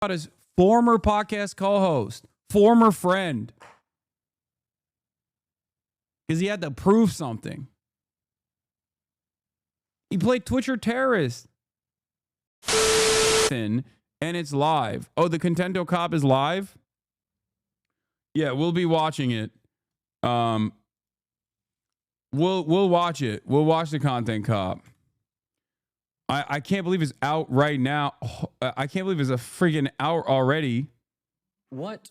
about his former podcast co-host, former friend, because he had to prove something. He played Twitcher Terrorist. And it's live. Oh, the Contento Cop is live? Yeah, we'll be watching it. We'll watch it. We'll watch the Content Cop. I can't believe it's out right now. I can't believe it's a freaking hour already. What?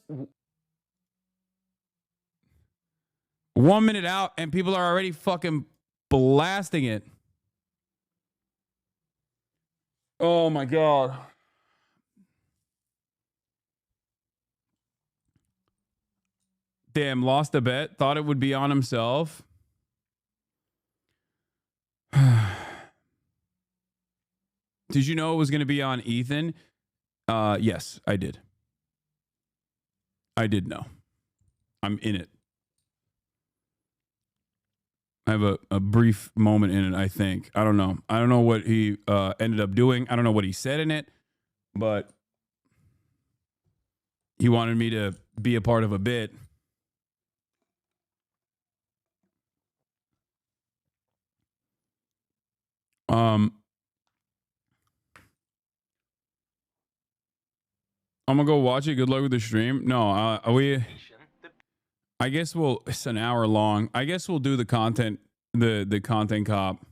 1 minute out and people are already fucking blasting it. Oh my God. Damn, lost a bet. Thought it would be on himself. Did you know it was going to be on Ethan? Yes, I did. I did know. I'm in it. I have a brief moment in it, I think. I don't know. I don't know what he ended up doing. I don't know what he said in it, but he wanted me to be a part of a bit. I'm gonna go watch it. Good luck with the stream. No, I guess it's an hour long. I guess we'll do the content, the Content Cop.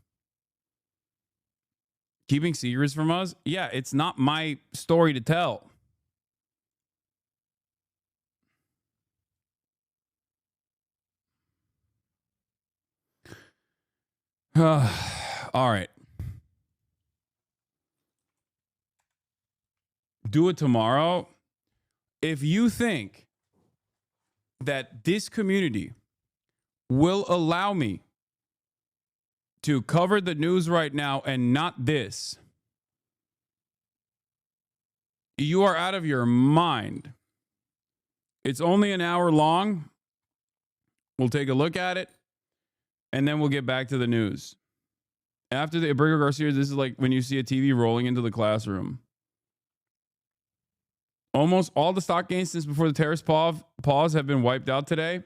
Keeping secrets from us? Yeah, it's not my story to tell. All right. Do it tomorrow. If you think that this community will allow me to cover the news right now and not this, you are out of your mind. It's only an hour long. We'll take a look at it, and then we'll get back to the news. After the Abrigo Garcia, this is like when you see a TV rolling into the classroom. Almost all the stock gains since before the terrorist pause have been wiped out today.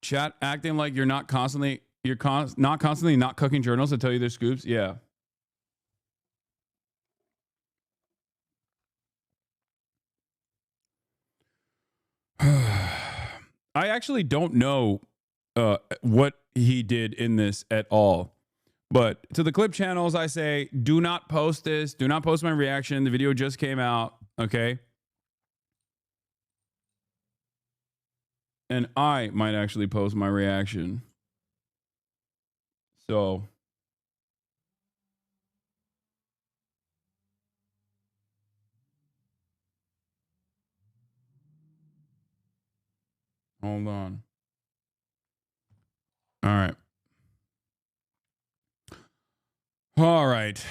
Chat acting like you're not constantly not cooking journals to tell you their scoops. Yeah. I actually don't know what he did in this at all. But to the clip channels, I say, do not post this. Do not post my reaction. The video just came out. Okay. And I might actually post my reaction. So. Hold on. All right. All right.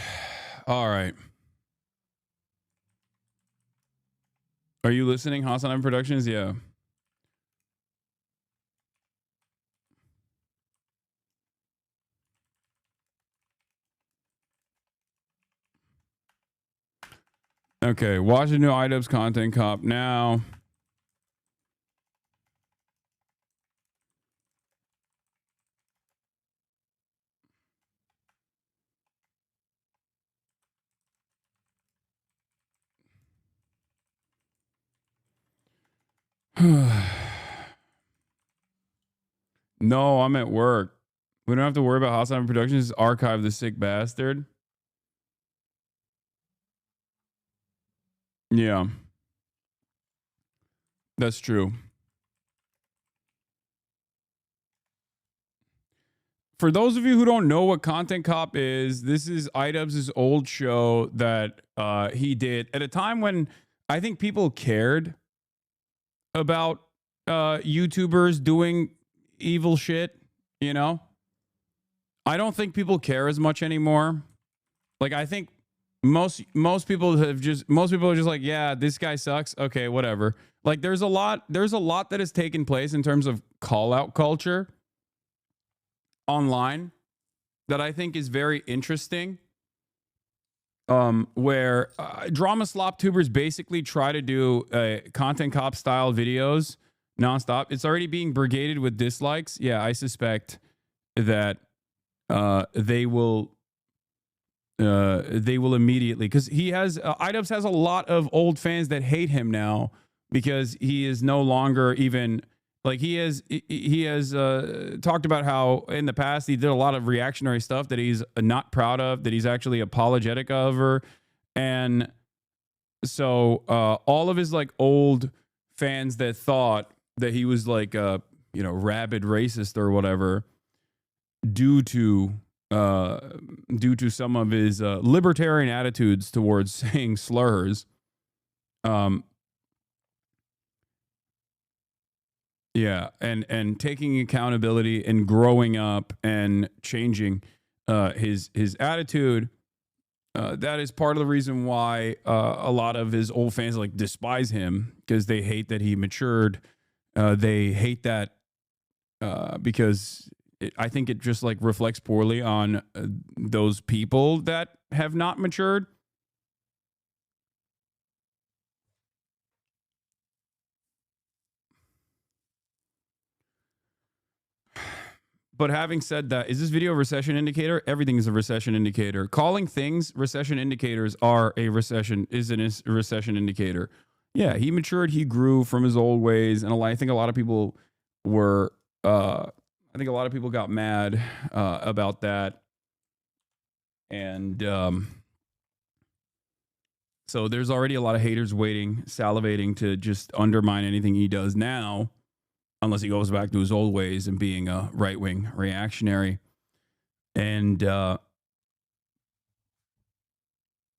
All right. Are you listening, Hasanabi Productions? Yeah. Okay, watch the new iDubbbz Content Cop now. No, I'm at work. We don't have to worry about Hasanabi Productions. Archive the sick bastard. Yeah. That's true. For those of you who don't know what Content Cop is, this is iDubbbz's old show that he did at a time when I think people cared about YouTubers doing evil shit, you know? I don't think people care as much anymore. Like, I think most people are just like, yeah, this guy sucks. Okay, whatever. Like, there's a lot that has taken place in terms of call out culture online that I think is very interesting. Where drama slop tubers basically try to do content cop style videos nonstop. It's already being brigaded with dislikes. Yeah, I suspect that they will immediately, because he has iDubbbz has a lot of old fans that hate him now because he is no longer even like he has talked about how in the past he did a lot of reactionary stuff that he's not proud of, that he's actually apologetic of, and so all of his like old fans that thought that he was like rabid racist or whatever due to some of his libertarian attitudes towards saying slurs. Yeah, and taking accountability and growing up and changing his attitude. That is part of the reason why a lot of his old fans like despise him, because they hate that he matured. They hate that because I think it just like reflects poorly on those people that have not matured. But having said that, is this video a recession indicator? Everything is a recession indicator. Calling things recession indicators is a recession indicator. Yeah, he matured, he grew from his old ways, and I think a lot of people were I think a lot of people got mad about that. And so there's already a lot of haters waiting, salivating to just undermine anything he does now, unless he goes back to his old ways and being a right-wing reactionary. And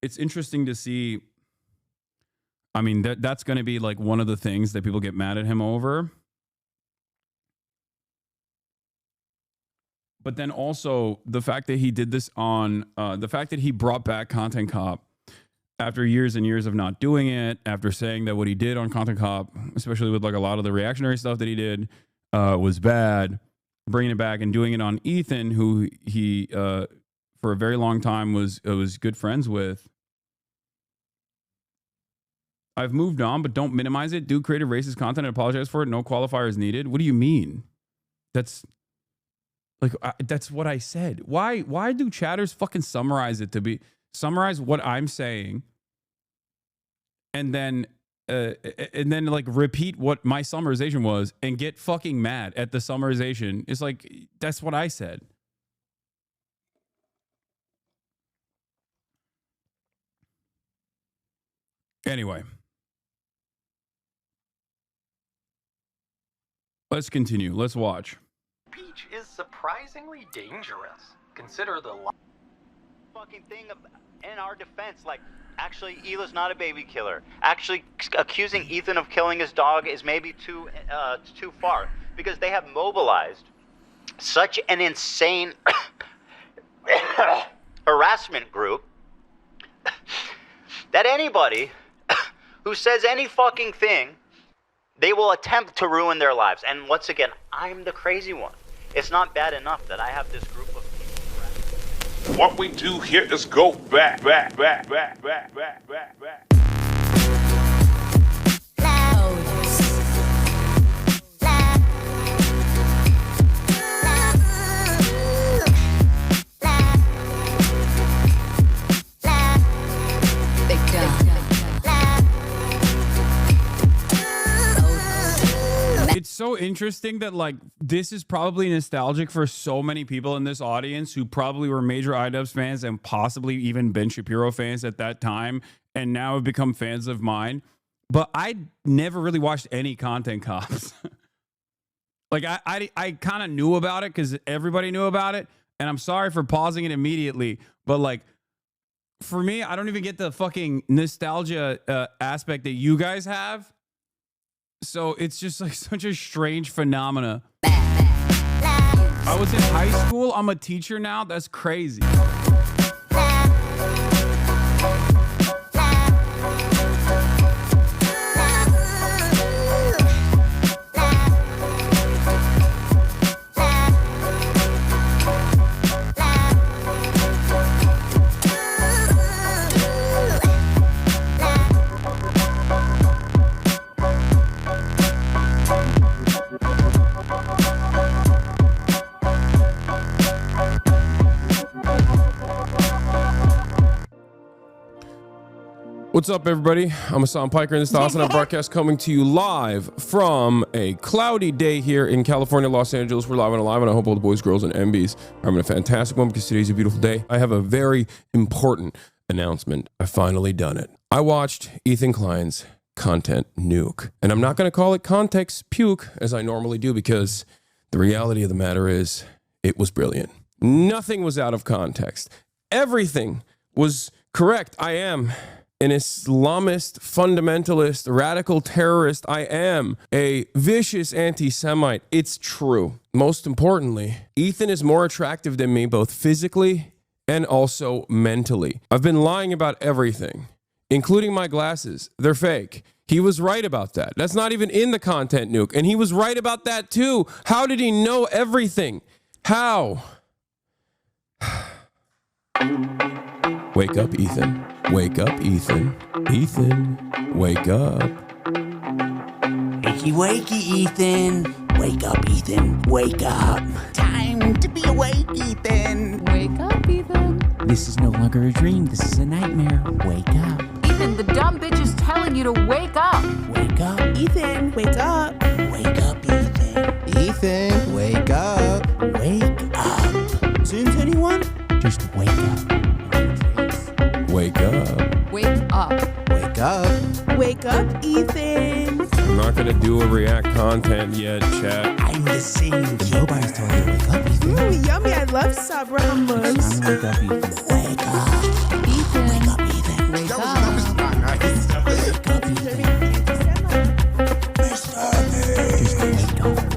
it's interesting to see. I mean, that's going to be like one of the things that people get mad at him over. But then also the fact that he did this on the fact that he brought back Content Cop after years and years of not doing it, after saying that what he did on Content Cop, especially with like a lot of the reactionary stuff that he did, was bad, bringing it back and doing it on Ethan, who he for a very long time was good friends with. I've moved on, but don't minimize it. Do creative racist content and apologize for it. No qualifiers needed. What do you mean? That's what I said. Why do chatters fucking summarize what I'm saying and then like repeat what my summarization was and get fucking mad at the summarization? It's like, that's what I said. Anyway, let's continue. Let's watch. Peach is surprisingly dangerous. Consider the fucking thing in our defense. Like, actually, Hila's not a baby killer. Actually, accusing Ethan of killing his dog is maybe too far, because they have mobilized such an insane harassment group that anybody who says any fucking thing, they will attempt to ruin their lives. And once again, I'm the crazy one. It's not bad enough that I have this group of people. What we do here is go back. It's so interesting that like this is probably nostalgic for so many people in this audience who probably were major iDubbbz fans and possibly even Ben Shapiro fans at that time, and now have become fans of mine. But I never really watched any Content Cops. Like I kind of knew about it because everybody knew about it, and I'm sorry for pausing it immediately. But like for me, I don't even get the fucking nostalgia aspect that you guys have. So it's just like such a strange phenomena. I was in high school. I'm a teacher now. That's crazy. What's up, everybody? I'm HasanPiker, and this is the Hasan broadcast coming to you live from a cloudy day here in California, Los Angeles. We're live and alive, and I hope all the boys, girls, and MBs are having a fantastic one because today's a beautiful day. I have a very important announcement. I've finally done it. I watched Ethan Klein's Content Nuke, and I'm not going to call it Context Puke as I normally do because the reality of the matter is it was brilliant. Nothing was out of context. Everything was correct. I am an Islamist, fundamentalist, radical terrorist. I am a vicious anti-Semite. It's true. Most importantly, Ethan is more attractive than me, both physically and also mentally. I've been lying about everything, including my glasses. They're fake. He was right about that. That's not even in the Content Nuke. And he was right about that too. How did he know everything? How? Wake up, Ethan. Wake up, Ethan. Ethan, wake up. Wakey, wakey, Ethan. Wake up, Ethan. Wake up. Time to be awake, Ethan. Wake up, Ethan. This is no longer a dream. This is a nightmare. Wake up. Ethan, the dumb bitch is telling you to wake up. Wake up. Ethan, wake up. Wake up, Ethan. Ethan, wake up. Wake up. Since anyone? Just wake up. Wake up. Wake up. Wake up. Wake up, Ethan. I'm not going to do a react content yet, chat. I'm the same kid. Nobody's telling you to wake up, Ethan. Ooh, yummy. I love Sabra hummus. Wake up, Ethan. Wake up. Ethan. Wake up, Ethan. Wake up. Wake up, Ethan. Just wake up.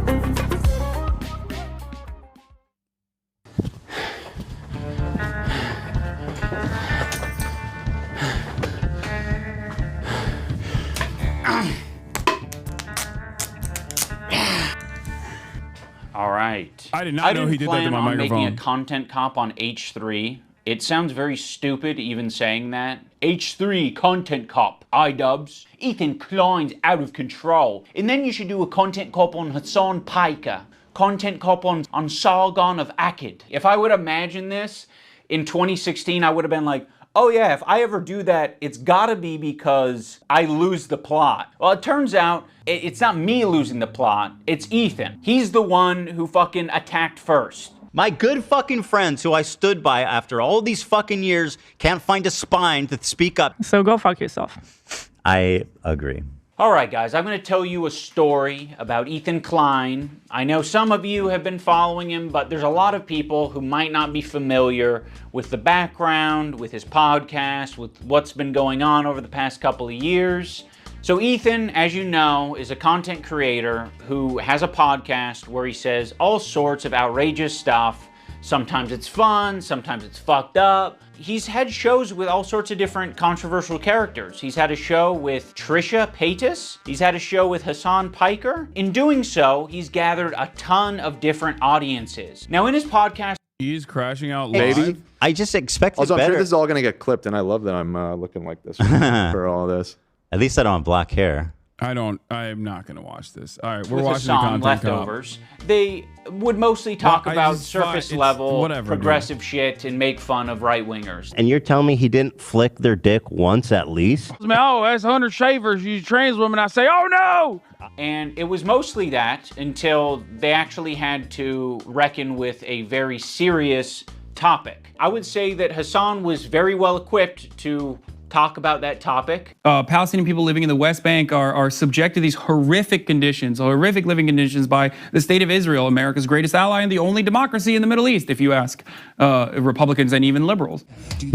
All right. I did not know he did that to my I didn't plan on making microphone. a content cop on H3. It sounds very stupid even saying that. H3 content cop, iDubbbz. Ethan Klein's out of control. And then you should do a content cop on Hasan Piker. Content cop on Sargon of Akkad. If I would imagine this in 2016, I would have been like, oh yeah, if I ever do that, it's gotta be because I lose the plot. Well, it turns out it's not me losing the plot, it's Ethan. He's the one who fucking attacked first. My good fucking friends who I stood by after all these fucking years can't find a spine to speak up. So go fuck yourself. I agree. All right, guys, I'm going to tell you a story about Ethan Klein. I know some of you have been following him, but there's a lot of people who might not be familiar with the background, with his podcast, with what's been going on over the past couple of years. So Ethan, as you know, is a content creator who has a podcast where he says all sorts of outrageous stuff. Sometimes it's fun, sometimes it's fucked up. He's had shows with all sorts of different controversial characters. He's had a show with Trisha Paytas. He's had a show with Hasan Piker. In doing so, he's gathered a ton of different audiences. Now in his podcast, He's crashing out Maybe. live. I just expected Also, I'm better. sure this is all going to get clipped, and I love that I'm looking like this for all this. At least I don't have black hair. I am not going to watch this. All right, we're with watching the Hasan content cop. leftovers, they would mostly talk Well, I about just thought surface it's level, whatever, progressive shit and make fun of right-wingers. And you're telling me he didn't flick their dick once at least? Oh, that's 100 shavers. You trans women. I say, oh no! And it was mostly that until they actually had to reckon with a very serious topic. I would say that Hasan was very well equipped to talk about that topic. Palestinian people living in the West Bank are subject to these horrific conditions, horrific living conditions by the state of Israel, America's greatest ally and the only democracy in the Middle East, if you ask Republicans and even liberals.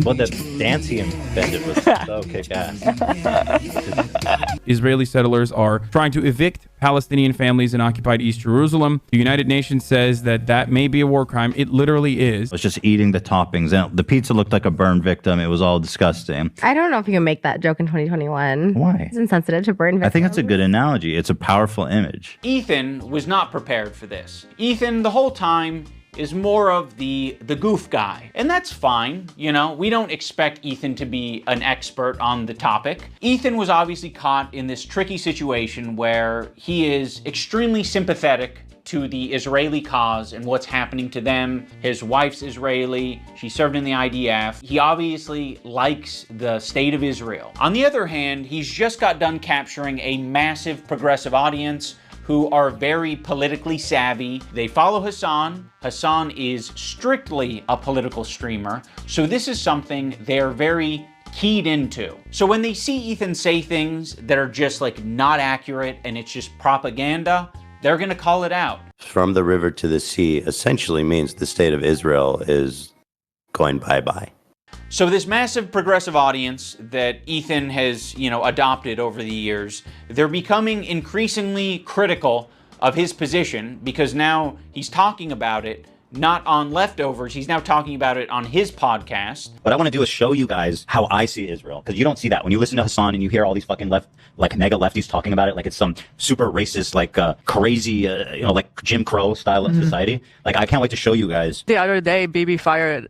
Well, the dance he invented was so kick-ass. Israeli settlers are trying to evict Palestinian families in occupied East Jerusalem. The United Nations says that may be a war crime. It literally is. I was just eating the toppings, and the pizza looked like a burn victim. It was all disgusting. I don't know if you can make that joke in 2021. Why? It's insensitive to burn victims. I think it's a good analogy. It's a powerful image. Ethan was not prepared for this. Ethan, the whole time, is more of the goof guy. And that's fine, you know, we don't expect Ethan to be an expert on the topic. Ethan was obviously caught in this tricky situation where he is extremely sympathetic to the Israeli cause and what's happening to them. His wife's Israeli. She served in the IDF. He obviously likes the state of Israel. On the other hand, he's just got done capturing a massive progressive audience who are very politically savvy. They follow Hasan. Hasan is strictly a political streamer, so this is something they're very keyed into. So when they see Ethan say things that are just like not accurate and it's just propaganda, they're gonna call it out. From the river to the sea essentially means the state of Israel is going bye-bye. So this massive progressive audience that Ethan has, adopted over the years, they're becoming increasingly critical of his position because now he's talking about it not on Leftovers, he's now talking about it on his podcast. What I want to do is show you guys how I see Israel, because you don't see that. When you listen to Hasan and you hear all these fucking mega lefties talking about it like it's some super racist, crazy, like Jim Crow style of society. Like, I can't wait to show you guys. The other day, BB fired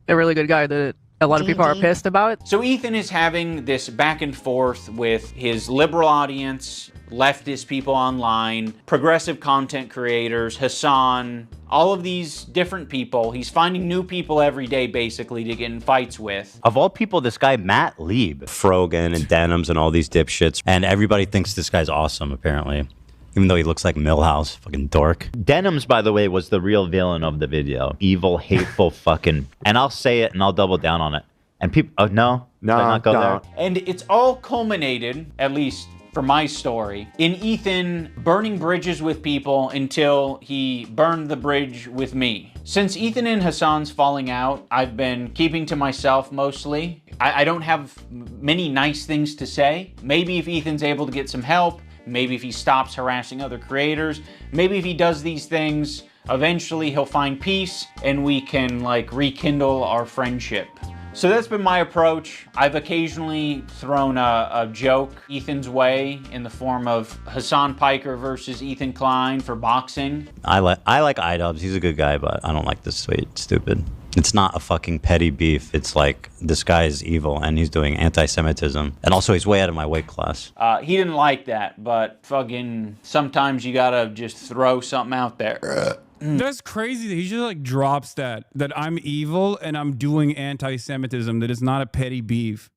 a really good guy that a lot of people are pissed about. So Ethan is having this back and forth with his liberal audience, leftist people online, progressive content creators, Hasan, all of these different people. He's finding new people every day, basically, to get in fights with. Of all people, this guy, Matt Lieb, Frogan and Denims and all these dipshits, and everybody thinks this guy's awesome, apparently. Even though he looks like Millhouse, fucking dork. Denims, by the way, was the real villain of the video. Evil, hateful fucking... And I'll say it and I'll double down on it. And people... Oh, no? No, did I not go there? And it's all culminated, at least for my story, in Ethan burning bridges with people until he burned the bridge with me. Since Ethan and Hasan's falling out, I've been keeping to myself mostly. I don't have many nice things to say. Maybe if Ethan's able to get some help, maybe if he stops harassing other creators, maybe if he does these things, eventually he'll find peace and we can rekindle our friendship. So that's been my approach. I've occasionally thrown a joke Ethan's way in the form of HasanPiker versus Ethan Klein for boxing. I like iDubbbz. He's a good guy, but I don't like this stupid. It's not a fucking petty beef. It's like, this guy is evil and he's doing anti-Semitism. And also he's way out of my weight class. He didn't like that, but fucking sometimes you gotta just throw something out there. That's crazy that he just drops that I'm evil and I'm doing anti-Semitism, that it's not a petty beef.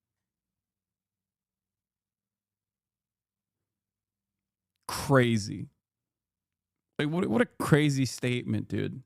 Crazy. What a crazy statement, dude.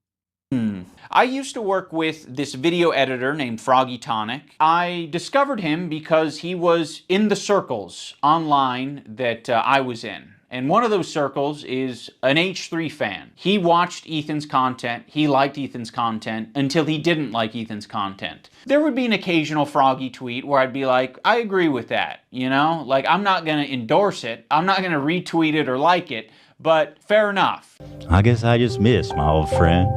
I used to work with this video editor named Froggy Tonic. I discovered him because he was in the circles online that I was in. And one of those circles is an H3 fan. He watched Ethan's content, he liked Ethan's content, until he didn't like Ethan's content. There would be an occasional Froggy tweet where I'd be like, I agree with that, I'm not gonna endorse it, I'm not gonna retweet it or like it, but fair enough. I guess I just missed, my old friend.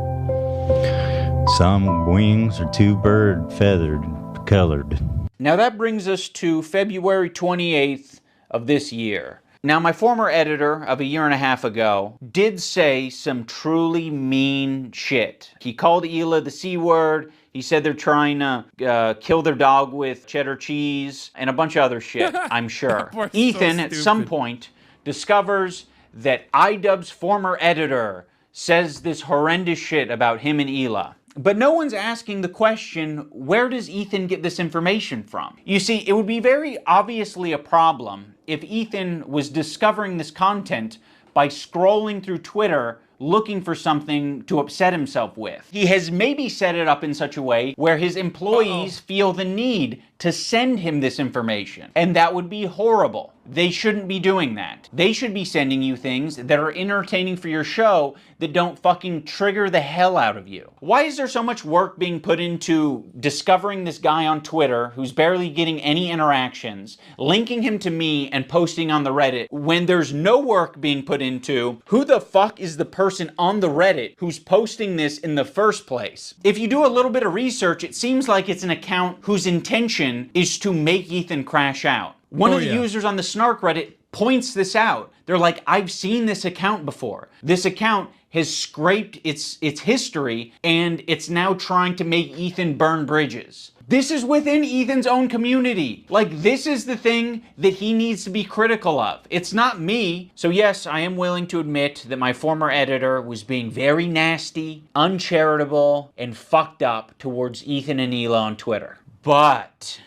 Some wings are too bird feathered colored. Now that brings us to February 28th of this year. Now, my former editor of a year and a half ago did say some truly mean shit. He called Hila the C word. He said they're trying to kill their dog with cheddar cheese and a bunch of other shit, I'm sure. Ethan, at some point, discovers that iDubbbz's former editor says this horrendous shit about him and Hila. But no one's asking the question, where does Ethan get this information from? You see, it would be very obviously a problem if Ethan was discovering this content by scrolling through Twitter looking for something to upset himself with. He has maybe set it up in such a way where his employees feel the need to send him this information. And that would be horrible. They shouldn't be doing that. They should be sending you things that are entertaining for your show that don't fucking trigger the hell out of you. Why is there so much work being put into discovering this guy on Twitter who's barely getting any interactions, linking him to me and posting on the Reddit, when there's no work being put into who the fuck is the person on the Reddit who's posting this in the first place? If you do a little bit of research, it seems like it's an account whose intention is to make Ethan crash out. One of the users on the Snark Reddit points this out. They're like, I've seen this account before. This account has scraped its history and it's now trying to make Ethan burn bridges. This is within Ethan's own community. Like, this is the thing that he needs to be critical of. It's not me. So yes, I am willing to admit that my former editor was being very nasty, uncharitable, and fucked up towards Ethan and Hila on Twitter. But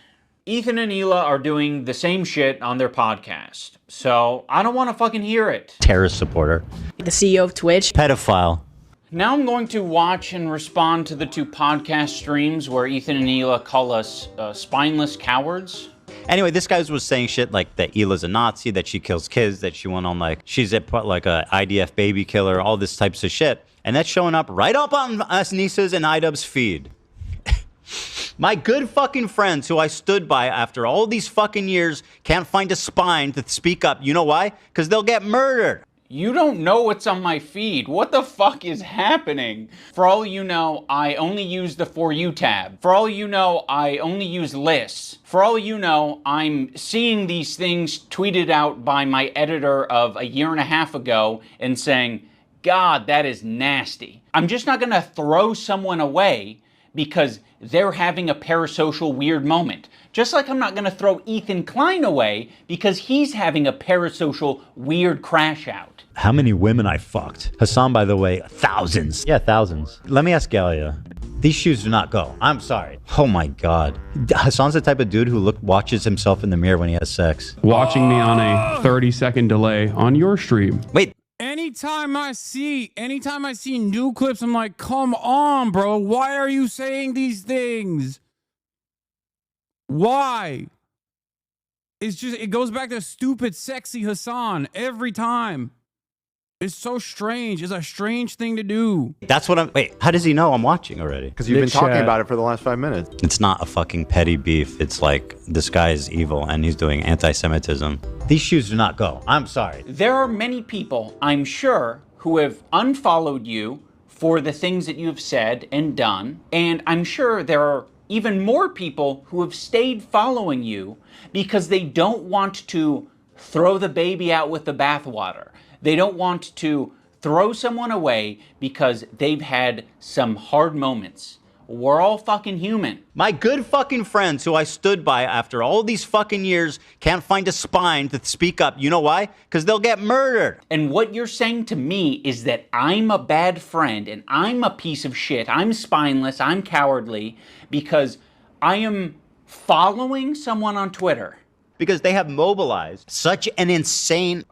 Ethan and Hila are doing the same shit on their podcast. So I don't want to fucking hear it. Terrorist supporter. The CEO of Twitch. Pedophile. Now I'm going to watch and respond to the 2 podcast streams where Ethan and Hila call us spineless cowards. Anyway, this guy was saying shit like that Hila's a Nazi, that she kills kids, that she went on like, she's a IDF baby killer, all this types of shit. And that's showing up right up on us Nisa's and iDubbbz's feed. My good fucking friends who I stood by after all these fucking years can't find a spine to speak up. You know why? Because they'll get murdered. You don't know what's on my feed. What the fuck is happening? For all you know, I only use the For You tab. For all you know, I only use lists. For all you know, I'm seeing these things tweeted out by my editor of a year and a half ago and saying, God, that is nasty. I'm just not gonna throw someone away because they're having a parasocial weird moment. Just like I'm not gonna throw Ethan Klein away because he's having a parasocial weird crash out. How many women I fucked? Hasan, by the way, thousands. Yeah, thousands. Let me ask Galia. These shoes do not go. I'm sorry. Oh my God. Hasan's the type of dude who watches himself in the mirror when he has sex. Watching me on a 30-second delay on your stream. Wait. Anytime I see new clips, I'm like, come on, bro. Why are you saying these things? Why? It's just, it goes back to stupid, sexy Hasan every time. It's so strange. It's a strange thing to do. That's what wait, how does he know I'm watching already? Because you've been talking about it for the last 5 minutes. It's not a fucking petty beef. It's like, this guy is evil and he's doing anti-Semitism. These shoes do not go. I'm sorry. There are many people, I'm sure, who have unfollowed you for the things that you have said and done. And I'm sure there are even more people who have stayed following you because they don't want to throw the baby out with the bathwater. They don't want to throw someone away because they've had some hard moments. We're all fucking human. My good fucking friends who I stood by after all these fucking years can't find a spine to speak up. You know why? Because they'll get murdered. And what you're saying to me is that I'm a bad friend and I'm a piece of shit. I'm spineless. I'm cowardly because I am following someone on Twitter. Because they have mobilized such an insane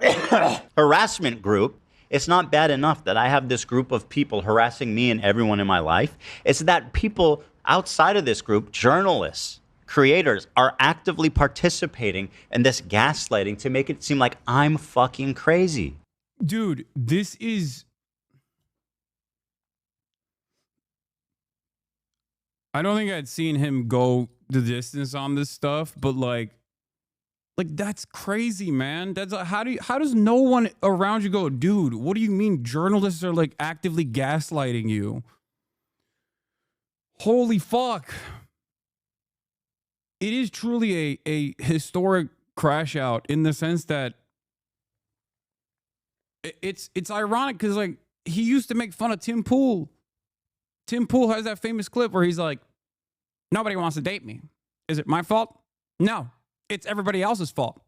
harassment group. It's not bad enough that I have this group of people harassing me and everyone in my life. It's that people outside of this group, journalists, creators, are actively participating in this gaslighting to make it seem like I'm fucking crazy. Dude, this is... I don't think I'd seen him go the distance on this stuff, but like that's crazy, man. That's how does no one around you go, dude, what do you mean journalists are like actively gaslighting you? Holy fuck. It is truly a historic crash out in the sense that it's ironic because like he used to make fun of Tim Pool. Tim Pool has that famous clip where he's like, nobody wants to date me. Is it my fault? No. It's everybody else's fault.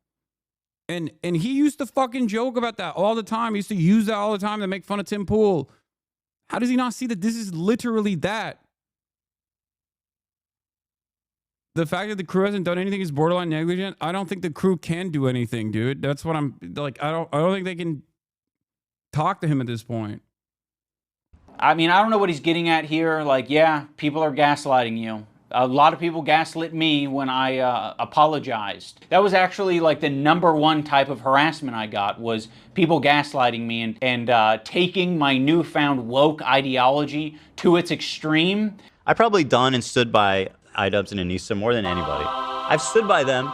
And he used to fucking joke about that all the time. He used to use that all the time to make fun of Tim Pool. How does he not see that this is literally that? The fact that the crew hasn't done anything is borderline negligent. I don't think the crew can do anything, dude. That's what I'm like. I don't think they can talk to him at this point. I mean, I don't know what he's getting at here. Like, yeah, people are gaslighting you. A lot of people gaslit me when I apologized. That was actually like the #1 type of harassment I got, was people gaslighting me and taking my newfound woke ideology to its extreme. I've probably done and stood by iDubbbz and Anissa more than anybody. I've stood by them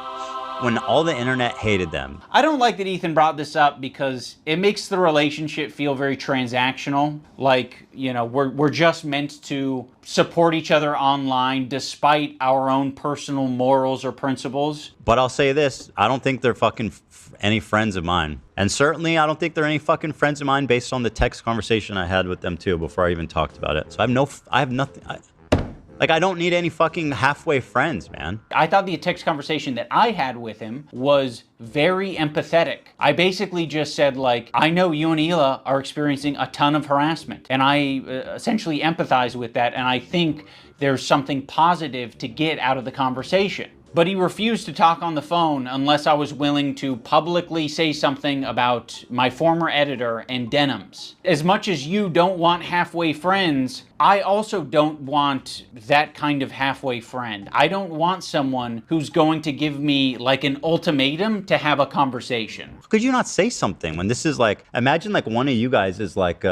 when all the internet hated them. I don't like that Ethan brought this up because it makes the relationship feel very transactional. Like, you know, we're just meant to support each other online despite our own personal morals or principles. But I'll say this, I don't think they're fucking any friends of mine. And certainly I don't think they're any fucking friends of mine based on the text conversation I had with them too before I even talked about it. So I have nothing. Like, I don't need any fucking halfway friends, man. I thought the text conversation that I had with him was very empathetic. I basically just said, like, I know you and Hila are experiencing a ton of harassment, and I essentially empathize with that, and I think there's something positive to get out of the conversation. But he refused to talk on the phone unless I was willing to publicly say something about my former editor and denims. As much as you don't want halfway friends, I also don't want that kind of halfway friend. I don't want someone who's going to give me like an ultimatum to have a conversation. Could you not say something when this is like, imagine like one of you guys is like,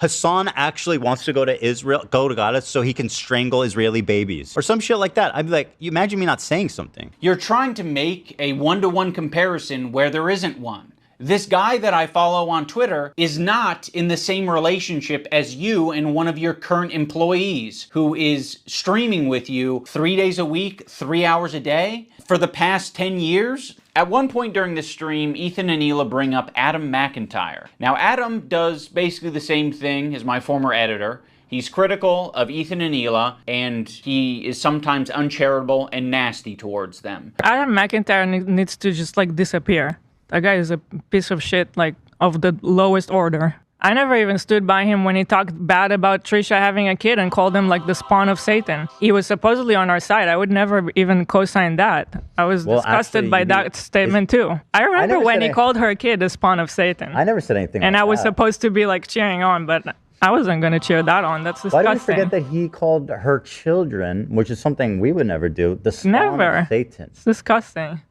Hassan actually wants to go to Gaza so he can strangle Israeli babies or some shit like that. I'd be like, you imagine me not saying something. You're trying to make a one-to-one comparison where there isn't one. This guy that I follow on Twitter is not in the same relationship as you and one of your current employees who is streaming with you 3 days a week, 3 hours a day for the past 10 years. At one point during the stream, Ethan and Hila bring up Adam McIntyre. Now, Adam does basically the same thing as my former editor. He's critical of Ethan and Hila, and he is sometimes uncharitable and nasty towards them. Adam McIntyre needs to just like disappear. That guy is a piece of shit, like of the lowest order. I never even stood by him when he talked bad about Trisha having a kid and called him like the spawn of Satan. He was supposedly on our side. I would never even co-sign that. I was disgusted by that statement too. I remember when he called her kid the spawn of Satan. I never said anything and like I was that. supposed to be like cheering on, but I wasn't going to cheer that on. That's disgusting. Why do we forget that he called her children, which is something we would never do, the spawn of Satan? It's disgusting.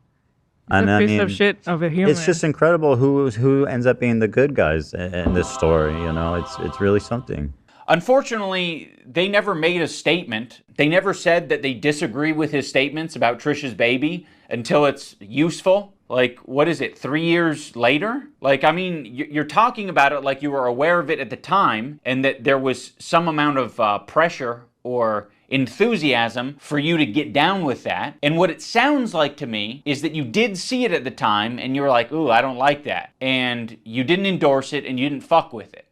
And a piece of shit of a human. It's just incredible who ends up being the good guys in this story. You know, it's really something. Unfortunately, they never made a statement. They never said that they disagree with his statements about Trisha's baby until it's useful. Like, what is it, 3 years later? Like, I mean, you're talking about it like you were aware of it at the time and that there was some amount of pressure or enthusiasm for you to get down with that. And what it sounds like to me is that you did see it at the time and you were like, ooh, I don't like that. And you didn't endorse it and you didn't fuck with it.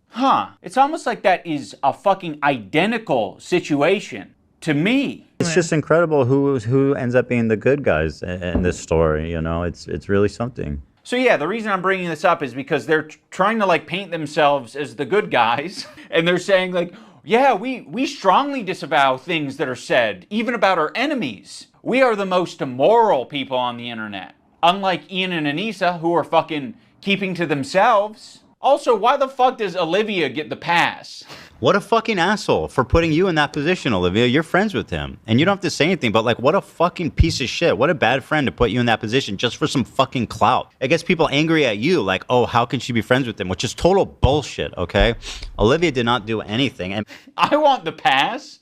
Huh. It's almost like that is a fucking identical situation to me. It's just incredible who ends up being the good guys in this story. You know, it's really something. So yeah, the reason I'm bringing this up is because they're trying to like paint themselves as the good guys. And they're saying like, yeah, we strongly disavow things that are said, even about our enemies. We are the most immoral people on the internet. Unlike Ian and Anissa, who are fucking keeping to themselves. Also, why the fuck does Olivia get the pass? What a fucking asshole for putting you in that position, Olivia. You're friends with him. And you don't have to say anything, but like, what a fucking piece of shit. What a bad friend to put you in that position just for some fucking clout. It gets people angry at you, like, oh, how can she be friends with him? Which is total bullshit, okay? Olivia did not do anything. And I want the pass.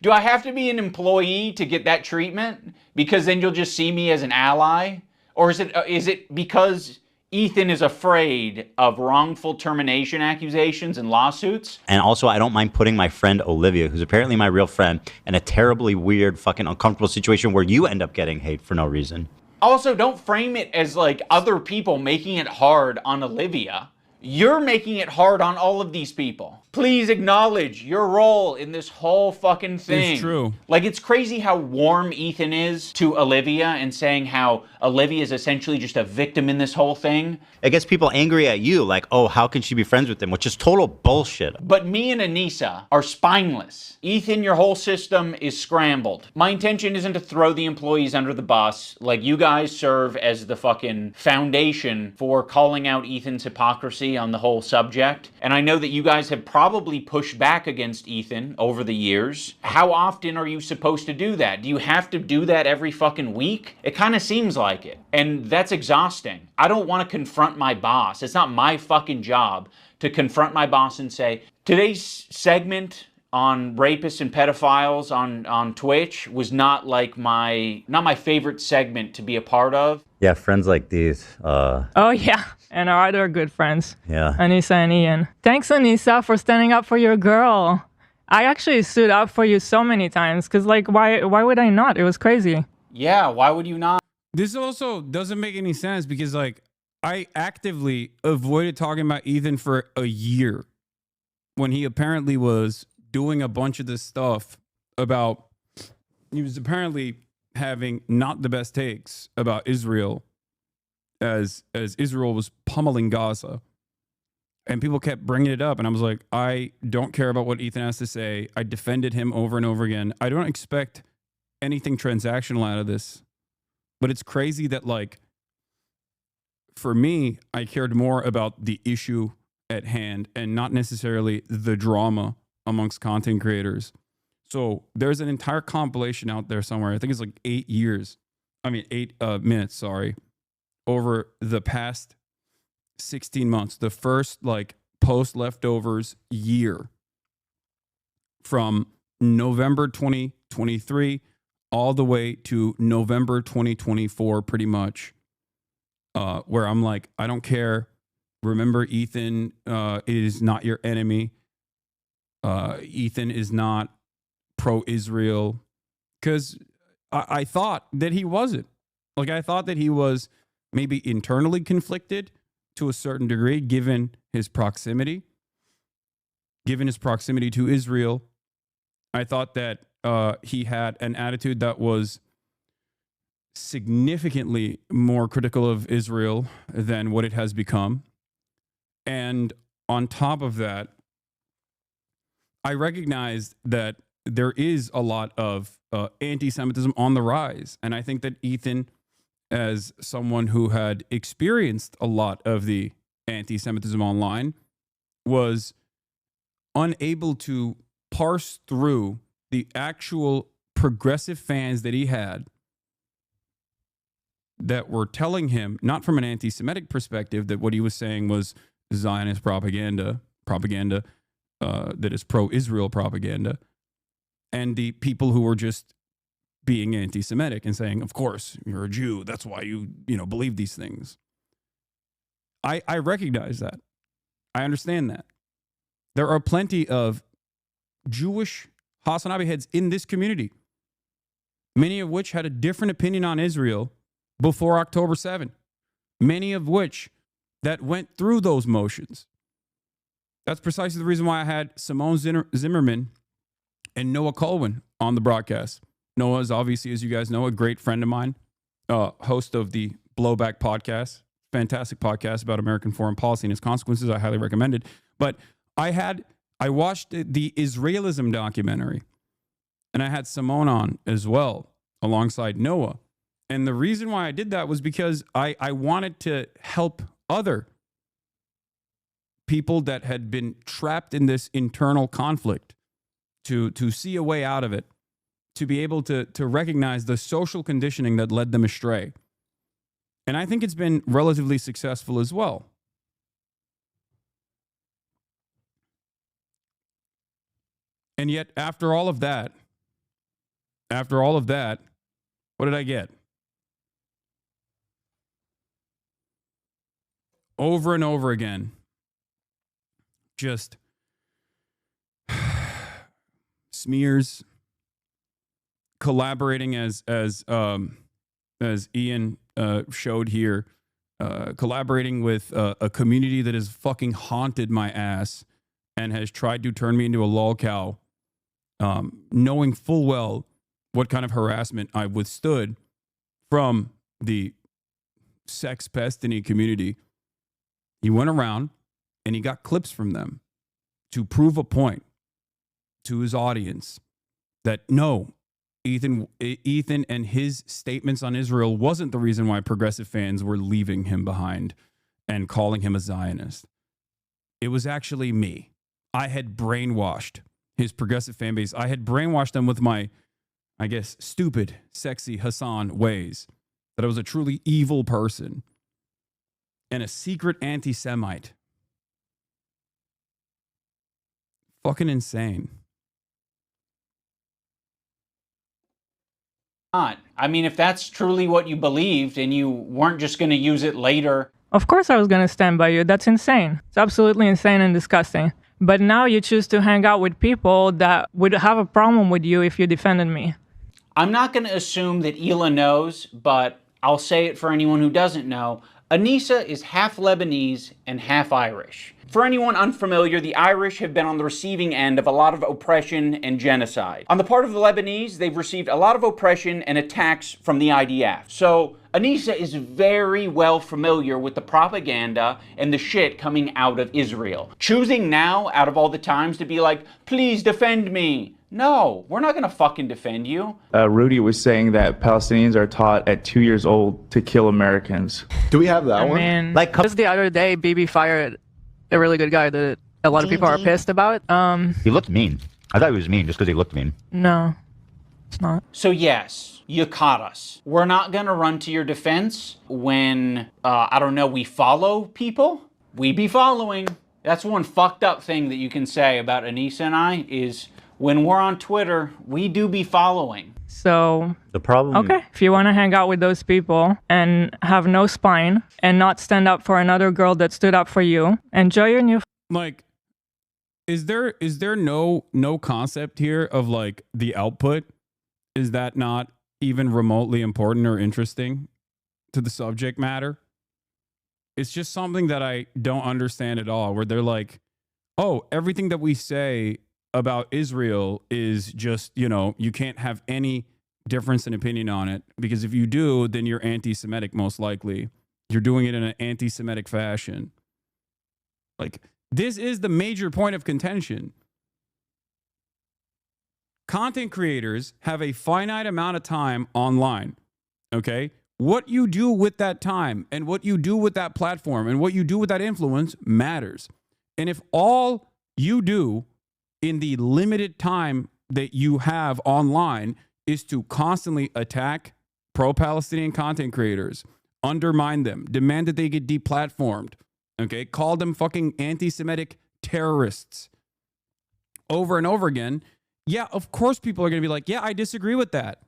Do I have to be an employee to get that treatment? Because then you'll just see me as an ally? Or is it because Ethan is afraid of wrongful termination accusations and lawsuits? And also, I don't mind putting my friend Olivia, who's apparently my real friend, in a terribly weird, fucking uncomfortable situation where you end up getting hate for no reason. Also, don't frame it as like other people making it hard on Olivia. You're making it hard on all of these people. Please acknowledge your role in this whole fucking thing. It's true. Like, it's crazy how warm Ethan is to Olivia and saying how Olivia is essentially just a victim in this whole thing. It gets people angry at you, like, oh, how can she be friends with him? Which is total bullshit. But me and Anissa are spineless. Ethan, your whole system is scrambled. My intention isn't to throw the employees under the bus. Like, you guys serve as the fucking foundation for calling out Ethan's hypocrisy on the whole subject. And I know that you guys have probably pushed back against Ethan over the years. How often are you supposed to do that? Do you have to do that every fucking week? It kind of seems like it. And that's exhausting. I don't want to confront my boss. It's not my fucking job to confront my boss and say, today's segment on rapists and pedophiles on Twitch was not my favorite segment to be a part of. Yeah, friends like these. Oh, yeah. And our other good friends. Yeah. Anissa and Ian. Thanks, Anissa, for standing up for your girl. I actually stood up for you so many times because, like, why would I not? It was crazy. Yeah, why would you not? This also doesn't make any sense because, like, I actively avoided talking about Ethan for a year when he apparently was doing a bunch of this stuff about, he was apparently having not the best takes about Israel as Israel was pummeling Gaza. And people kept bringing it up. And I was like, I don't care about what Ethan has to say. I defended him over and over again. I don't expect anything transactional out of this. But it's crazy that, like, for me, I cared more about the issue at hand and not necessarily the drama amongst content creators. So there's an entire compilation out there somewhere. I think it's like 8 minutes, sorry, over the past 16 months, the first like post leftovers year from November 2023 all the way to November 2024, pretty much, where I'm like, I don't care. Remember, Ethan is not your enemy. Ethan is not pro-Israel, because I thought that he wasn't. Like, I thought that he was maybe internally conflicted to a certain degree, given his proximity to Israel. I thought that he had an attitude that was significantly more critical of Israel than what it has become. And on top of that, I recognized that there is a lot of anti-Semitism on the rise. And I think that Ethan, as someone who had experienced a lot of the anti-Semitism online, was unable to parse through the actual progressive fans that he had that were telling him, not from an anti-Semitic perspective, that what he was saying was Zionist propaganda that is pro-Israel propaganda, and the people who were just being anti-Semitic and saying, of course, you're a Jew, that's why you believe these things. I recognize that. I understand that. There are plenty of Jewish Hasanabi heads in this community, many of which had a different opinion on Israel before October 7, many of which that went through those motions. That's precisely the reason why I had Simone Zimmerman and Noah Colwyn on the broadcast. Noah is obviously, as you guys know, a great friend of mine, host of the Blowback podcast, fantastic podcast about American foreign policy and its consequences. I highly recommend it. But I watched the Israelism documentary, and I had Simone on as well alongside Noah. And the reason why I did that was because I wanted to help other people that had been trapped in this internal conflict to see a way out of it, to be able to recognize the social conditioning that led them astray. And I think it's been relatively successful as well. And yet, after all of that, what did I get? Over and over again, just smears, collaborating as Ian showed here, collaborating with a community that has fucking haunted my ass and has tried to turn me into a lolcow, knowing full well what kind of harassment I withstood from the sex pestiny community. He went around and he got clips from them to prove a point to his audience that no, Ethan and his statements on Israel wasn't the reason why progressive fans were leaving him behind and calling him a Zionist. It was actually me. I had brainwashed his progressive fan base. I had brainwashed them with my, I guess, stupid, sexy Hassan ways, that I was a truly evil person and a secret anti-Semite. Fucking insane. I mean, if that's truly what you believed and you weren't just going to use it later. Of course I was going to stand by you. That's insane. It's absolutely insane and disgusting. But now you choose to hang out with people that would have a problem with you if you defended me. I'm not going to assume that Hila knows, but I'll say it for anyone who doesn't know. Anissa is half Lebanese and half Irish. For anyone unfamiliar, the Irish have been on the receiving end of a lot of oppression and genocide. On the part of the Lebanese, they've received a lot of oppression and attacks from the IDF. So Anissa is very well familiar with the propaganda and the shit coming out of Israel. Choosing now, out of all the times, to be like, please defend me. No, we're not gonna fucking defend you. Rudy was saying that Palestinians are taught at 2 years old to kill Americans. Do we have that I one? mean, Like, just the other day, BB fired a really good guy that a lot of people are pissed about. He looked mean. I thought he was mean just because he looked mean. No, it's not. So yes, you caught us. We're not gonna run to your defense when, I don't know, we follow people. We be following. That's one fucked up thing that you can say about Anissa and I is when we're on Twitter, we do be following. So, The problem... okay, if you want to hang out with those people and have no spine and not stand up for another girl that stood up for you, enjoy your new... Like, is there no concept here of like the output? Is that not even remotely important or interesting to the subject matter? It's just something that I don't understand at all, where they're like, oh, everything that we say about Israel is just, you know, you can't have any difference in opinion on it, because if you do, then you're anti-Semitic, most likely. You're doing it in an anti-Semitic fashion. Like, this is the major point of contention. Content creators have a finite amount of time online, okay? What you do with that time and what you do with that platform and what you do with that influence matters. And if all you do in the limited time that you have online is to constantly attack pro-Palestinian content creators, undermine them, demand that they get deplatformed, okay, call them fucking anti-Semitic terrorists over and over again, yeah, of course people are going to be like, yeah, I disagree with that.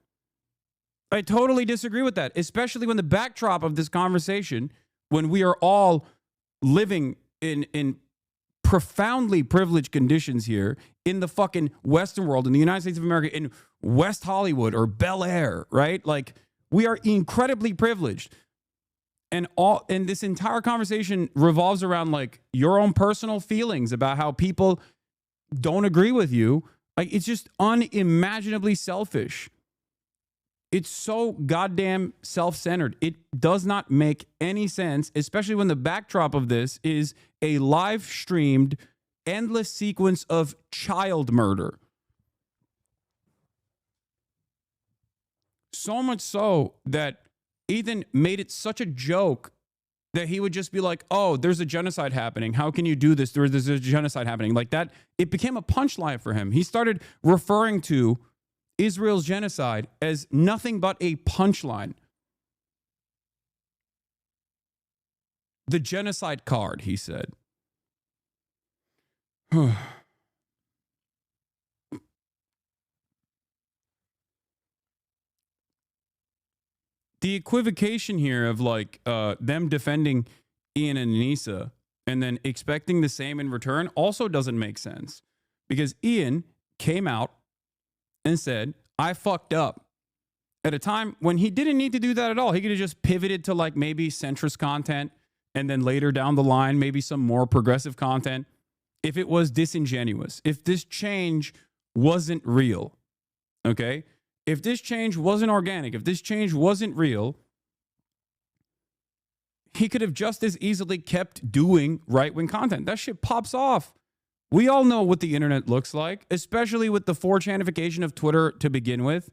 I totally disagree with that, especially when the backdrop of this conversation, when we are all living in profoundly privileged conditions here in the fucking Western world, in the United States of America, in West Hollywood or Bel Air, right? Like, we are incredibly privileged. And this entire conversation revolves around like your own personal feelings about how people don't agree with you. Like, it's just unimaginably selfish. It's so goddamn self-centered. It does not make any sense, especially when the backdrop of this is a live-streamed, endless sequence of child murder. So much so that Ethan made it such a joke that he would just be like, oh, there's a genocide happening. How can you do this? There's a genocide happening. Like that, it became a punchline for him. He started referring to Israel's genocide as nothing but a punchline. The genocide card, he said. The equivocation here of like them defending Ian and Anissa and then expecting the same in return also doesn't make sense, because Ian came out and said, I fucked up, at a time when he didn't need to do that at all. He could have just pivoted to like maybe centrist content and then later down the line, maybe some more progressive content. If it was disingenuous, if this change wasn't real, okay? If this change wasn't organic, if this change wasn't real, he could have just as easily kept doing right-wing content. That shit pops off. We all know what the internet looks like, especially with the 4chanification of Twitter to begin with.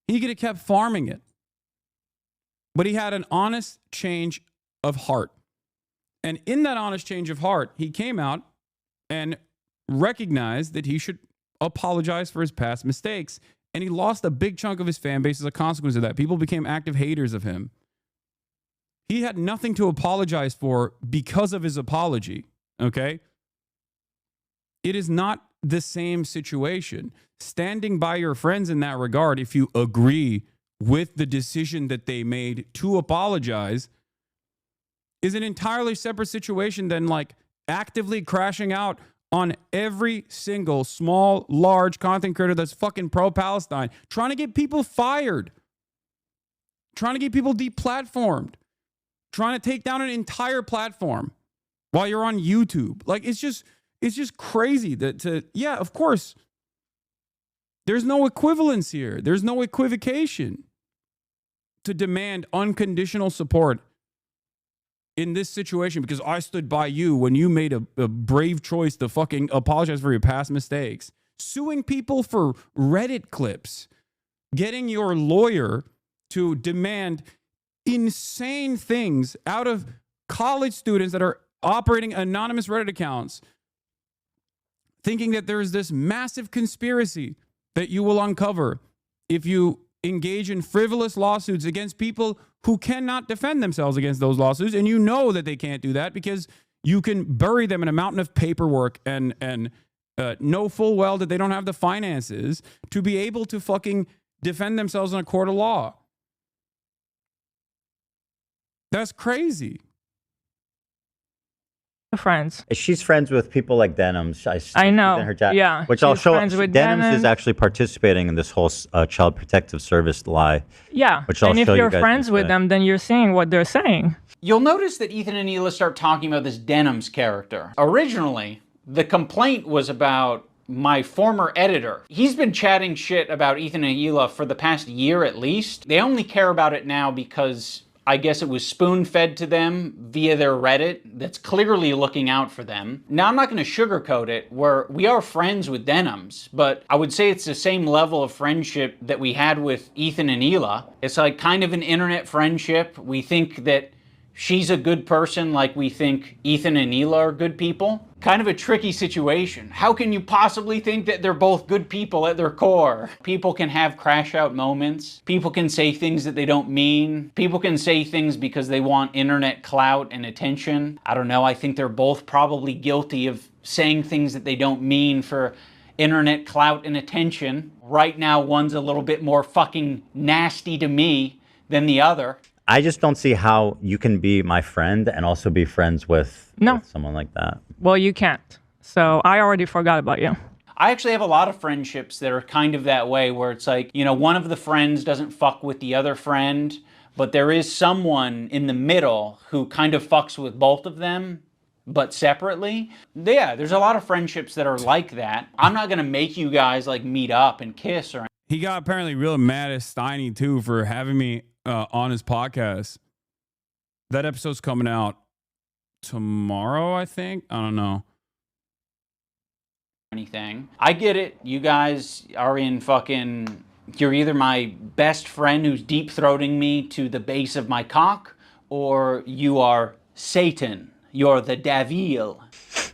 He could have kept farming it. But he had an honest change of heart. And in that honest change of heart, he came out and recognized that he should apologize for his past mistakes. And he lost a big chunk of his fan base as a consequence of that. People became active haters of him. He had nothing to apologize for because of his apology, okay? It is not the same situation. Standing by your friends in that regard, if you agree with the decision that they made to apologize, is an entirely separate situation than like actively crashing out on every single small, large content creator that's fucking pro-Palestine, trying to get people fired, trying to get people deplatformed. trying to take down an entire platform while you're on YouTube. Like, it's just crazy yeah, of course. There's no equivalence here. There's no equivocation to demand unconditional support in this situation because I stood by you when you made a brave choice to fucking apologize for your past mistakes. Suing people for Reddit clips, getting your lawyer to demand insane things out of college students that are operating anonymous Reddit accounts, thinking that there's this massive conspiracy that you will uncover if you engage in frivolous lawsuits against people who cannot defend themselves against those lawsuits. And you know that they can't do that because you can bury them in a mountain of paperwork and know full well that they don't have the finances to be able to fucking defend themselves in a court of law. That's crazy. Friends. She's friends with people like Denims. I know. In her chat, yeah. Which I'll she's show. friends with Denims is actually participating in this whole child protective service lie. Yeah. Which I'll and if show you're you guys friends with them, then you're saying what they're saying. You'll notice that Ethan and Hila start talking about this Denims character. Originally, the complaint was about my former editor. He's been chatting shit about Ethan and Hila for the past year at least. They only care about it now because I guess it was spoon-fed to them via their Reddit that's clearly looking out for them. Now, I'm not going to sugarcoat it, where we are friends with Denims, but I would say it's the same level of friendship that we had with Ethan and Hila. It's like kind of an internet friendship. We think that she's a good person like we think Ethan and Hila are good people. Kind of a tricky situation. How can you possibly think that they're both good people at their core? People can have crash out moments. People can say things that they don't mean. People can say things because they want internet clout and attention. I don't know, I think they're both probably guilty of saying things that they don't mean for internet clout and attention. Right now, one's a little bit more fucking nasty to me than the other. I just don't see how you can be my friend and also be friends with someone like that. Well, you can't. So I already forgot about you. I actually have a lot of friendships that are kind of that way, where it's like, you know, one of the friends doesn't fuck with the other friend, but there is someone in the middle who kind of fucks with both of them, but separately. Yeah, there's a lot of friendships that are like that. I'm not going to make you guys like meet up and kiss or anything. He got apparently real mad at Steiny too for having me on his podcast. That episode's coming out tomorrow, I think. I don't know. Anything. I get it. You guys are in fucking... You're either my best friend who's deep-throating me to the base of my cock, or you are Satan. You're the devil.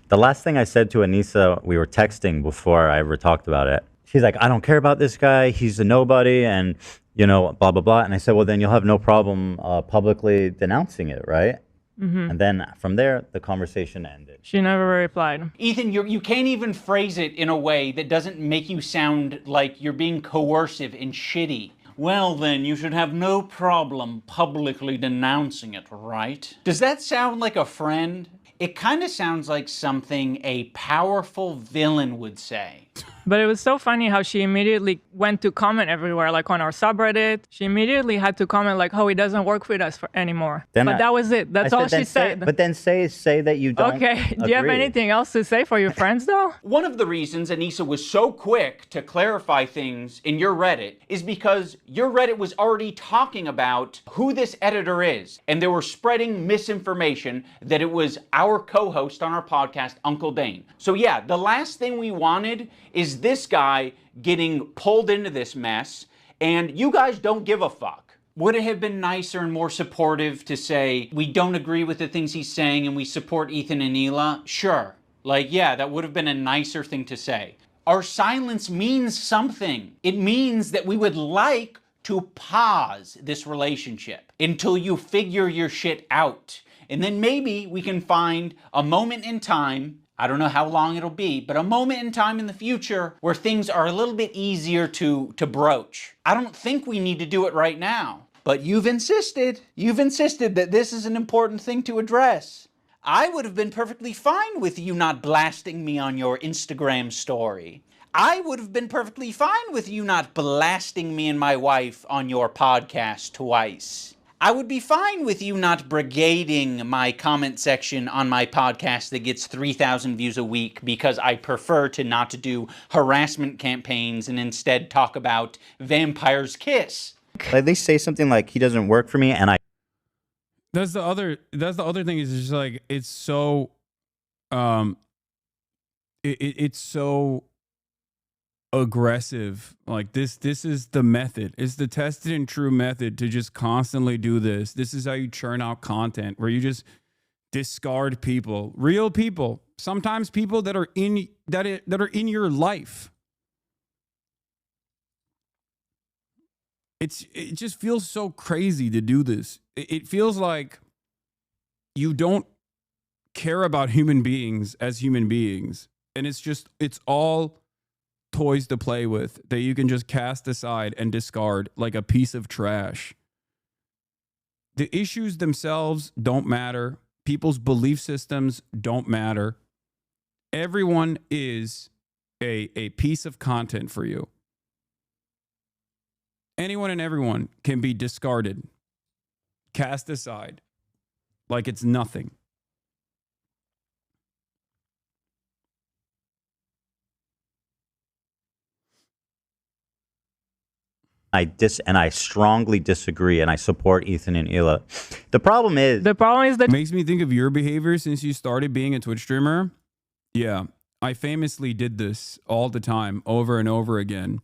The last thing I said to Anissa, we were texting before I ever talked about it. She's like, I don't care about this guy. He's a nobody. And, you know, blah, blah, blah. And I said, well, then you'll have no problem publicly denouncing it, right? Mm-hmm. And then from there, the conversation ended. She never replied. Ethan, you can't even phrase it in a way that doesn't make you sound like you're being coercive and shitty. Well, then, you should have no problem publicly denouncing it, right? Does that sound like a friend? It kind of sounds like something a powerful villain would say. But it was so funny how she immediately went to comment everywhere, like on our subreddit. She immediately had to comment like, oh, he doesn't work with us anymore. Then but that was it. That's all she said. But then say that you don't Okay. Do you have anything else to say for your friends, though? One of the reasons Anissa was so quick to clarify things in your Reddit is because your Reddit was already talking about who this editor is. And they were spreading misinformation that it was our co-host on our podcast, Uncle Dane. So yeah, the last thing we wanted is this guy getting pulled into this mess, and you guys don't give a fuck. Would it have been nicer and more supportive to say, we don't agree with the things he's saying and we support Ethan and Hila? Sure. Like, yeah, that would have been a nicer thing to say. Our silence means something. It means that we would like to pause this relationship until you figure your shit out. And then maybe we can find a moment in time, I don't know how long it'll be, but a moment in time in the future where things are a little bit easier to broach. I don't think we need to do it right now, but you've insisted that this is an important thing to address. I would have been perfectly fine with you not blasting me on your Instagram story. I would have been perfectly fine with you not blasting me and my wife on your podcast twice. I would be fine with you not brigading my comment section on my podcast that gets 3,000 views a week because I prefer to not do harassment campaigns and instead talk about Vampire's Kiss. Like they say something like he doesn't work for me, and I. That's the other thing is just like it's so it's so aggressive. Like this is the method. It's the tested and true method to just constantly do this. This is how you churn out content where you just discard people, real people, sometimes people that are in your life. It just feels so crazy to do this. It feels like you don't care about human beings as human beings. And it's all toys to play with that you can just cast aside and discard like a piece of trash. The issues themselves don't matter. People's belief systems don't matter. Everyone is a piece of content for you. Anyone and everyone can be discarded, cast aside, like it's nothing. I strongly disagree, and I support Ethan and Hila. The problem is that makes me think of your behavior since you started being a Twitch streamer. Yeah, I famously did this all the time, over and over again,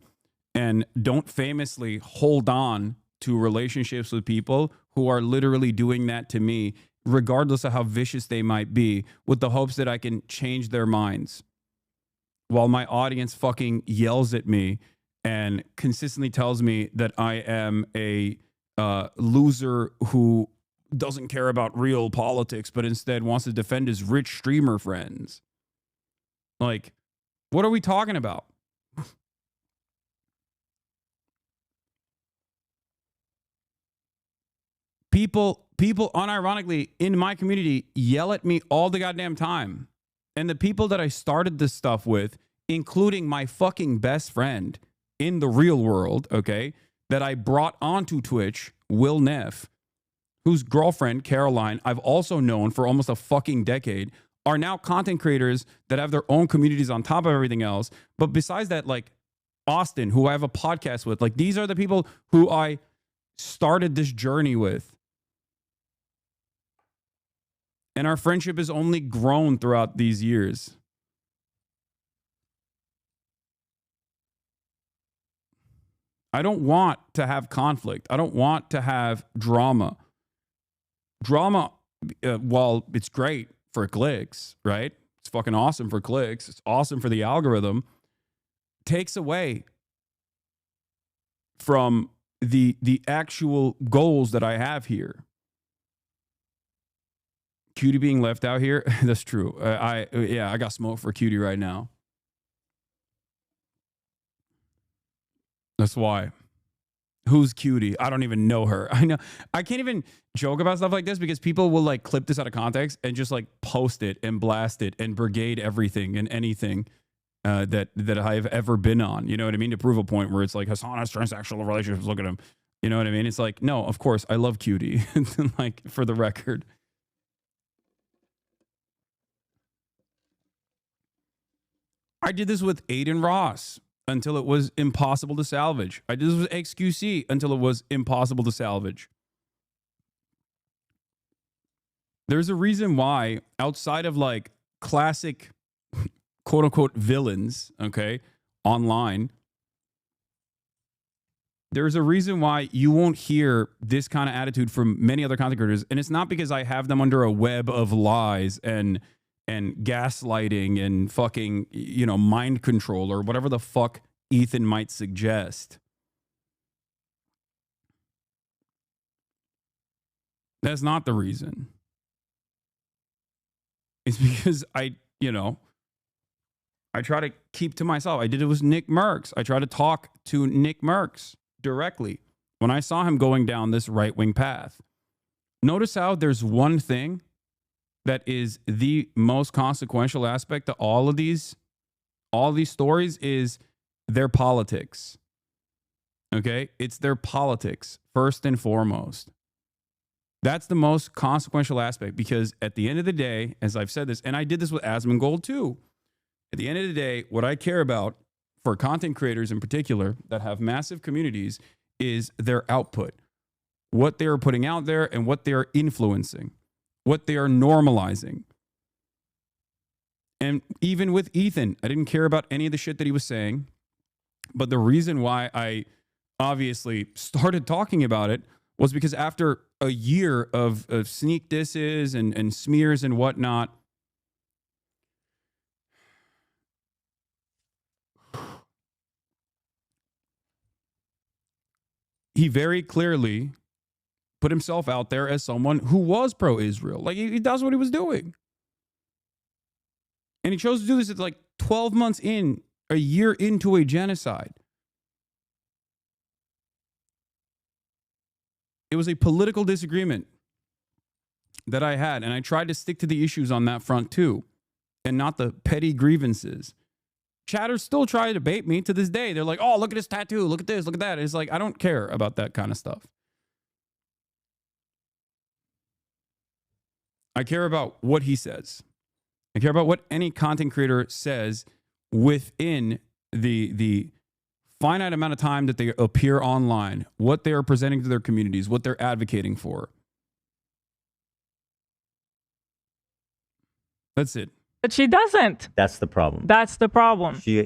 and don't famously hold on to relationships with people who are literally doing that to me, regardless of how vicious they might be, with the hopes that I can change their minds, while my audience fucking yells at me and consistently tells me that I am a loser who doesn't care about real politics, but instead wants to defend his rich streamer friends. Like, what are we talking about? People unironically in my community yell at me all the goddamn time. And the people that I started this stuff with, including my fucking best friend in the real world, okay, that I brought onto Twitch, Will Neff, whose girlfriend, Caroline, I've also known for almost a fucking decade, are now content creators that have their own communities on top of everything else. But besides that, like Austin, who I have a podcast with, like these are the people who I started this journey with. And our friendship has only grown throughout these years. I don't want to have conflict. I don't want to have drama. Drama, while it's great for clicks, right? It's fucking awesome for clicks. It's awesome for the algorithm. Takes away from the actual goals that I have here. Cutie being left out here, that's true. I got smoke for Cutie right now. That's why. Who's Cutie? I don't even know her. I know I can't even joke about stuff like this because people will like clip this out of context and just like post it and blast it and brigade everything and anything that I've ever been on. You know what I mean? To prove a point where it's like Hasan has transsexual relationships. Look at him. You know what I mean? It's like, no, of course I love Cutie. Like for the record. I did this with Aiden Ross until it was impossible to salvage. I did this with XQC until it was impossible to salvage. There's a reason why, outside of like classic quote unquote villains, okay, online, there's a reason why you won't hear this kind of attitude from many other content creators. And it's not because I have them under a web of lies and gaslighting and fucking, you know, mind control or whatever the fuck Ethan might suggest. That's not the reason. It's because I try to keep to myself. I did it with Nick Merckx. I try to talk to Nick Merckx directly when I saw him going down this right-wing path. Notice how there's one thing that is the most consequential aspect to all these stories is their politics. Okay? It's their politics, first and foremost. That's the most consequential aspect, because at the end of the day, as I've said this, and I did this with Asmongold too, at the end of the day, what I care about for content creators in particular that have massive communities is their output, what they are putting out there and what they are influencing, what they are normalizing. And even with Ethan, I didn't care about any of the shit that he was saying. But the reason why I obviously started talking about it was because after a year of sneak disses and smears and whatnot, he very clearly put himself out there as someone who was pro-Israel. Like, he does what he was doing. And he chose to do this at like 12 months in, a year into a genocide. It was a political disagreement that I had, and I tried to stick to the issues on that front too, and not the petty grievances. Chatters still try to bait me to this day. They're like, oh, look at his tattoo, look at this, look at that. And it's like, I don't care about that kind of stuff. I care about what he says. I care about what any content creator says within the finite amount of time that they appear online, what they are presenting to their communities, what they're advocating for. That's it. But she doesn't. That's the problem. That's the problem. She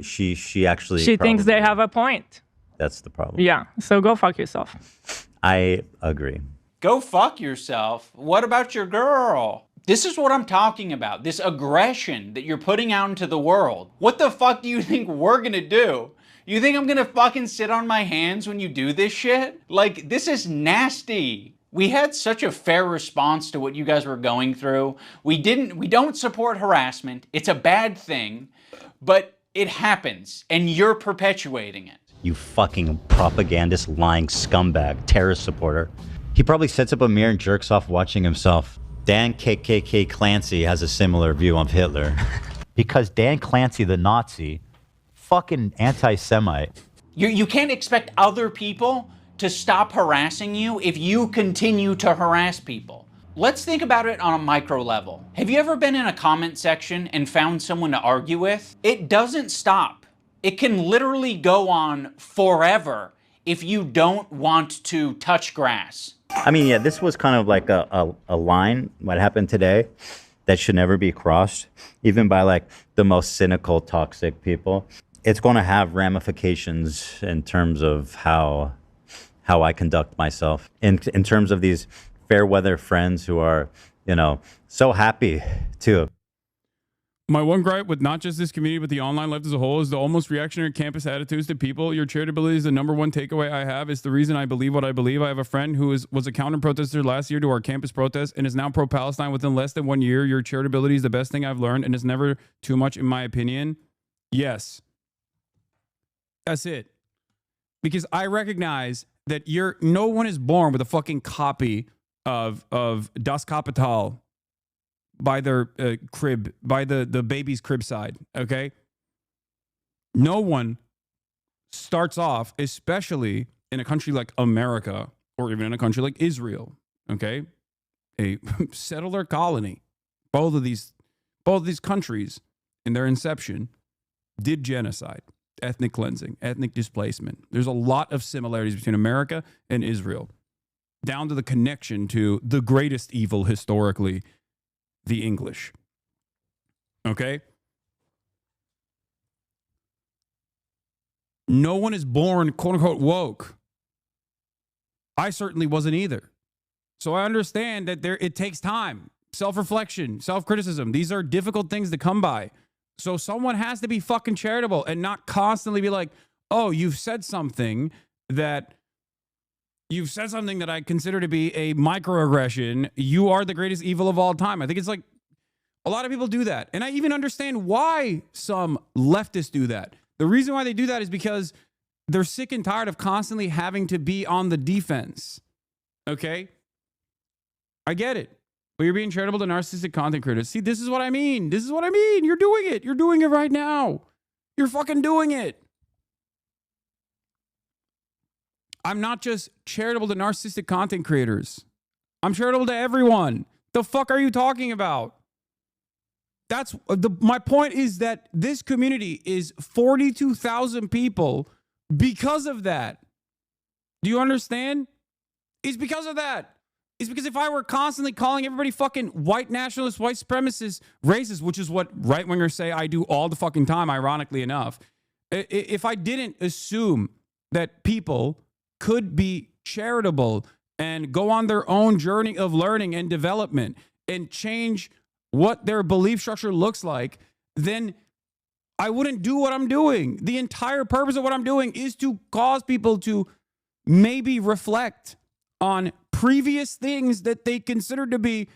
actually. She thinks they have a point. That's the problem. Yeah. So go fuck yourself. I agree. Go fuck yourself. What about your girl? This is what I'm talking about. This aggression that you're putting out into the world. What the fuck do you think we're gonna do? You think I'm gonna fucking sit on my hands when you do this shit? Like, this is nasty. We had such a fair response to what you guys were going through. We don't support harassment. It's a bad thing, but it happens and you're perpetuating it. You fucking propagandist, lying scumbag, terrorist supporter. He probably sets up a mirror and jerks off watching himself. Dan KKK Clancy has a similar view of Hitler. Because Dan Clancy, the Nazi, fucking anti-Semite. You can't expect other people to stop harassing you if you continue to harass people. Let's think about it on a micro level. Have you ever been in a comment section and found someone to argue with? It doesn't stop. It can literally go on forever if you don't want to touch grass. I mean, yeah, this was kind of like a line, what happened today, that should never be crossed, even by like the most cynical, toxic people. It's going to have ramifications in terms of how I conduct myself. In terms of these fair weather friends who are, you know, so happy to. My one gripe with not just this community, but the online life as a whole is the almost reactionary campus attitudes to people. Your charitability is the number one takeaway I have. It's the reason I believe what I believe. I have a friend who was a counter-protester last year to our campus protest and is now pro-Palestine within less than 1 year. Your charitability is the best thing I've learned, and it's never too much in my opinion. Yes. That's it. Because I recognize that no one is born with a fucking copy of Das Kapital by their crib, by the baby's crib side, okay? No one starts off, especially in a country like America, or even in a country like Israel, okay? A settler colony. Both of these countries, in their inception, did genocide, ethnic cleansing, ethnic displacement. There's a lot of similarities between America and Israel, down to the connection to the greatest evil historically, the English. Okay? No one is born, quote unquote, woke. I certainly wasn't either. So I understand that it takes time, self-reflection, self-criticism. These are difficult things to come by. So someone has to be fucking charitable and not constantly be like, oh, you've said something that I consider to be a microaggression. You are the greatest evil of all time. I think it's like a lot of people do that. And I even understand why some leftists do that. The reason why they do that is because they're sick and tired of constantly having to be on the defense. Okay? I get it. But you're being charitable to narcissistic content creators. See, this is what I mean. This is what I mean. You're doing it. You're doing it right now. You're fucking doing it. I'm not just charitable to narcissistic content creators. I'm charitable to everyone. The fuck are you talking about? That's my point is that this community is 42,000 people because of that. Do you understand? It's because of that. It's because if I were constantly calling everybody fucking white nationalists, white supremacists, racist, which is what right-wingers say I do all the fucking time, ironically enough, if I didn't assume that people could be charitable and go on their own journey of learning and development and change what their belief structure looks like, then I wouldn't do what I'm doing. The entire purpose of what I'm doing is to cause people to maybe reflect on previous things that they consider to be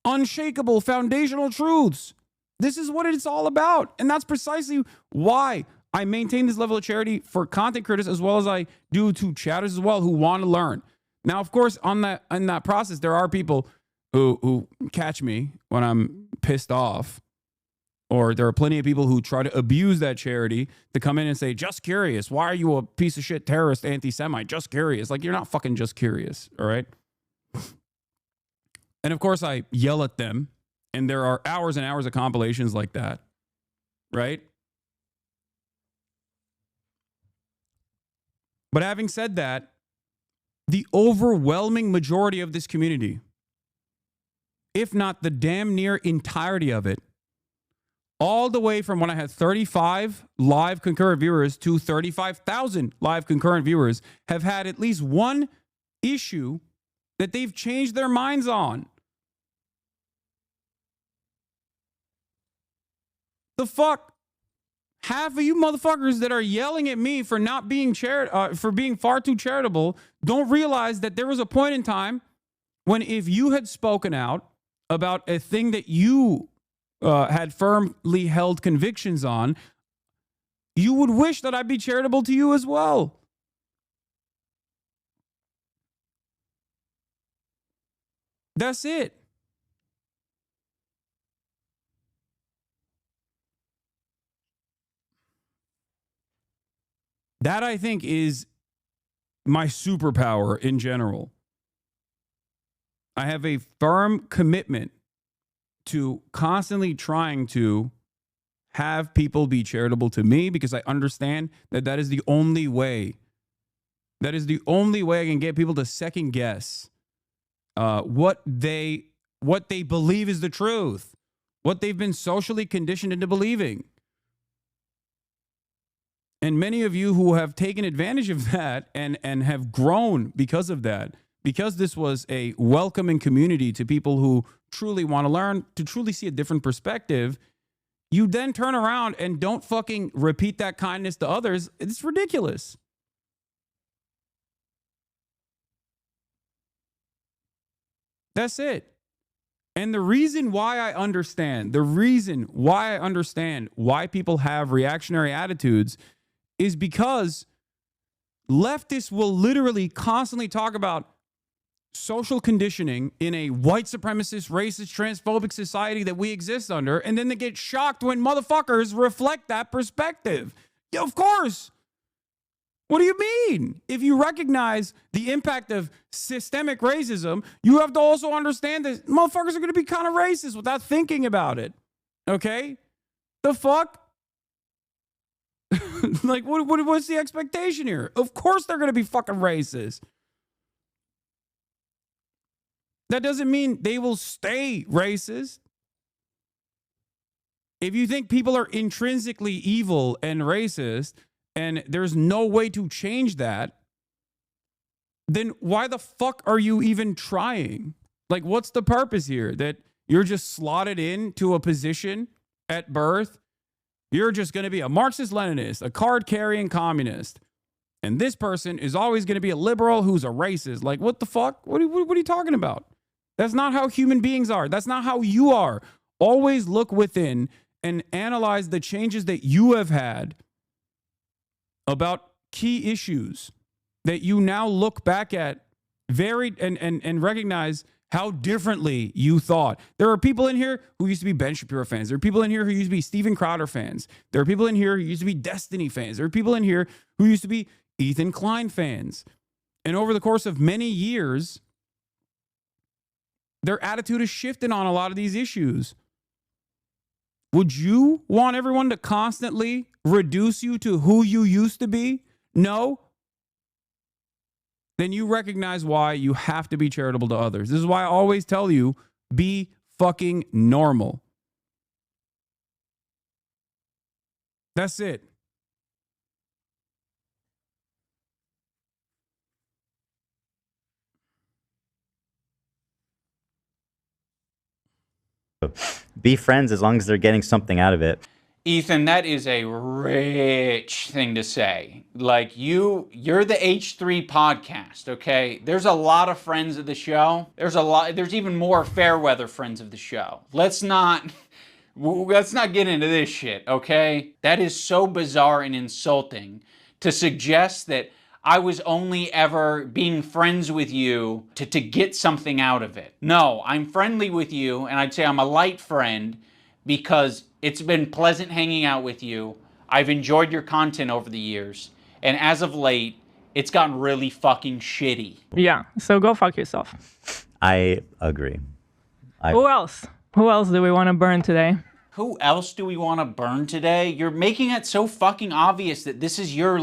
unshakable foundational truths. This is what it's all about. And that's precisely why I maintain this level of charity for content creators as well as I do to chatters as well who want to learn. Now, of course, in that process, there are people who catch me when I'm pissed off, or there are plenty of people who try to abuse that charity to come in and say, just curious, why are you a piece of shit terrorist anti-Semite? Just curious. Like, you're not fucking just curious, all right? And of course, I yell at them, and there are hours and hours of compilations like that, right? But having said that, the overwhelming majority of this community, if not the damn near entirety of it, all the way from when I had 35 live concurrent viewers to 35,000 live concurrent viewers, have had at least one issue that they've changed their minds on. The fuck? Half of you motherfuckers that are yelling at me for not being for being far too charitable don't realize that there was a point in time when if you had spoken out about a thing that you had firmly held convictions on, you would wish that I'd be charitable to you as well. That's it. That, I think, is my superpower in general. I have a firm commitment to constantly trying to have people be charitable to me because I understand that that is the only way. That is the only way I can get people to second guess what they believe is the truth, what they've been socially conditioned into believing. And many of you who have taken advantage of that and have grown because of that, because this was a welcoming community to people who truly want to learn, to truly see a different perspective, you then turn around and don't fucking repeat that kindness to others. It's ridiculous. That's it. And the reason why I understand why people have reactionary attitudes is because leftists will literally constantly talk about social conditioning in a white supremacist, racist, transphobic society that we exist under, and then they get shocked when motherfuckers reflect that perspective. Yeah, of course. What do you mean? If you recognize the impact of systemic racism, you have to also understand that motherfuckers are going to be kind of racist without thinking about it. Okay? The fuck? Like, what's the expectation here? Of course they're going to be fucking racist. That doesn't mean they will stay racist. If you think people are intrinsically evil and racist and there's no way to change that, then why the fuck are you even trying? Like, what's the purpose here? That you're just slotted into a position at birth? You're just going to be a Marxist-Leninist, a card-carrying communist. And this person is always going to be a liberal who's a racist. Like, what the fuck? What are you talking about? That's not how human beings are. That's not how you are. Always look within and analyze the changes that you have had about key issues that you now look back at and recognize how differently you thought. There are people in here who used to be Ben Shapiro fans. There are people in here who used to be Steven Crowder fans. There are people in here who used to be Destiny fans. There are people in here who used to be Ethan Klein fans. And over the course of many years, their attitude is shifting on a lot of these issues. Would you want everyone to constantly reduce you to who you used to be? No. Then you recognize why you have to be charitable to others. This is why I always tell you, be fucking normal. That's it. Be friends as long as they're getting something out of it. Ethan, that is a rich thing to say. Like you're the H3 podcast, okay? There's a lot of friends of the show. There's even more fair weather friends of the show. Let's not get into this shit, okay? That is so bizarre and insulting to suggest that I was only ever being friends with you to get something out of it. No, I'm friendly with you, and I'd say I'm a light friend because it's been pleasant hanging out with you. I've enjoyed your content over the years, and as of late, it's gotten really fucking shitty. Yeah, so go fuck yourself. I agree. Who else? Who else do we want to burn today? Who else do we want to burn today? You're making it so fucking obvious that this is your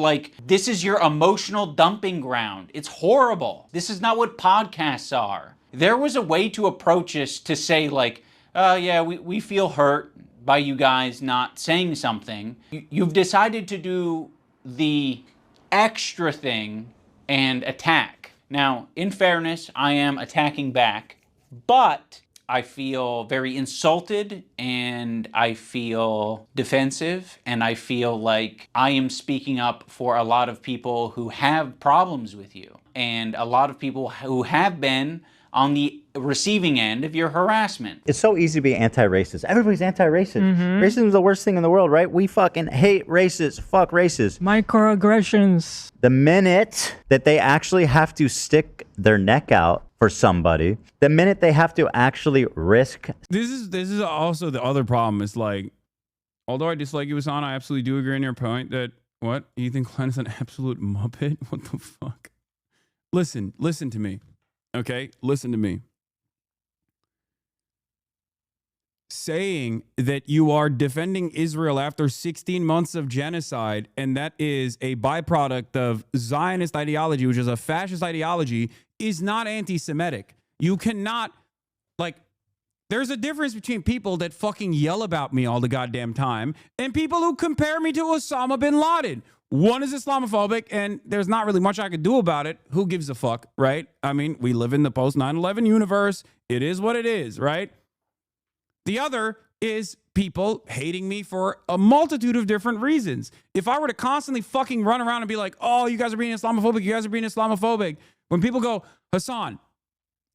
emotional dumping ground. It's horrible. This is not what podcasts are. There was a way to approach this to say like, yeah, we feel hurt by you guys not saying something. You've decided to do the extra thing and attack. Now, in fairness, I am attacking back, but I feel very insulted and I feel defensive and I feel like I am speaking up for a lot of people who have problems with you and a lot of people who have been on the receiving end of your harassment. It's so easy to be anti-racist. Everybody's anti-racist. Racism is the worst thing in the world, right? We fucking hate racists. Fuck racists. Microaggressions. The minute that they actually have to stick their neck out for somebody, the minute they have to actually risk. This is also the other problem. Is like, although I dislike you, Hasan, I absolutely do agree on your point that what Ethan Klein is an absolute muppet. What the fuck? Listen to me. Okay, listen to me. Saying that you are defending Israel after 16 months of genocide, and that is a byproduct of Zionist ideology, which is a fascist ideology, is not anti-Semitic. You cannot, like, there's a difference between people that fucking yell about me all the goddamn time and people who compare me to Osama bin Laden. One is Islamophobic, and there's not really much I could do about it. Who gives a fuck, right? I mean, we live in the post 9/11 universe. It is what it is, right? The other is people hating me for a multitude of different reasons. If I were to constantly fucking run around and be like, oh, you guys are being Islamophobic, you guys are being Islamophobic. When people go, Hasan,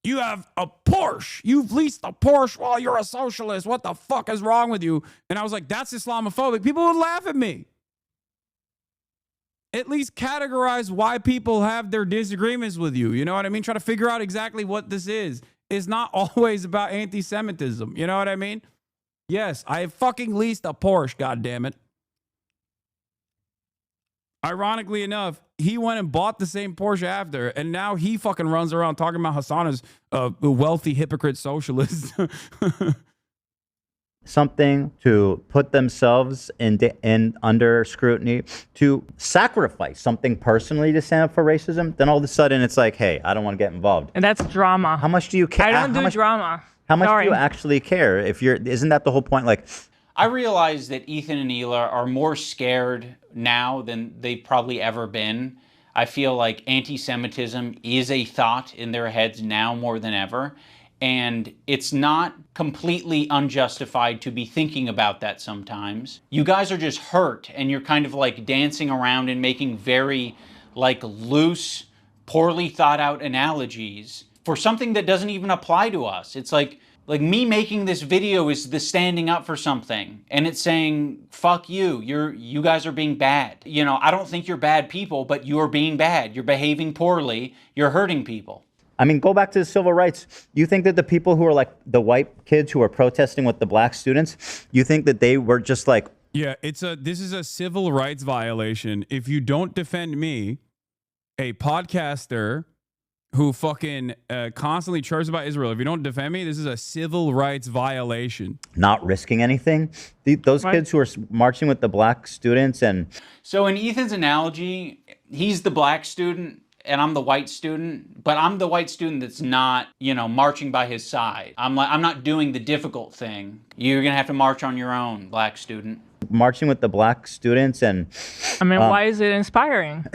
you have a Porsche. You've leased a Porsche while you're a socialist. What the fuck is wrong with you? And I was like, that's Islamophobic. People would laugh at me. At least categorize why people have their disagreements with you. You know what I mean? Try to figure out exactly what this is. It's not always about anti-Semitism. You know what I mean? Yes, I fucking leased a Porsche, goddammit. Ironically enough, he went and bought the same Porsche after, and now he fucking runs around talking about Hasan as a wealthy hypocrite socialist. Something to put themselves in under scrutiny, to sacrifice something personally to stand up for racism, then all of a sudden it's like, hey, I don't want to get involved. And that's drama. How much do you care? I don't do drama. How much Sorry. do you actually care? Isn't that the whole point? Like, I realize that Ethan and Hila are more scared now than they've probably ever been. I feel like anti-Semitism is a thought in their heads now more than ever. And it's not completely unjustified to be thinking about that sometimes. You guys are just hurt and you're kind of like dancing around and making very like loose, poorly thought out analogies for something that doesn't even apply to us. It's like me making this video is the standing up for something and it's saying, fuck you, you guys are being bad. You know, I don't think you're bad people, but you're being bad. You're behaving poorly. You're hurting people. I mean, go back to the civil rights. You think that the people who are like the white kids who are protesting with the black students, you think that they were just like... Yeah, this is a civil rights violation. If you don't defend me, a podcaster who fucking constantly chirps about Israel. If you don't defend me, this is a civil rights violation. Not risking anything. Those kids who are marching with the black students and... So in Ethan's analogy, he's the black student and I'm the white student, but I'm the white student that's not, you know, marching by his side. I'm not doing the difficult thing. You're gonna have to march on your own, black student. Marching with the black students and... I mean, why is it inspiring?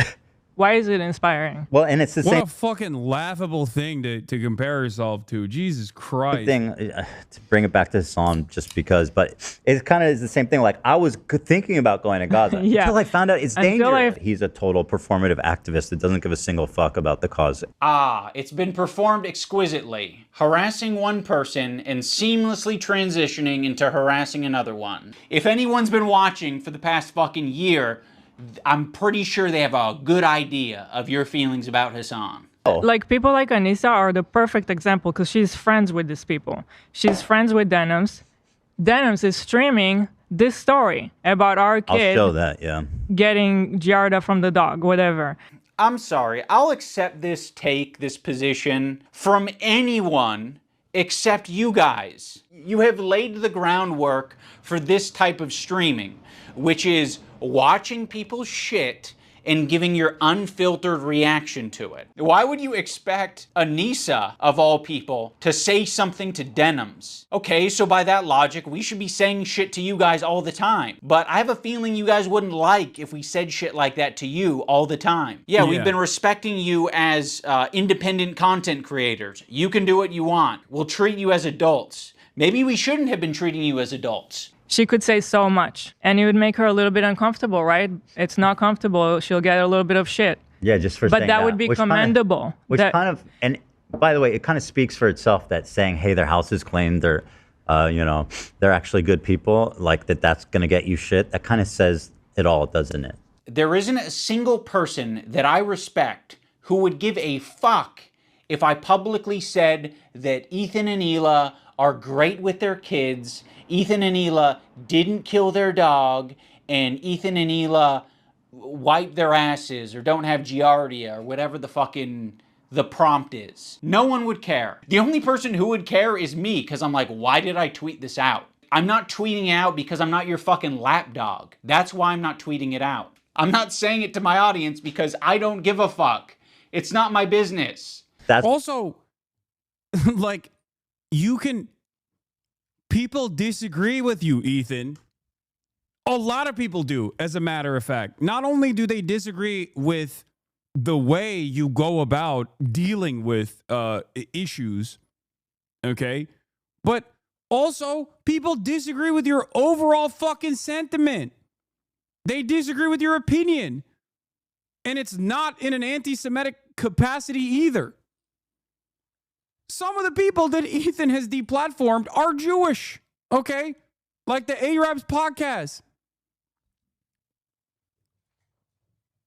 Why is it inspiring? Well, and it's the What same a fucking laughable thing to compare yourself to. Jesus Christ. thing, to bring it back to Hassan just because, but it kind of is the same thing. Like, I was thinking about going to Gaza until I found out it's dangerous. He's a total performative activist that doesn't give a single fuck about the cause. Ah, it's been performed exquisitely. Harassing one person and seamlessly transitioning into harassing another one. If anyone's been watching for the past fucking year, I'm pretty sure they have a good idea of your feelings about Hasan. Like, people like Anissa are the perfect example because she's friends with these people. She's friends with Denims. Denims is streaming this story about our kid I'll show that, yeah. getting Giarda from the dog, whatever. I'm sorry, I'll accept this take, this position from anyone except you guys. You have laid the groundwork for this type of streaming, which is watching people's shit and giving your unfiltered reaction to it. Why would you expect Anissa, of all people, to say something to Denims? Okay, so by that logic, we should be saying shit to you guys all the time. But I have a feeling you guys wouldn't like if we said shit like that to you all the time. Yeah, we've been respecting you as independent content creators. You can do what you want. We'll treat you as adults. Maybe we shouldn't have been treating you as adults. She could say so much, and it would make her a little bit uncomfortable, right? It's not comfortable. She'll get a little bit of shit. Yeah, just for but saying that would be commendable. And by the way, it kind of speaks for itself that saying, hey, their house is clean, they're, you know, they're actually good people, like that's going to get you shit. That kind of says it all, doesn't it? There isn't a single person that I respect who would give a fuck if I publicly said that Ethan and Hila are great with their kids, Ethan and Hila didn't kill their dog, and Ethan and Hila wipe their asses or don't have giardia or whatever the fucking the prompt is. No one would care. The only person who would care is me, because I'm like, why did I tweet this out? I'm not tweeting out because I'm not your fucking lapdog. That's why I'm not tweeting it out. I'm not saying it to my audience because I don't give a fuck. It's not my business. That's also, like, you can... People disagree with you, Ethan. A lot of people do, as a matter of fact. Not only do they disagree with the way you go about dealing with issues, okay, but also people disagree with your overall fucking sentiment. They disagree with your opinion. And it's not in an anti-Semitic capacity either. Some of the people that Ethan has deplatformed are Jewish, okay? Like the Arabs podcast.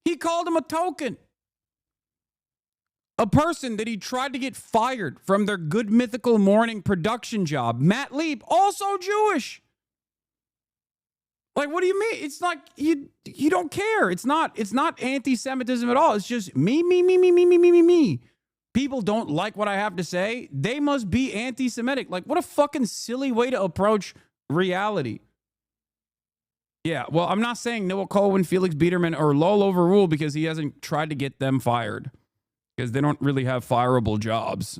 He called him a token. A person that he tried to get fired from their Good Mythical Morning production job. Matt Leap, also Jewish. Like, what do you mean? It's like you don't care. It's not anti-Semitism at all. It's just me. People don't like what I have to say. They must be anti-Semitic. Like, what a fucking silly way to approach reality. Yeah, well, I'm not saying Noah Cohen, Felix Biederman, or Lowell overruled because he hasn't tried to get them fired. Because they don't really have fireable jobs.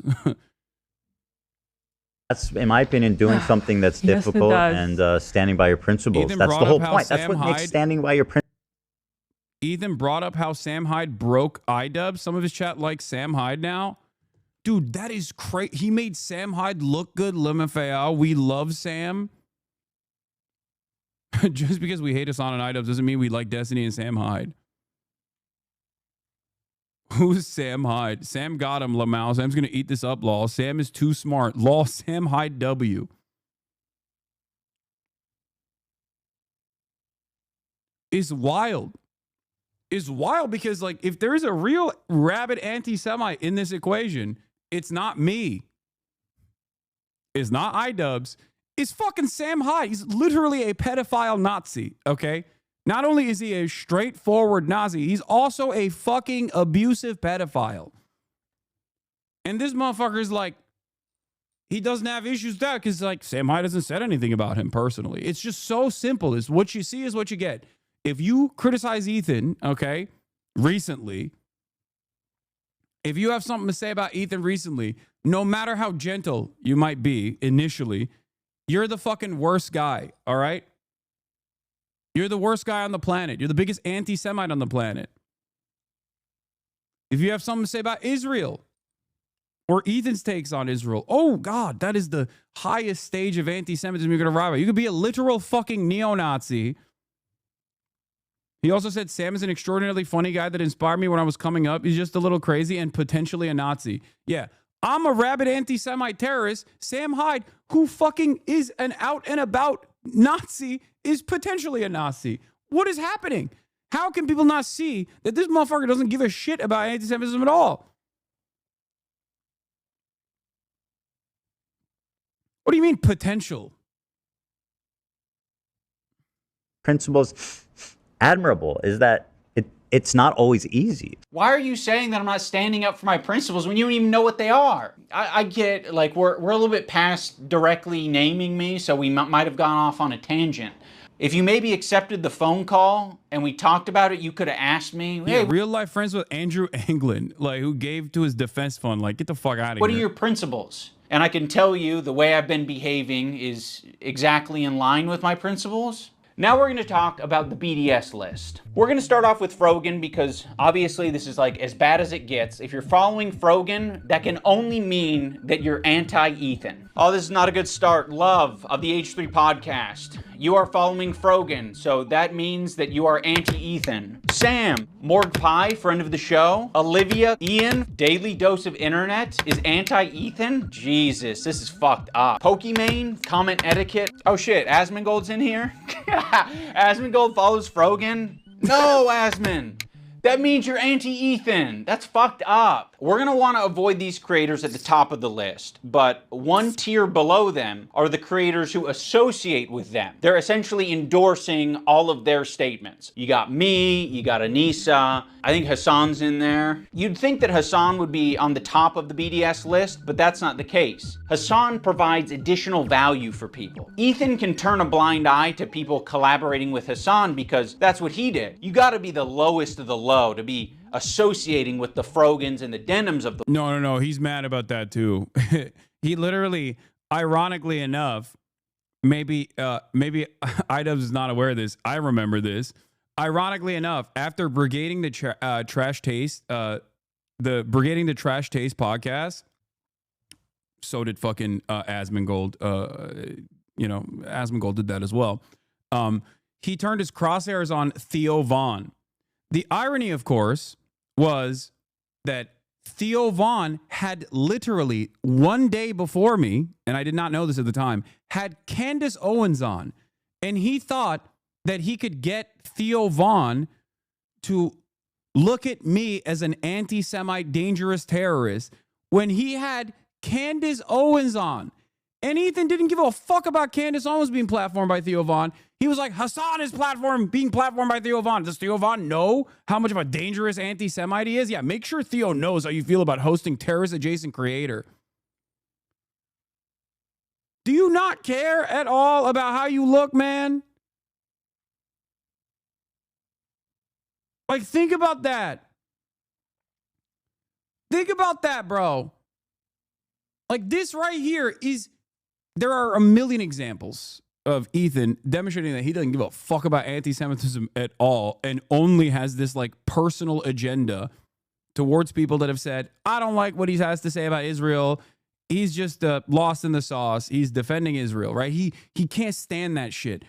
That's, in my opinion, doing something that's difficult and standing by your principles. Ethan That's the whole point. That's Sam what makes Hyde- standing by your principles. Ethan brought up how Sam Hyde broke iDub. Some of his chat likes Sam Hyde now. Dude, that is crazy. He made Sam Hyde look good. Lemafea. We love Sam. Just because we hate Hasan and iDubbbz doesn't mean we like Destiny and Sam Hyde. Who's Sam Hyde? Sam got him, Lamau. Sam's going to eat this up, lol. Sam is too smart. Lol, Sam Hyde W. Is wild. Is wild because, like, if there is a real rabid anti-Semite in this equation, it's not me. It's not iDubbbz. It's fucking Sam Hyde. He's literally a pedophile Nazi, okay? Not only is he a straightforward Nazi, he's also a fucking abusive pedophile. And this motherfucker's like, he doesn't have issues with that because like Sam Hyde hasn't said anything about him personally. It's just so simple. It's what you see is what you get. If you criticize Ethan, okay, recently, if you have something to say about Ethan recently, no matter how gentle you might be initially, you're the fucking worst guy, all right? You're the worst guy on the planet. You're the biggest anti-Semite on the planet. If you have something to say about Israel or Ethan's takes on Israel, oh God, that is the highest stage of anti-Semitism you could arrive at. You could be a literal fucking neo-Nazi. He also said, Sam is an extraordinarily funny guy that inspired me when I was coming up. He's just a little crazy and potentially a Nazi. Yeah, I'm a rabid anti-Semite terrorist. Sam Hyde, who fucking is an out and about Nazi, is potentially a Nazi. What is happening? How can people not see that this motherfucker doesn't give a shit about anti-Semitism at all? What do you mean potential? Principles admirable is that it's not always easy. Why are you saying that I'm not standing up for my principles when you don't even know what they are? I get, like, we're a little bit past directly naming me, so we might have gone off on a tangent. If you maybe accepted the phone call and we talked about it, you could have asked me, hey, yeah, real life friends with Andrew Anglin, like, who gave to his defense fund. Like, get the fuck out of here. What are your principles? And I can tell you the way I've been behaving is exactly in line with my principles. Now we're going to talk about the BDS list. We're going to start off with Frogan because obviously this is like as bad as it gets. If you're following Frogan, that can only mean that you're anti-Ethan. Oh, this is not a good start. Love of the H3 podcast. You are following Frogan, so that means that you are anti-Ethan. Sam, Morg Pie, friend of the show. Olivia, Ian, Daily Dose of Internet is anti-Ethan. Jesus, this is fucked up. Pokimane, comment etiquette. Oh shit, Asmongold's in here? Asmongold follows Frogan? No, Asmon. That means you're anti-Ethan. That's fucked up. We're gonna wanna avoid these creators at the top of the list, but one tier below them are the creators who associate with them. They're essentially endorsing all of their statements. You got me, you got Anissa, I think Hassan's in there. You'd think that Hassan would be on the top of the BDS list, but that's not the case. Hassan provides additional value for people. Ethan can turn a blind eye to people collaborating with Hassan because that's what he did. You gotta be the lowest of the low to be associating with the Frogans and the Denims of the... No. He's mad about that too. He literally, ironically enough, maybe iDubbbz is not aware of this. I remember this. Ironically enough, after brigading the Trash Taste, the Brigading the Trash Taste podcast, so did fucking Asmongold. Asmongold did that as well. He turned his crosshairs on Theo Von. The irony, of course, was that Theo Von had literally one day before me, and I did not know this at the time, had Candace Owens on. And he thought that he could get Theo Von to look at me as an anti-Semite dangerous terrorist when he had Candace Owens on. And Ethan didn't give a fuck about Candace Owens being platformed by Theo Von. He was like, Hassan is being platformed by Theo Von. Does Theo Von know how much of a dangerous anti-Semite he is? Yeah, make sure Theo knows how you feel about hosting terrorist-adjacent creator. Do you not care at all about how you look, man? Like, think about that. Think about that, bro. Like, this right here is... There are a million examples of Ethan demonstrating that he doesn't give a fuck about anti-Semitism at all and only has this like personal agenda towards people that have said, I don't like what he has to say about Israel. He's just lost in the sauce. He's defending Israel, right? He can't stand that shit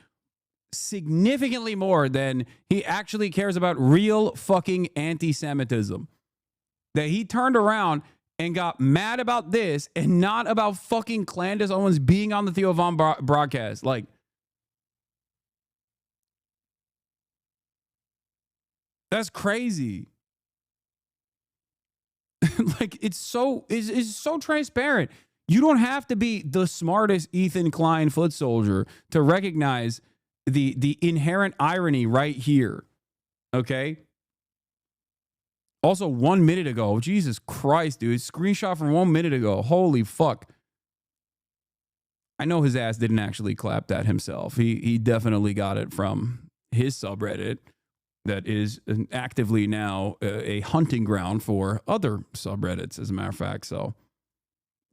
significantly more than he actually cares about real fucking anti-Semitism. That he turned around and got mad about this and not about fucking Candace Owens being on the Theo Von broadcast. Like, that's crazy. Like, it's so transparent. You don't have to be the smartest Ethan Klein foot soldier to recognize the inherent irony right here. Okay? Also, 1 minute ago. Jesus Christ, dude. Screenshot from 1 minute ago. Holy fuck. I know his ass didn't actually clap that himself. He definitely got it from his subreddit that is actively now a hunting ground for other subreddits, as a matter of fact. So,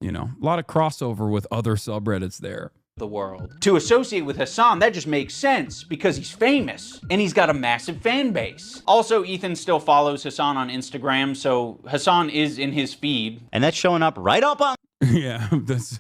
you know, a lot of crossover with other subreddits there. The world. To associate with Hasan, that just makes sense because he's famous and he's got a massive fan base. Also, Ethan still follows Hasan on Instagram, so Hasan is in his feed. And that's showing up right up on. Yeah, that's.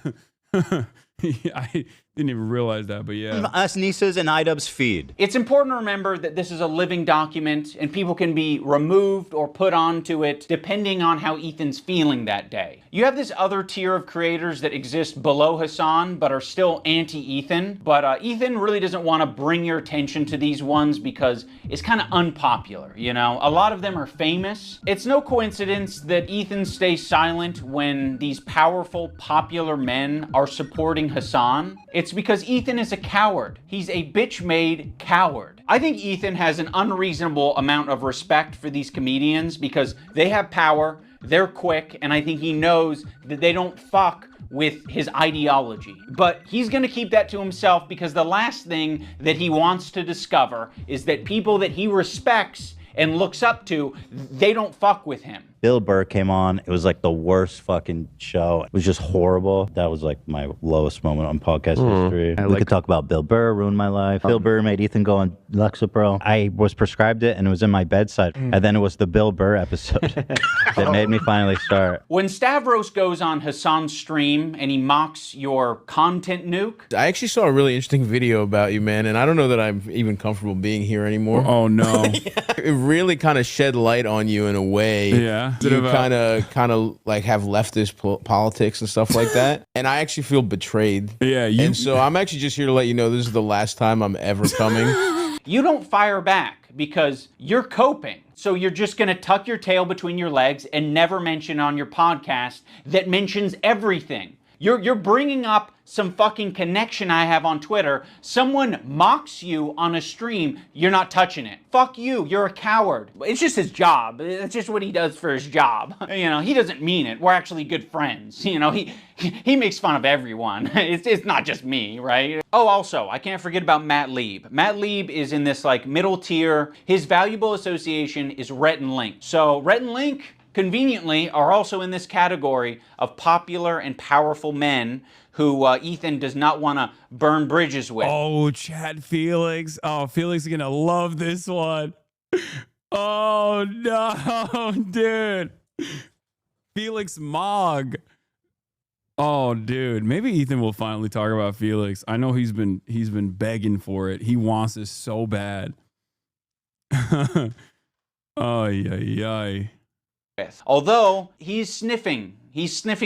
I didn't even realize that, but yeah. Us nieces and iDubbbz feed. It's important to remember that this is a living document and people can be removed or put onto it depending on how Ethan's feeling that day. You have this other tier of creators that exist below Hasan but are still anti-Ethan, but Ethan really doesn't want to bring your attention to these ones because it's kind of unpopular, you know? A lot of them are famous. It's no coincidence that Ethan stays silent when these powerful, popular men are supporting Hasan. It's because Ethan is a coward. He's a bitch-made coward. I think Ethan has an unreasonable amount of respect for these comedians because they have power, they're quick, and I think he knows that they don't fuck with his ideology. But he's gonna keep that to himself because the last thing that he wants to discover is that people that he respects and looks up to, they don't fuck with him. Bill Burr came on. It was like the worst fucking show. It was just horrible. That was like my lowest moment on podcast history. We could talk about Bill Burr, ruined my life. Bill Burr made Ethan go on Lexapro. I was prescribed it and it was in my bedside. And then it was the Bill Burr episode that made me finally start. When Stavros goes on Hasan's stream and he mocks your content nuke. I actually saw a really interesting video about you, man, and I don't know that I'm even comfortable being here anymore. Oh, no. It really kind of shed light on you in a way. Yeah. You kind of like have leftist politics and stuff like that, and I actually feel betrayed. Yeah, and so I'm actually just here to let you know this is the last time I'm ever coming. You don't fire back because you're coping. So you're just gonna tuck your tail between your legs and never mention on your podcast that mentions everything. You're bringing up some fucking connection I have on Twitter. Someone mocks you on a stream, you're not touching it. Fuck you, you're a coward. It's just his job. It's just what he does for his job. You know, he doesn't mean it. We're actually good friends. You know, he makes fun of everyone. It's not just me, right? Oh, also, I can't forget about Matt Lieb. Matt Lieb is in this like middle tier. His valuable association is Rhett and Link. So Rhett and Link, conveniently, are also in this category of popular and powerful men who Ethan does not want to burn bridges with. Oh, Chad Felix. Oh, Felix is going to love this one. Oh, no, dude. Felix Mogg. Oh, dude. Maybe Ethan will finally talk about Felix. I know he's been begging for it. He wants this so bad. Oh, yeah. Although he's sniffing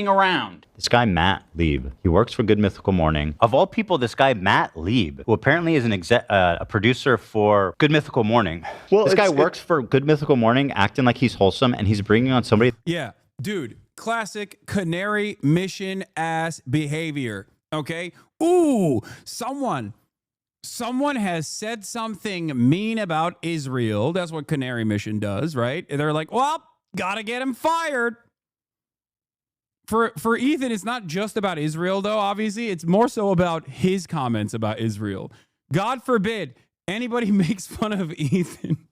around. This guy, Matt Lieb, he works for Good Mythical Morning. Of all people, this guy, Matt Lieb, who apparently is a producer for Good Mythical Morning. Well, this guy works for Good Mythical Morning, acting like he's wholesome, and he's bringing on somebody. Yeah, dude, classic Canary Mission ass behavior, okay? Ooh, someone has said something mean about Israel. That's what Canary Mission does, right? And they're like, well, gotta get him fired. For Ethan, it's not just about Israel, though, obviously. It's more so about his comments about Israel. God forbid anybody makes fun of Ethan.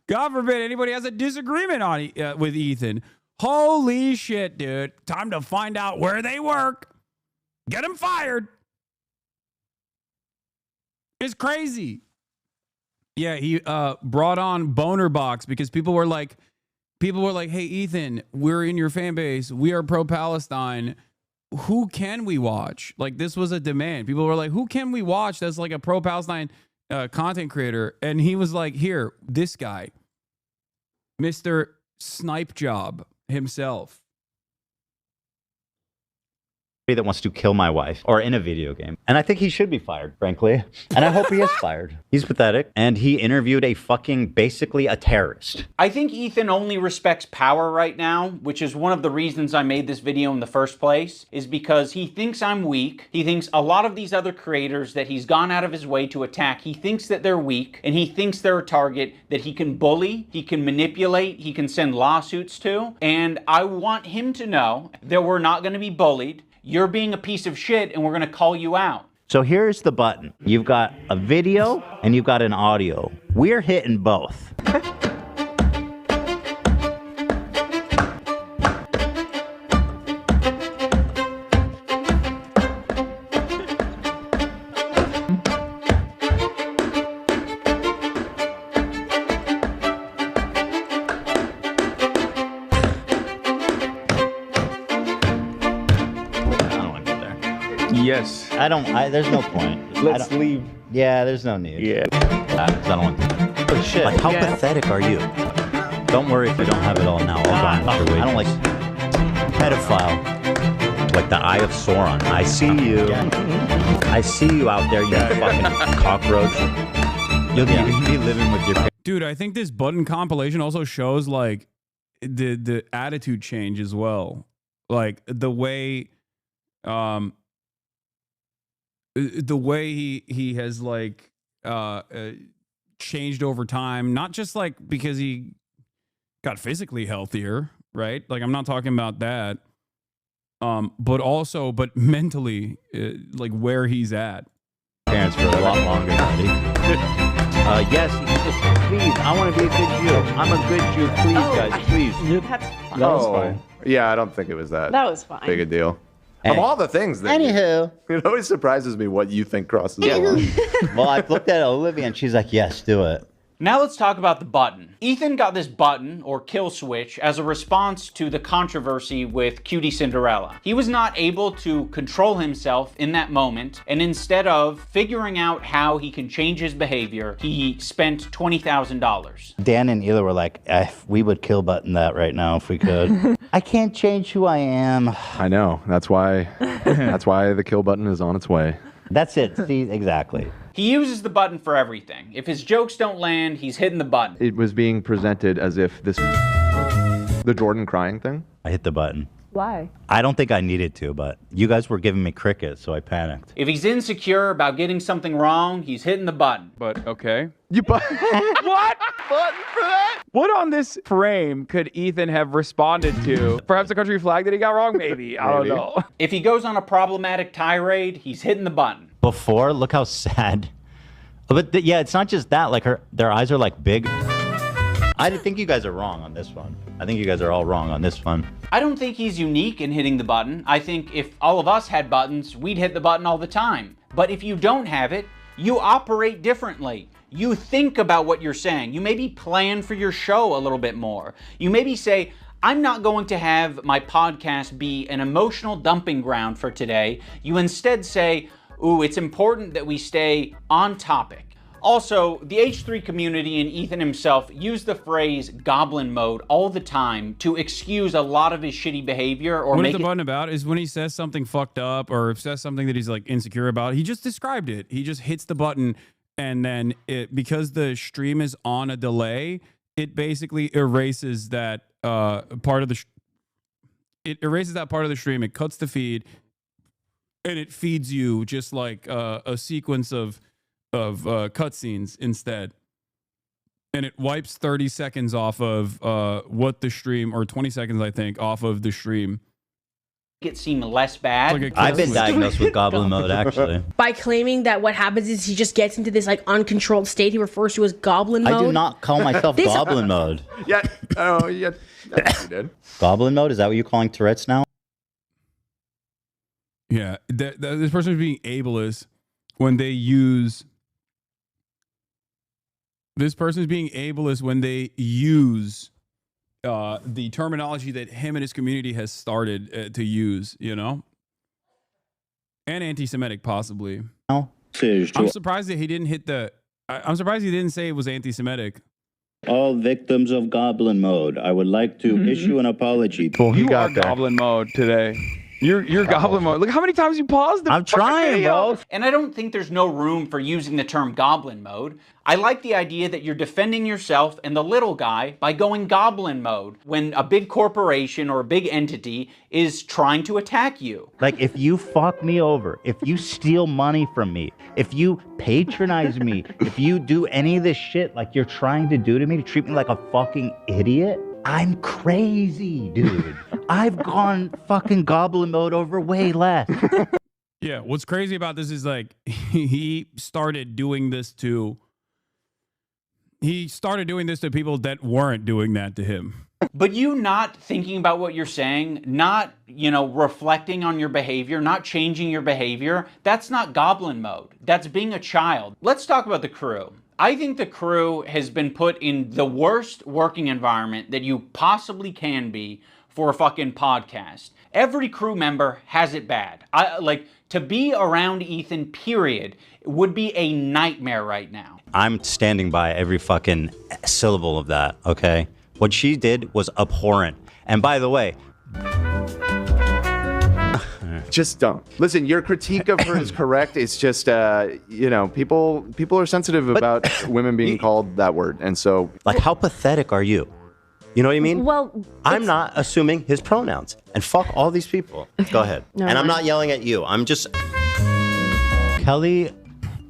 God forbid anybody has a disagreement with Ethan. Holy shit, dude. Time to find out where they work. Get him fired. It's crazy. Yeah, he brought on Boner Box because people were like, hey, Ethan, we're in your fan base. We are pro-Palestine. Who can we watch? Like, this was a demand. People were like, who can we watch that's like a pro-Palestine content creator? And he was like, here, this guy, Mr. Snipe Job himself. that wants to kill my wife or in a video game. And I think he should be fired, frankly. And I hope he is fired. He's pathetic. And he interviewed a fucking, basically a terrorist. I think Ethan only respects power right now, which is one of the reasons I made this video in the first place, is because he thinks I'm weak. He thinks a lot of these other creators that he's gone out of his way to attack, he thinks that they're weak, and he thinks they're a target that he can bully, he can manipulate, he can send lawsuits to. And I want him to know that we're not going to be bullied. You're being a piece of shit and we're going to call you out. So here's the button. You've got a video and you've got an audio. We're hitting both. Yes. There's no point. Let's leave. Yeah, there's no need. Yeah. I don't want to. But shit. Like, how pathetic are you? Don't worry if you don't have it all now. I don't like pedophile. Like the Eye of Sauron. I see you. I see you out there, you fucking cockroach. You'll be living with your parents. Dude, I think this button compilation also shows like the attitude change as well. Like the way he has like changed over time, not just like because he got physically healthier, right? Like I'm not talking about that, but mentally, like where he's at. Parents for a lot longer, buddy. Yes, please. I want to be a good Jew. I'm a good Jew. Please, guys, please. That's fine. That was fine. Yeah, I don't think it was that. That was fine. Big a deal. Of all the things that it always surprises me what you think crosses the line. Well, I looked at Olivia and she's like, yes, do it. Now let's talk about the button. Ethan got this button, or kill switch, as a response to the controversy with Cutie Cinderella. He was not able to control himself in that moment, and instead of figuring out how he can change his behavior, he spent $20,000. Dan and Ela were like, we would kill button that right now if we could. I can't change who I am. I know. That's why the kill button is on its way. That's it. See, exactly. He uses the button for everything. If his jokes don't land, he's hitting the button. It was being presented as if the Jordan crying thing. I hit the button. Why? I don't think I needed to, but you guys were giving me crickets, so I panicked. If he's insecure about getting something wrong, he's hitting the button. But okay. What? Button for that? What on this frame could Ethan have responded to? Perhaps the country flag that he got wrong? Maybe. I don't know. If he goes on a problematic tirade, he's hitting the button. Before, look how sad. But yeah, it's not just that. Like their eyes are like big. I think you guys are wrong on this one. I think you guys are all wrong on this one. I don't think he's unique in hitting the button. I think if all of us had buttons, we'd hit the button all the time. But if you don't have it, you operate differently. You think about what you're saying. You maybe plan for your show a little bit more. You maybe say, I'm not going to have my podcast be an emotional dumping ground for today. You instead say, ooh, it's important that we stay on topic. Also, the H3 community and Ethan himself use the phrase goblin mode all the time to excuse a lot of his shitty behavior or what is the button about is when he says something fucked up or says something that he's like insecure about, he just described it. He just hits the button and then because the stream is on a delay, it basically erases that part of the stream. It cuts the feed and it feeds you just like a sequence of cutscenes instead, and it wipes 30 seconds off of what the stream, or 20 seconds I think, off of the stream. It seemed less bad. Like I've been diagnosed with goblin mode actually. By claiming that what happens is he just gets into this like uncontrolled state he refers to as goblin mode. I do not call myself goblin mode. Yeah, oh yeah, you did. Goblin mode, is that what you're calling Tourette's now? Yeah, this person is being ableist when they use. This person is being ableist when they use the terminology that him and his community has started to use, you know? And anti-Semitic, possibly. I'm surprised that he didn't hit the... I'm surprised he didn't say it was anti-Semitic. All victims of goblin mode, I would like to issue an apology. Well, he got that. Goblin mode today. Your goblin mode. Look how many times you paused. I'm trying, bro. And I don't think there's no room for using the term goblin mode. I like the idea that you're defending yourself and the little guy by going goblin mode when a big corporation or a big entity is trying to attack you. Like, if you fuck me over, if you steal money from me, if you patronize me, if you do any of this shit like you're trying to do to me, to treat me like a fucking idiot, I'm crazy, dude. I've gone fucking goblin mode over way less. Yeah, what's crazy about this is like he started doing this to people that weren't doing that to him. But you not thinking about what you're saying, not, reflecting on your behavior, not changing your behavior, that's not goblin mode. That's being a child. Let's talk about the crew. I think the crew has been put in the worst working environment that you possibly can be for a fucking podcast. Every crew member has it bad. To be around Ethan, period, would be a nightmare right now. I'm standing by every fucking syllable of that, okay? What she did was abhorrent. And by the way, just don't listen. Your critique of her is correct. It's just, people are sensitive about women being called that word, and so like, how pathetic are you? You know what I mean? Well, I'm not assuming his pronouns, and fuck all these people. Go ahead. No, and I'm no. not yelling at you. I'm just. Kelly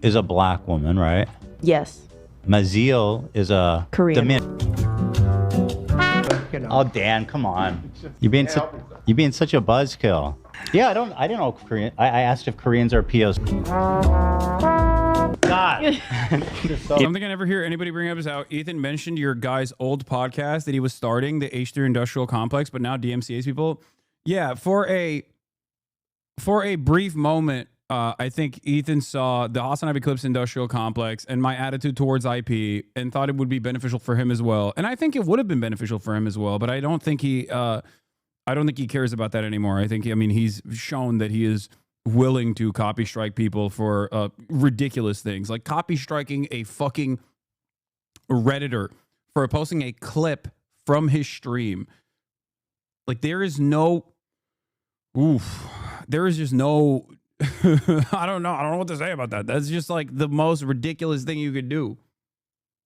is a black woman, right? Yes. Maziel is a Korean. Oh, Dan, come on. You're being such a buzzkill. Yeah, I didn't know Korean. I asked if Koreans are POC. God. Something I never hear anybody bring up is how Ethan mentioned your guy's old podcast that he was starting, the H3 Industrial Complex, but now DMCA's people. Yeah, for a brief moment, I think Ethan saw the Hasanabi Clips Industrial Complex and my attitude towards IP and thought it would be beneficial for him as well. And I think it would have been beneficial for him as well, but I don't think he cares about that anymore. He's shown that he is willing to copy strike people for ridiculous things, like copy striking a fucking Redditor for posting a clip from his stream. Like, there is just no I don't know what to say about that. That's just like the most ridiculous thing you could do.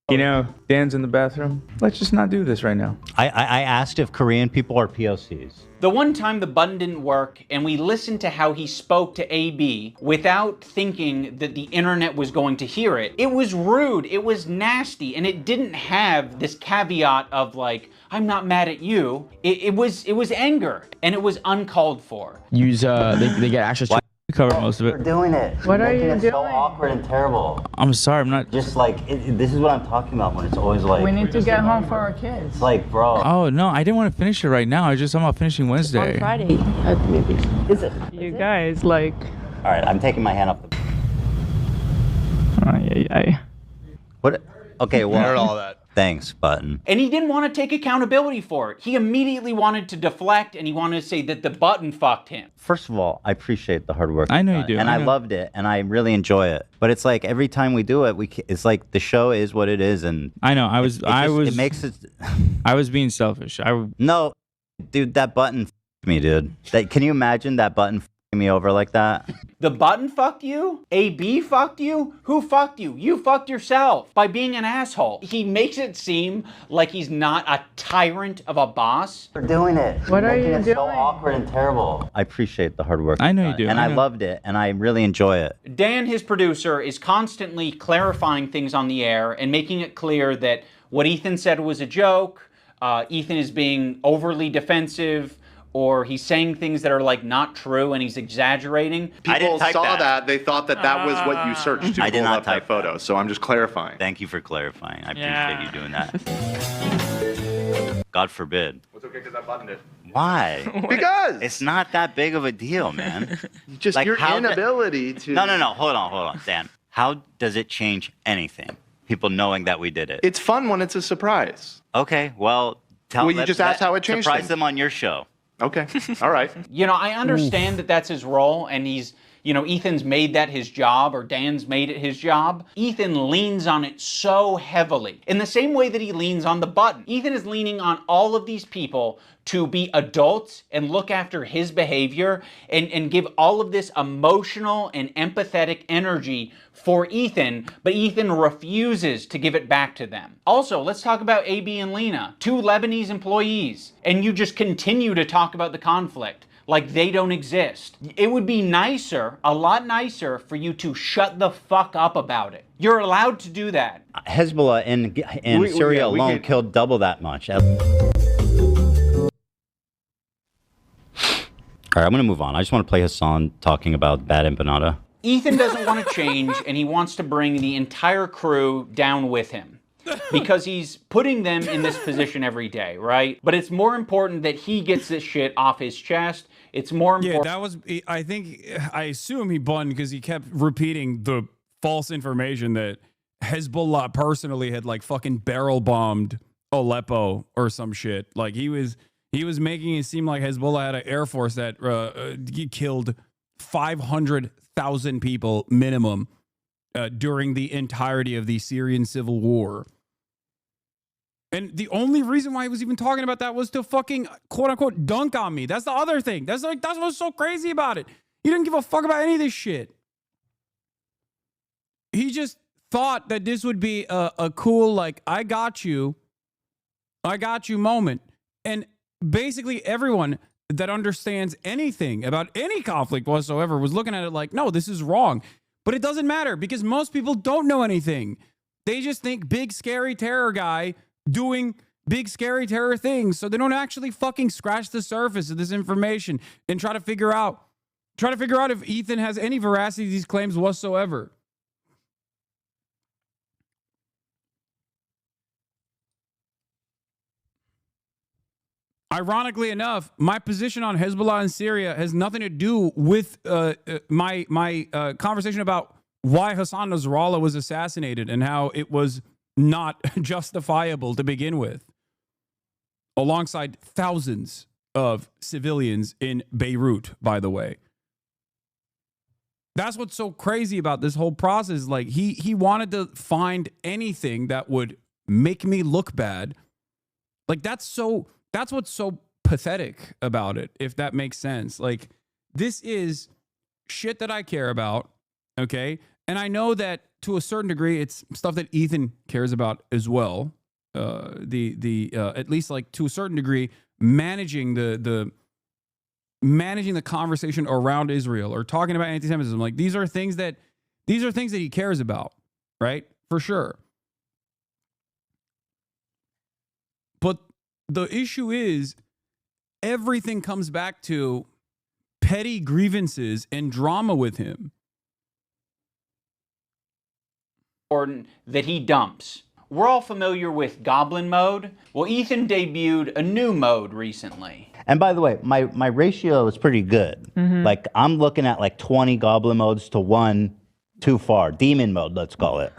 Dan's in the bathroom. Let's just not do this right now. I asked if Korean people are POCs. The one time the button didn't work and we listened to how he spoke to AB without thinking that the internet was going to hear it, it was rude, it was nasty, and it didn't have this caveat of like, I'm not mad at you. It was anger, and it was uncalled for. Use they get access to cover most of it. We're doing it. What are you It's doing? so awkward and terrible. I'm sorry, I'm not. Just like this is what I'm talking about when it's always like. We need to get home for our kids. It's like, bro. Oh no, I didn't want to finish it right now. I was just talking about finishing Wednesday. On Friday, maybe. Is it? You guys, like. All right, I'm taking my hand off. What? Okay, well. I heard all that. Thanks, button. And he didn't want to take accountability for it. He immediately wanted to deflect, and he wanted to say that the button fucked him. First of all, I appreciate the hard work. I know you do. And I know. loved it, and I really enjoy it. But it's like every time we do it, it's like the show is what it is, and I know. it makes it. I was being selfish. No, dude, that button f***ed me, dude. Can you imagine that button f***ing me over like that? The button fucked you? AB fucked you? Who fucked you? You fucked yourself by being an asshole. He makes it seem like he's not a tyrant of a boss. We're doing it. What are you Making it doing? so awkward and terrible. I appreciate the hard work. I know you do. And I I know. loved it, and I really enjoy it. Dan, his producer, is constantly clarifying things on the air and making it clear that what Ethan said was a joke. Ethan is being overly defensive, or he's saying things that are like not true and he's exaggerating. People saw that. They thought that was what you searched to I did pull not up type that photo. So I'm just clarifying. Thank you for clarifying. I appreciate you doing that. God forbid. It's okay because I buttoned it. Why? Because it's not that big of a deal, man. just your inability to. No. Hold on, Dan. How does it change anything? People knowing that we did it. It's fun when it's a surprise. Okay, well, you just asked how it changed surprise things. them on your show. Okay, all right. I understand that that's his role, and he's you know, Ethan's made that his job or Dan's made it his job, Ethan leans on it so heavily. In the same way that he leans on the button. Ethan is leaning on all of these people to be adults and look after his behavior and give all of this emotional and empathetic energy for Ethan, but Ethan refuses to give it back to them. Also, let's talk about AB and Lena, 2 Lebanese employees, and you just continue to talk about the conflict like they don't exist. It would be nicer, a lot nicer, for you to shut the fuck up about it. You're allowed to do that. Hezbollah in Syria alone killed double that much. All right, I'm going to move on. I just want to play Hasan talking about bad empanada. Ethan doesn't want to change, and he wants to bring the entire crew down with him because he's putting them in this position every day, right? But it's more important that he gets this shit off his chest. It's more important. Yeah, that was, I assume he bunned because he kept repeating the false information that Hezbollah personally had like fucking barrel bombed Aleppo or some shit. Like he was making it seem like Hezbollah had an air force that killed 500,000 people minimum during the entirety of the Syrian civil war. And the only reason why he was even talking about that was to fucking quote unquote dunk on me. That's the other thing. That's what's so crazy about it. He didn't give a fuck about any of this shit. He just thought that this would be a cool, like, I got you moment. And basically everyone that understands anything about any conflict whatsoever was looking at it like, no, this is wrong. But it doesn't matter because most people don't know anything. They just think big, scary terror guy doing big, scary terror things. So they don't actually fucking scratch the surface of this information and try to figure out if Ethan has any veracity to these claims whatsoever. Ironically enough, my position on Hezbollah in Syria has nothing to do with my conversation about why Hassan Nasrallah was assassinated and how it was not justifiable to begin with, alongside thousands of civilians in Beirut, by the way. That's what's so crazy about this whole process. Like he wanted to find anything that would make me look bad. Like that's what's so pathetic about it, if that makes sense. Like, this is shit that I care about, okay? And I know that to a certain degree, it's stuff that Ethan cares about as well. At least like to a certain degree, managing the conversation around Israel or talking about anti-Semitism. Like these are things that he cares about, right? For sure. But the issue is everything comes back to petty grievances and drama with him. That he dumps. We're all familiar with Goblin mode. Well, Ethan debuted a new mode recently. And by the way, my ratio is pretty good. Mhm. Like I'm looking at like 20 Goblin modes to 1 too far. Demon mode, let's call it.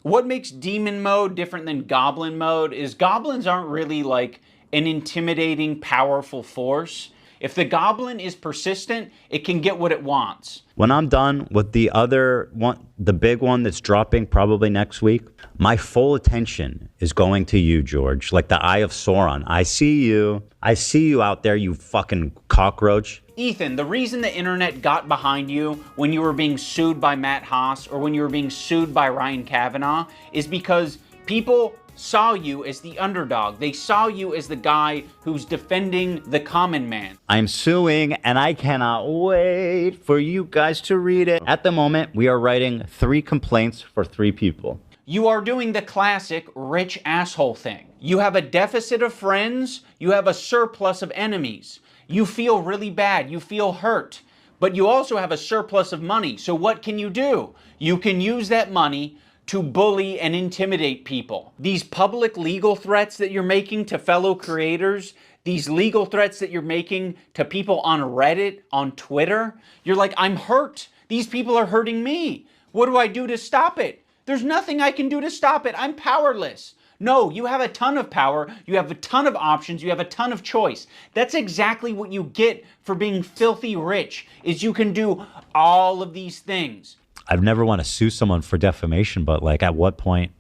What makes demon mode different than goblin mode is goblins aren't really like an intimidating, powerful force. If the goblin is persistent, it can get what it wants. When I'm done with the other one, the big one that's dropping probably next week, my full attention is going to you, George. Like the Eye of Sauron. I see you. I see you out there, you fucking cockroach. Ethan, the reason the internet got behind you when you were being sued by Matt Haas or when you were being sued by Ryan Kavanaugh is because people saw you as the underdog. They saw you as the guy who's defending the common man. I'm suing and I cannot wait for you guys to read it. At the moment, we are writing 3 complaints for 3 people. You are doing the classic rich asshole thing. You have a deficit of friends, you have a surplus of enemies. You feel really bad, you feel hurt, but you also have a surplus of money. So what can you do? You can use that money to bully and intimidate people. These public legal threats that you're making to fellow creators, these legal threats that you're making to people on Reddit, on Twitter, you're like, I'm hurt. These people are hurting me. What do I do to stop it? There's nothing I can do to stop it. I'm powerless. No, you have a ton of power, you have a ton of options, you have a ton of choice. That's exactly what you get for being filthy rich, is you can do all of these things. I've never want to sue someone for defamation, but like at what point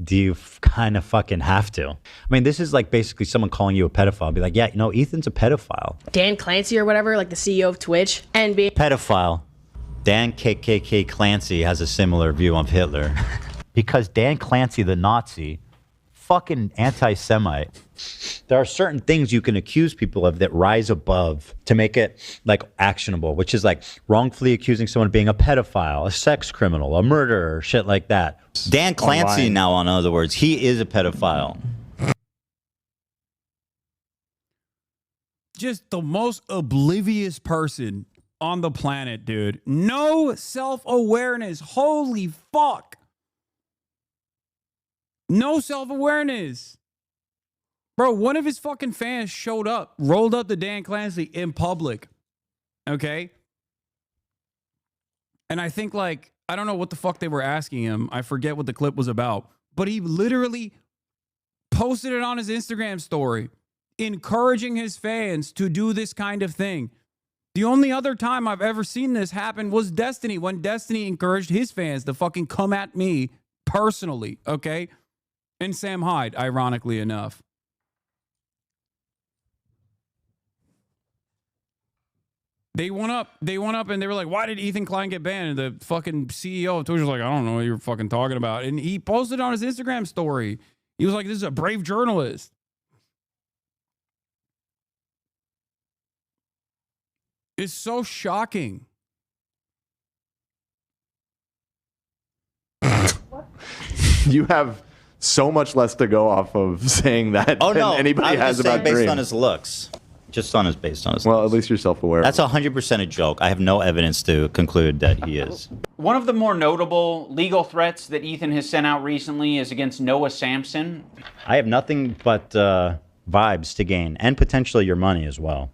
do you kind of fucking have to? I mean, this is like basically someone calling you a pedophile. Be like, yeah, Ethan's a pedophile. Dan Clancy or whatever, like the CEO of Twitch, and being Pedophile. Dan KKK Clancy has a similar view of Hitler. Because Dan Clancy, the Nazi, fucking anti-Semite. There are certain things you can accuse people of that rise above to make it like actionable, which is like wrongfully accusing someone of being a pedophile, a sex criminal, a murderer, shit like that. Dan Clancy Online. now, in other words, he is a pedophile. Just the most oblivious person on the planet, dude. No self-awareness. Holy fuck. No self-awareness. Bro, one of his fucking fans showed up, rolled up to Dan Clancy in public. Okay? And I think, like, I don't know what the fuck they were asking him. I forget what the clip was about. But he literally posted it on his Instagram story, encouraging his fans to do this kind of thing. The only other time I've ever seen this happen was Destiny, when Destiny encouraged his fans to fucking come at me personally, okay? And Sam Hyde, ironically enough. They went up and they were like, why did Ethan Klein get banned? And the fucking CEO of Twitch was like, I don't know what you're fucking talking about. And he posted on his Instagram story. He was like, this is a brave journalist. It's so shocking. You have so much less to go off of saying that than anybody has about based Dream. on his looks. Just based on his Well, looks. at least you're self-aware. That's 100% a joke. I have no evidence to conclude that he is. One of the more notable legal threats that Ethan has sent out recently is against Noah Samson. I have nothing but vibes to gain, and potentially your money as well.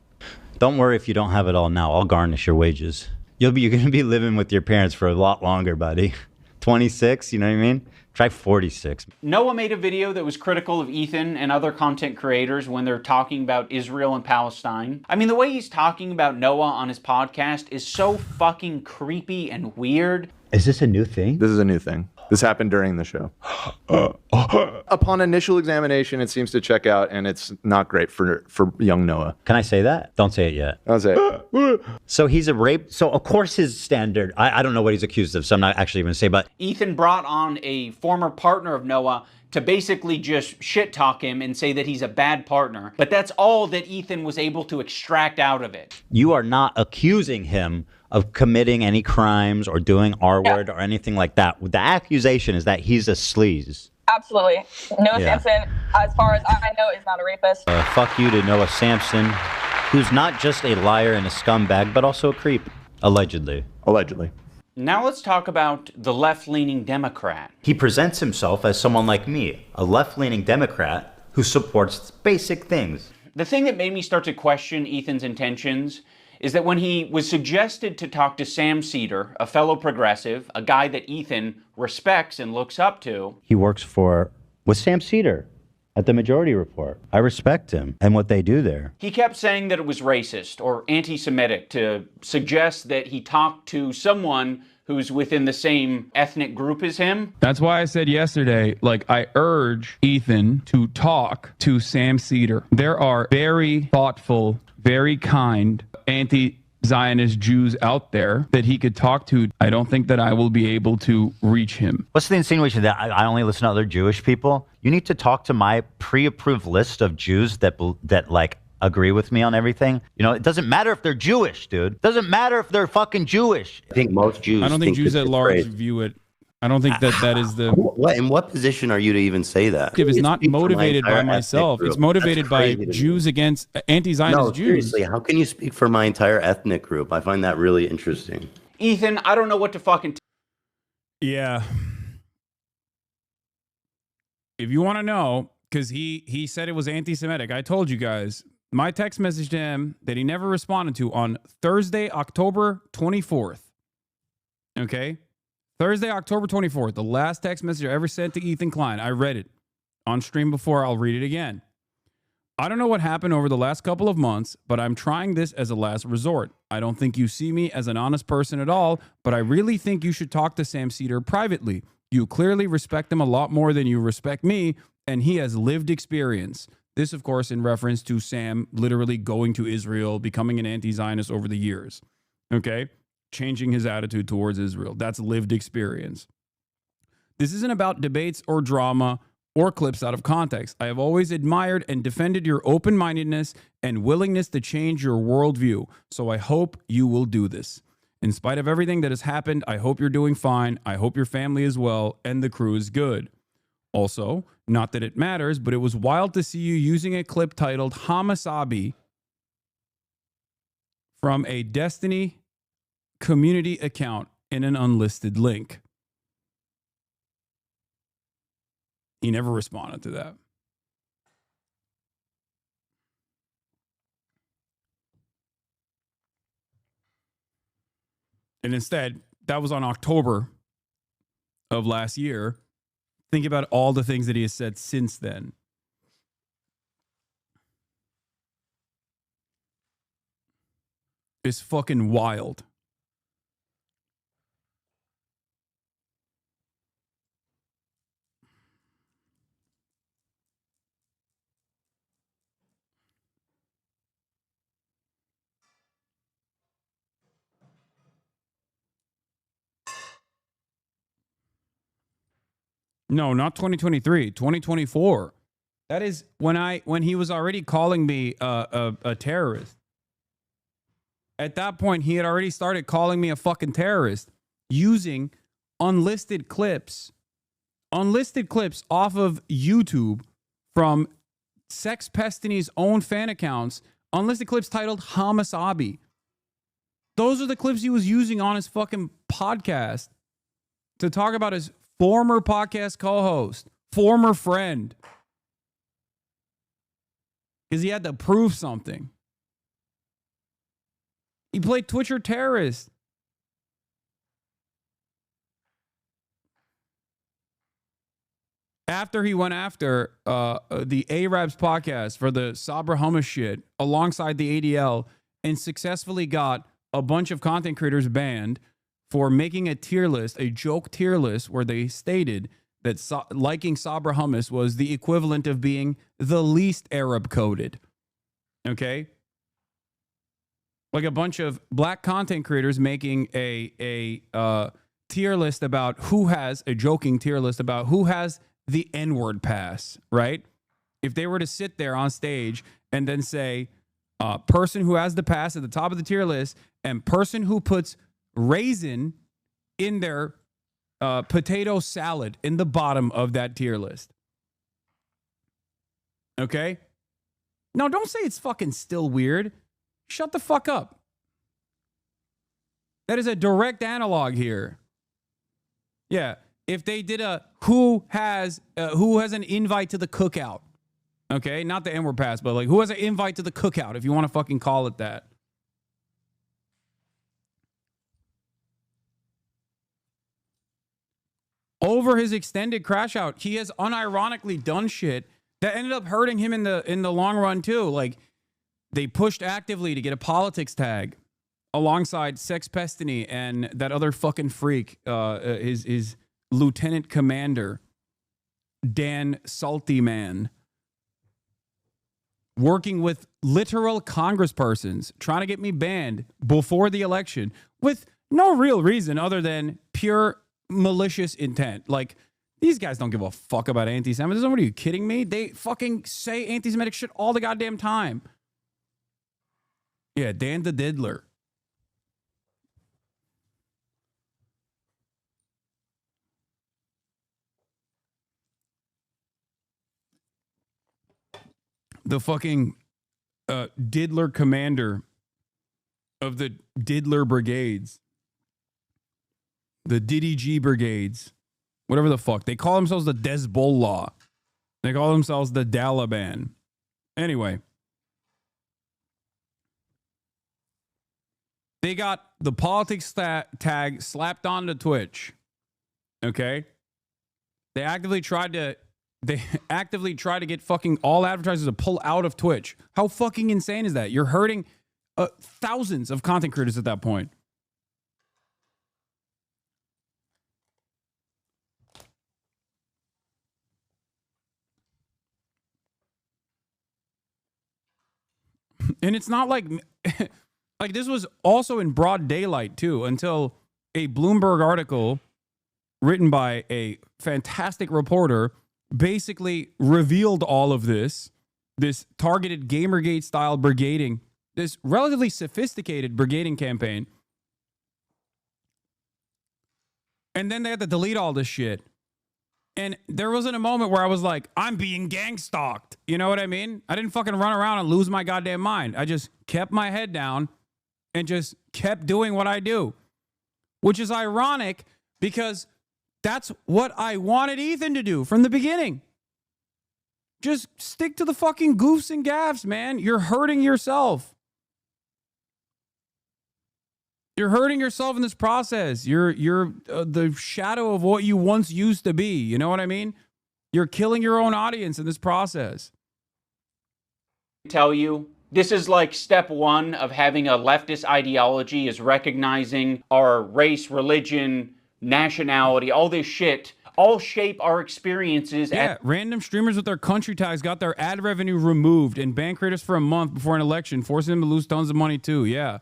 Don't worry if you don't have it all now. I'll garnish your wages. You're going to be living with your parents for a lot longer, buddy. 26, you know what I mean? Try 46. Noah made a video that was critical of Ethan and other content creators when they're talking about Israel and Palestine. I mean, the way he's talking about Noah on his podcast is so fucking creepy and weird. Is this a new thing? This is a new thing. This happened during the show. Upon initial examination, it seems to check out, and it's not great for young Noah. Can I say that? Don't say it yet. I'll say it. So he's a rape. So of course his standard, I don't know what he's accused of, so I'm not actually going to say, but Ethan brought on a former partner of Noah to basically just shit talk him and say that he's a bad partner. But that's all that Ethan was able to extract out of it. you are not accusing him of committing any crimes or doing R-word or anything like that. The accusation is that he's a sleaze. Absolutely. Noah Yeah. Samson, as far as I know, is not a rapist. Fuck you to Noah Samson, who's not just a liar and a scumbag, but also a creep. Allegedly. Allegedly. Now let's talk about the left-leaning Democrat. He presents himself as someone like me, a left-leaning Democrat who supports basic things. The thing that made me start to question Ethan's intentions is that when he was suggested to talk to Sam Cedar, a fellow progressive, a guy that Ethan respects and looks up to. He works with Sam Cedar at the Majority Report. I respect him and what they do there. He kept saying that it was racist or anti-Semitic to suggest that he talked to someone who's within the same ethnic group as him. That's why I said yesterday, like, I urge Ethan to talk to Sam Cedar. There are very thoughtful, very kind anti-Zionist Jews out there that he could talk to. I don't think that I will be able to reach him. What's the insinuation that I only listen to other Jewish people? You need to talk to my pre-approved list of Jews that like agree with me on everything. You know, it doesn't matter if they're Jewish, dude. It doesn't matter if they're fucking Jewish. I think most Jews. I don't think Jews at large view it. I don't think that is the. In what position are you to even say that? It's not motivated by myself. It's motivated by Jews against anti-Zionist No, Jews. seriously, how can you speak for my entire ethnic group? I find that really interesting. Ethan, I don't know what to fucking. Yeah. If you want to know, because he said it was anti-Semitic, I told you guys. My text message to him that he never responded to on Thursday, October 24th. Okay? Thursday, October 24th, the last text message I ever sent to Ethan Klein. I read it on stream before. I'll read it again. I don't know what happened over the last couple of months, but I'm trying this as a last resort. I don't think you see me as an honest person at all, but I really think you should talk to Sam Cedar privately. You clearly respect him a lot more than you respect me, and he has lived experience. This, of course, in reference to Sam literally going to Israel, becoming an anti-Zionist over the years. Okay? Changing his attitude towards Israel. That's lived experience. This isn't about debates or drama or clips out of context. I have always admired and defended your open-mindedness and willingness to change your worldview. So I hope you will do this. In spite of everything that has happened, I hope you're doing fine. I hope your family is well and the crew is good. Also, not that it matters, but it was wild to see you using a clip titled Hasanabi from a Destiny community account in an unlisted link. He never responded to that. And instead, that was on October of last year. Think about all the things that he has said since then. It's fucking wild. No, not 2023, 2024. That is when he was already calling me a terrorist. At that point, he had already started calling me a fucking terrorist using unlisted clips off of YouTube from Sex Pestany's own fan accounts, unlisted clips titled Hasanabi. Those are the clips he was using on his fucking podcast to talk about his former podcast co-host, former friend. Because he had to prove something. He played Twitcher terrorist. After he went after the Arabs podcast for the Sabra Hummus shit alongside the ADL and successfully got a bunch of content creators banned for making a tier list, a joke tier list, where they stated that liking Sabra Hummus was the equivalent of being the least Arab coded. Okay? Like a bunch of black content creators making a tier list about who has, a joking tier list about who has the N-word pass, right? If they were to sit there on stage and then say, person who has the pass at the top of the tier list and person who puts raisin in their potato salad in the bottom of that tier list. Okay? Now, don't say it's fucking still weird. Shut the fuck up. That is a direct analog here. Yeah. If they did a who has an invite to the cookout. Okay? Not the N-word pass, but like who has an invite to the cookout, if you want to fucking call it that. Over his extended crash out, he has unironically done shit that ended up hurting him in the long run too. Like they pushed actively to get a politics tag alongside Sex Pestany and that other fucking freak, his lieutenant commander, Dan Salty Man, working with literal congresspersons, trying to get me banned before the election with no real reason other than pure malicious intent. Like, these guys don't give a fuck about anti-Semitism. What are you kidding me? They fucking say anti-Semitic shit all the goddamn time. Yeah, Dan the Diddler. The fucking Diddler commander of the Diddler brigades. The DDG brigades. Whatever the fuck. They call themselves the Hezbollah. They call themselves the Taliban. Anyway. They got the politics tag slapped onto Twitch. Okay? They actively tried to get fucking all advertisers to pull out of Twitch. How fucking insane is that? You're hurting thousands of content creators at that point. And it's not like like this was also in broad daylight too, until a Bloomberg article written by a fantastic reporter basically revealed all of this targeted Gamergate style brigading, this relatively sophisticated brigading campaign. And then they had to delete all this shit. And there wasn't a moment where I was like, I'm being gang stalked. You know what I mean? I didn't fucking run around and lose my goddamn mind. I just kept my head down and just kept doing what I do. Which is ironic because that's what I wanted Ethan to do from the beginning. Just stick to the fucking goofs and gaffs, man. You're hurting yourself. You're hurting yourself in this process. You're the shadow of what you once used to be. You know what I mean? You're killing your own audience in this process. Tell you, this is like step one of having a leftist ideology, is recognizing our race, religion, nationality, all this shit, all shape our experiences. Yeah, random streamers with their country tags got their ad revenue removed and banned creators for a month before an election, forcing them to lose tons of money too. Yeah.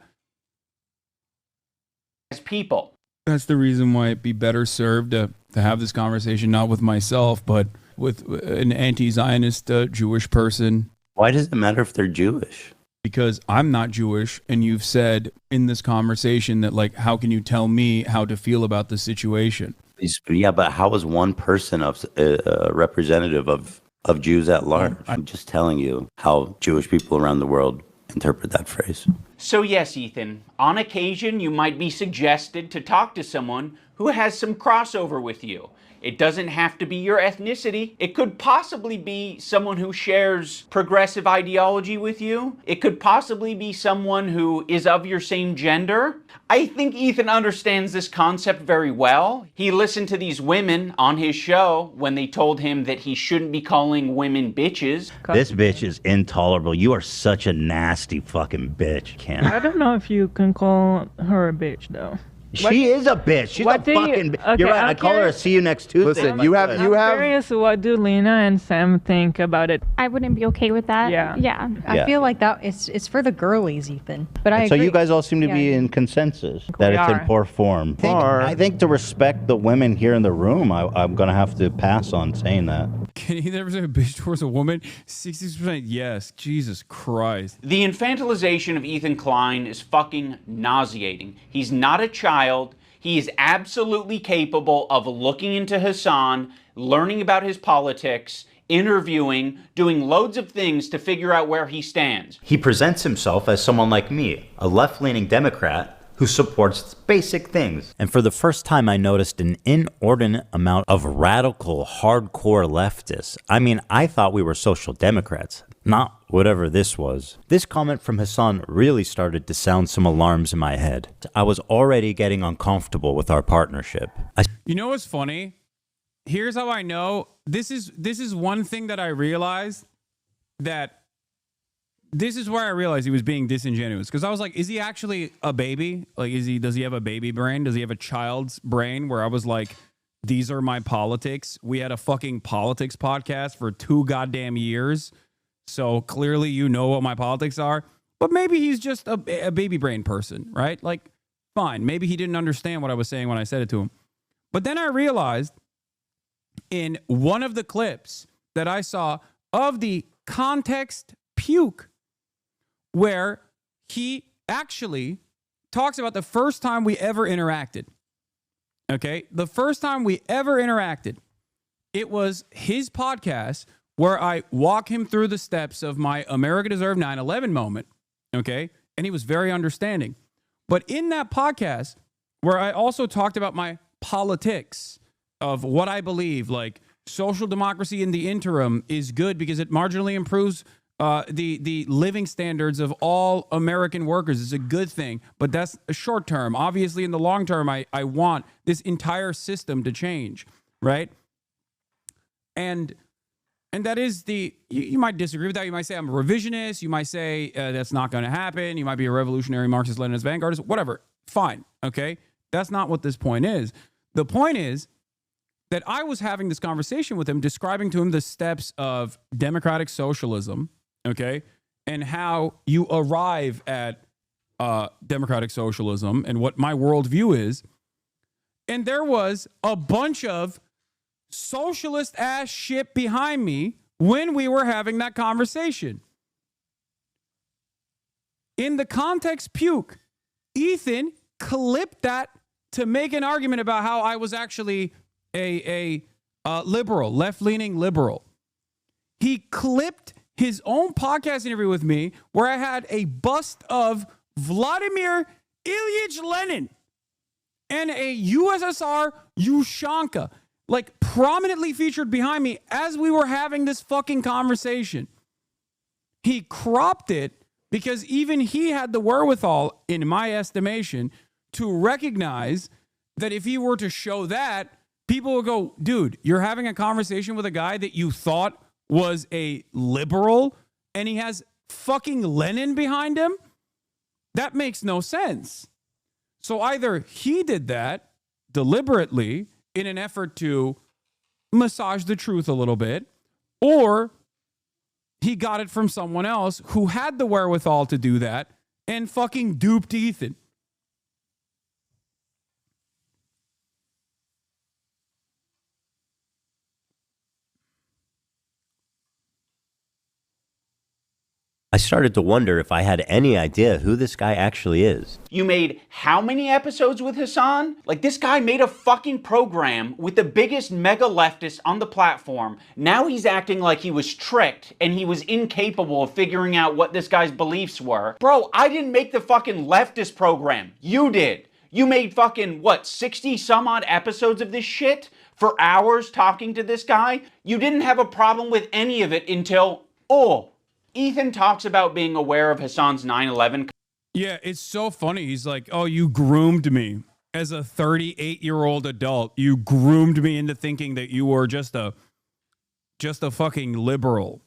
As people. That's the reason why it'd be better served to have this conversation not with myself, but with an anti-Zionist Jewish person. Why does it matter if they're Jewish? Because I'm not Jewish, and you've said in this conversation that, like, how can you tell me how to feel about the situation? Yeah, but how is one person a representative of Jews at large? I'm just telling you how Jewish people around the world interpret that phrase. So yes, Ethan, on occasion you might be suggested to talk to someone who has some crossover with you. It doesn't have to be your ethnicity. It could possibly be someone who shares progressive ideology with you. It could possibly be someone who is of your same gender. I think Ethan understands this concept very well. He listened to these women on his show when they told him that he shouldn't be calling women bitches. This bitch is intolerable. You are such a nasty fucking bitch, Ken. I don't know if you can call her a bitch, though. She is a bitch. She's a fucking bitch. You're right. I call her a see you next Tuesday. Listen, you have. I'm curious, what do Lena and Sam think about it? I wouldn't be okay with that. Yeah. Yeah. Yeah. I feel like that it's for the girlies, Ethan. But I So agree. you guys all seem to be in consensus that it's in poor form. I think to respect the women here in the room, I'm going to have to pass on saying that. Can he never say a bitch towards a woman? 60% yes. Jesus Christ. The infantilization of Ethan Klein is fucking nauseating. He's not a child. He is absolutely capable of looking into Hasan, learning about his politics, interviewing, doing loads of things to figure out where he stands. He presents himself as someone like me, a left-leaning Democrat who supports basic things. And for the first time, I noticed an inordinate amount of radical, hardcore leftists. I mean, I thought we were social democrats, not whatever this was. This comment from Hasan really started to sound some alarms in my head. I was already getting uncomfortable with our partnership. You know what's funny? Here's how I know. This is one thing that I realized, that this is where I realized he was being disingenuous. Because I was like, is he actually a baby? Like, does he have a baby brain? Does he have a child's brain? Where I was like, these are my politics. We had a fucking politics podcast for 2 goddamn years. So clearly you know what my politics are. But maybe he's just a baby brain person, right? Like, fine. Maybe he didn't understand what I was saying when I said it to him. But then I realized in one of the clips that I saw of the context puke, where he actually talks about the first time we ever interacted. Okay? The first time we ever interacted, it was his podcast where I walk him through the steps of my America Deserved 9/11 moment. Okay? And he was very understanding. But in that podcast, where I also talked about my politics of what I believe, like social democracy in the interim is good because it marginally improves the living standards of all American workers. It's a good thing, but that's a short term. Obviously, in the long term, I want this entire system to change, right? And that is you might disagree with that. You might say I'm a revisionist. You might say that's not going to happen. You might be a revolutionary Marxist-Leninist vanguardist, whatever. Fine, okay? That's not what this point is. The point is that I was having this conversation with him, describing to him the steps of democratic socialism, okay, and how you arrive at democratic socialism and what my worldview is. And there was a bunch of socialist ass shit behind me when we were having that conversation. In the context puke, Ethan clipped that to make an argument about how I was actually a liberal, left-leaning liberal. He clipped his own podcast interview with me where I had a bust of Vladimir Ilyich Lenin and a USSR Ushanka, like prominently featured behind me as we were having this fucking conversation. He cropped it because even he had the wherewithal, in my estimation, to recognize that if he were to show that, people would go, dude, you're having a conversation with a guy that you thought was a liberal and he has fucking Lenin behind him? That makes no sense. So either he did that deliberately in an effort to massage the truth a little bit, or he got it from someone else who had the wherewithal to do that and fucking duped Ethan. I started to wonder if I had any idea who this guy actually is. You made how many episodes with Hasan? Like, this guy made a fucking program with the biggest mega leftist on the platform. Now he's acting like he was tricked and he was incapable of figuring out what this guy's beliefs were. Bro, I didn't make the fucking leftist program. You did. You made fucking, what, 60 some odd episodes of this shit for hours talking to this guy? You didn't have a problem with any of it until, Ethan talks about being aware of Hasan's 9/11. Yeah, it's so funny. He's like, oh, you groomed me as a 38-year-old adult. You groomed me into thinking that you were just a fucking liberal.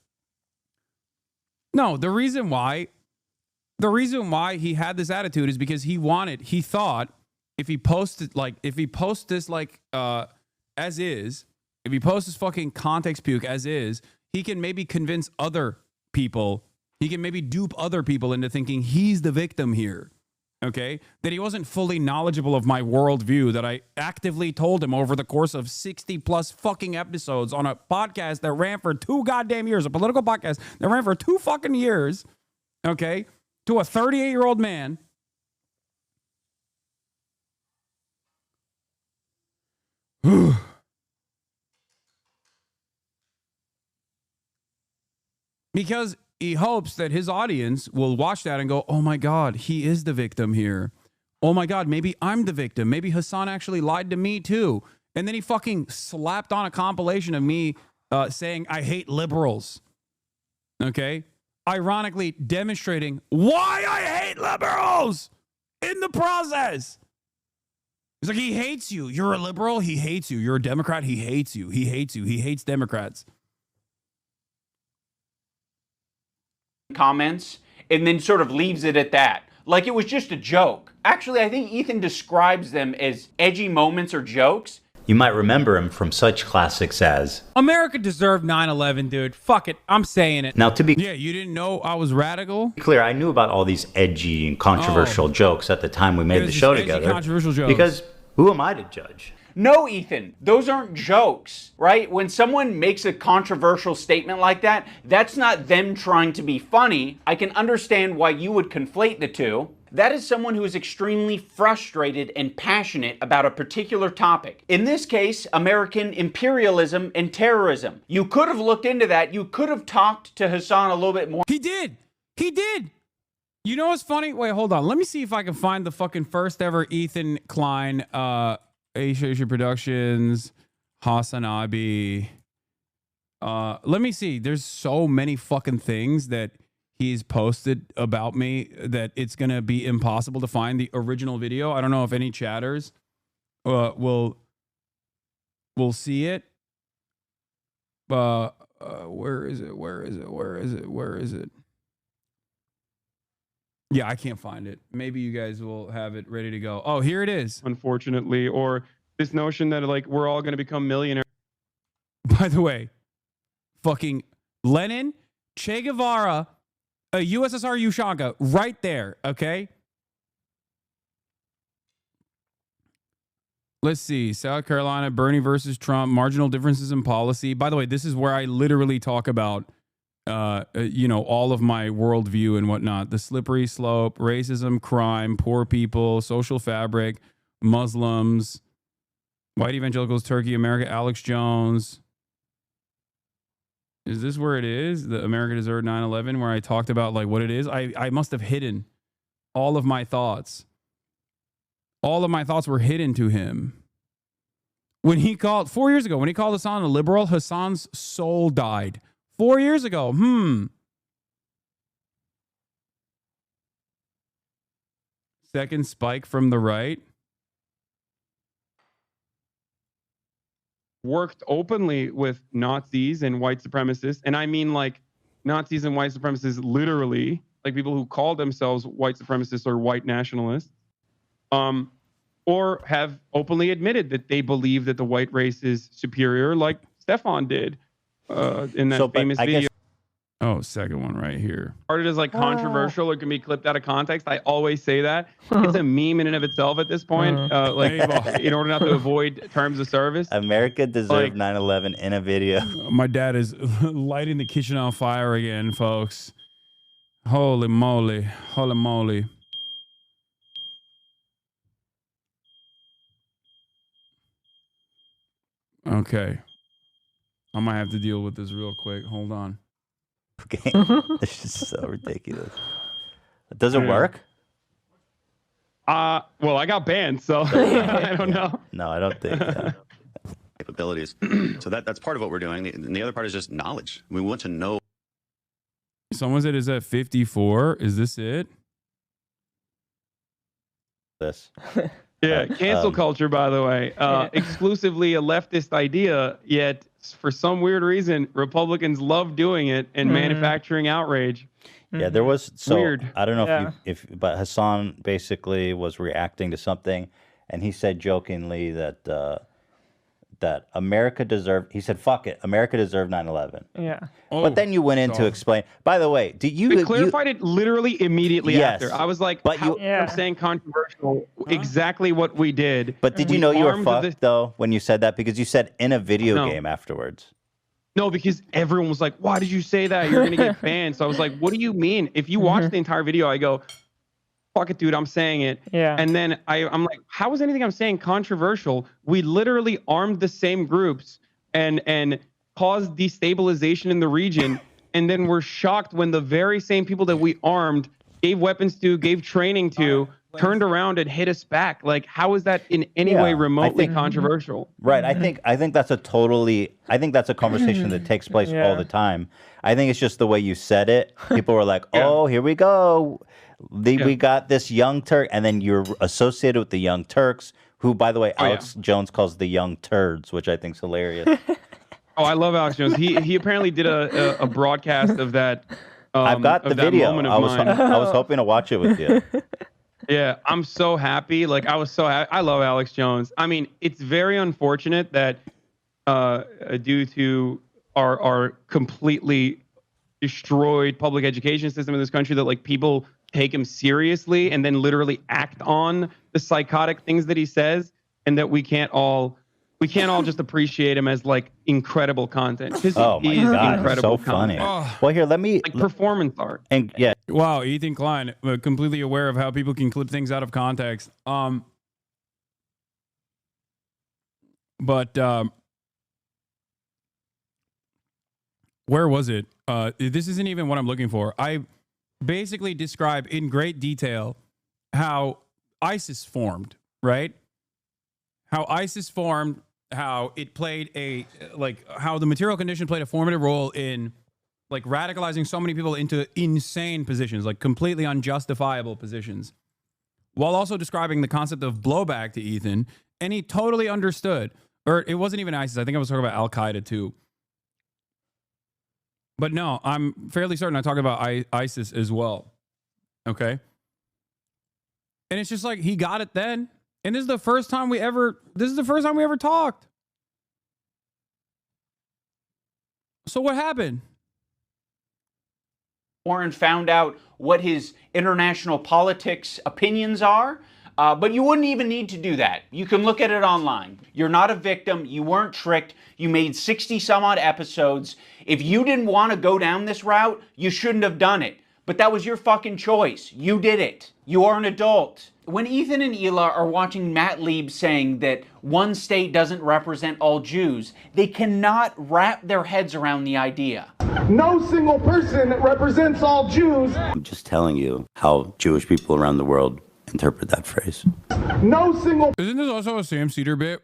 No, the reason why he had this attitude is because he thought if he posts this as is, if he posts this fucking context puke as is, he can maybe convince other people, he can maybe dupe other people into thinking he's the victim here, okay? That he wasn't fully knowledgeable of my worldview, that I actively told him over the course of 60 plus fucking episodes on a podcast that ran for 2 goddamn years, a political podcast that ran for 2 fucking years, okay, to a 38-year-old man. Because he hopes that his audience will watch that and go, oh my God, he is the victim here. Oh my God, maybe I'm the victim. Maybe Hasan actually lied to me too. And then he fucking slapped on a compilation of me saying, I hate liberals. Okay? Ironically demonstrating why I hate liberals in the process. He's like, he hates you. You're a liberal. He hates you. You're a Democrat. He hates you. He hates you. He hates Democrats. Comments and then sort of leaves it at that. Like it was just a joke. Actually, I think Ethan describes them as edgy moments or jokes. You might remember him from such classics as America deserved 9/11, dude. Fuck it. I'm saying it. Now, to be Yeah, you didn't know I was radical? clear, I knew about all these edgy and controversial jokes at the time we made the show together. Controversial jokes. Because who am I to judge? No, Ethan, those aren't jokes, right? When someone makes a controversial statement like that, that's not them trying to be funny. I can understand why you would conflate the two. That is someone who is extremely frustrated and passionate about a particular topic. In this case, American imperialism and terrorism. You could have looked into that. You could have talked to Hasan a little bit more. He did. He did. You know what's funny? Wait, hold on. Let me see if I can find the fucking first ever Ethan Klein, Asia Productions, Hasanabi. Let me see. There's so many fucking things that he's posted about me that it's going to be impossible to find the original video. I don't know if any chatters will see it. Where is it? Where is it? Where is it? Where is it? Yeah, I can't find it. Maybe you guys will have it ready to go. Oh, here it is. Unfortunately, or this notion that like we're all going to become millionaires. By the way, fucking Lenin, Che Guevara, USSR Ushanka, right there, okay? Let's see. South Carolina, Bernie versus Trump, marginal differences in policy. By the way, this is where I literally talk about, all of my worldview and whatnot. The slippery slope, racism, crime, poor people, social fabric, Muslims, white evangelicals, Turkey, America, Alex Jones. Is this where it is? The America Deserved 9/11, where I talked about like what it is? I must have hidden all of my thoughts. All of my thoughts were hidden to him. When he called, 4 years ago, when he called Hassan a liberal, Hassan's soul died. 4 years ago. Second spike from the right. Worked openly with Nazis and white supremacists. And I mean like Nazis and white supremacists literally, like people who call themselves white supremacists or white nationalists. Or have openly admitted that they believe that the white race is superior, like Stefan did in that famous video. Oh, second one right here. Started as like controversial or can be clipped out of context. I always say that. It's a meme in and of itself at this point. In order not to avoid terms of service. America deserved 9/11 in a video. My dad is lighting the kitchen on fire again, folks. Holy moly. Holy moly. Okay. I might have to deal with this real quick. Hold on. Okay. This is so ridiculous. Does it work? Well, I got banned, so I don't know. No, I don't think. Capabilities. So that's part of what we're doing. And the other part is just knowledge. We want to know. Someone said, is that 54? Is this it? This. Yeah, cancel culture, by the way, exclusively a leftist idea, yet for some weird reason, Republicans love doing it and manufacturing outrage. Yeah, there was weird. I don't know but Hassan basically was reacting to something, and he said jokingly that that America deserved. He said, "Fuck it, America deserved 9/11." Yeah. But then you went in to explain. By the way, did you? We clarified it literally immediately after. I was like, but I'm saying controversial. Exactly what we did. But did you know you were fucked though when you said that, because you said in a video game afterwards? No, because everyone was like, "Why did you say that? You're gonna get banned." So I was like, "What do you mean?" If you watch the entire video, I go, "Fuck it, dude, I'm saying it." Yeah. And then I'm like, "How is anything I'm saying controversial? We literally armed the same groups and caused destabilization in the region, and then we're shocked when the very same people that we armed, gave weapons to, gave training to, turned around and hit us back. Like, how is that in any way remotely controversial?" Right. I think that's a conversation that takes place all the time. I think it's just the way you said it. People were like, "Oh, here we go. We got this Young Turk," and then you're associated with the Young Turks, who, by the way, Alex Jones calls the Young Turds, which I think is hilarious. Oh, I love Alex Jones. He apparently did a broadcast of that. I've got the video. I was hoping to watch it with you. Yeah, I'm so happy. Like, I was so happy. I love Alex Jones. I mean, it's very unfortunate that due to our completely destroyed public education system in this country, that like people take him seriously and then literally act on the psychotic things that he says, and that we can't all just appreciate him as like incredible content. Oh my God, incredible so funny. content. Well, here, let me like performance art. And yeah, wow, Ethan Klein, completely aware of how people can clip things out of context. But where was it? This isn't even what I'm looking for. I basically describe in great detail how ISIS formed, right? How ISIS formed how it played how the material condition played a formative role in like radicalizing so many people into insane positions, like completely unjustifiable positions, while also describing the concept of blowback to Ethan. And he totally understood, or it wasn't even ISIS. I think I was talking about Al-Qaeda too. But no, I'm fairly certain I talked about ISIS as well. Okay. And it's just like, he got it then. And this is the first time we ever talked. So what happened? Warren found out what his international politics opinions are, but you wouldn't even need to do that. You can look at it online. You're not a victim. You weren't tricked. You made 60 some odd episodes. If you didn't want to go down this route, you shouldn't have done it. But that was your fucking choice. You did it. You are an adult. When Ethan and Hila are watching Matt Lieb saying that one state doesn't represent all Jews, they cannot wrap their heads around the idea. No single person represents all Jews. I'm just telling you how Jewish people around the world interpret that phrase. No single. Isn't this also a Sam Cedar bit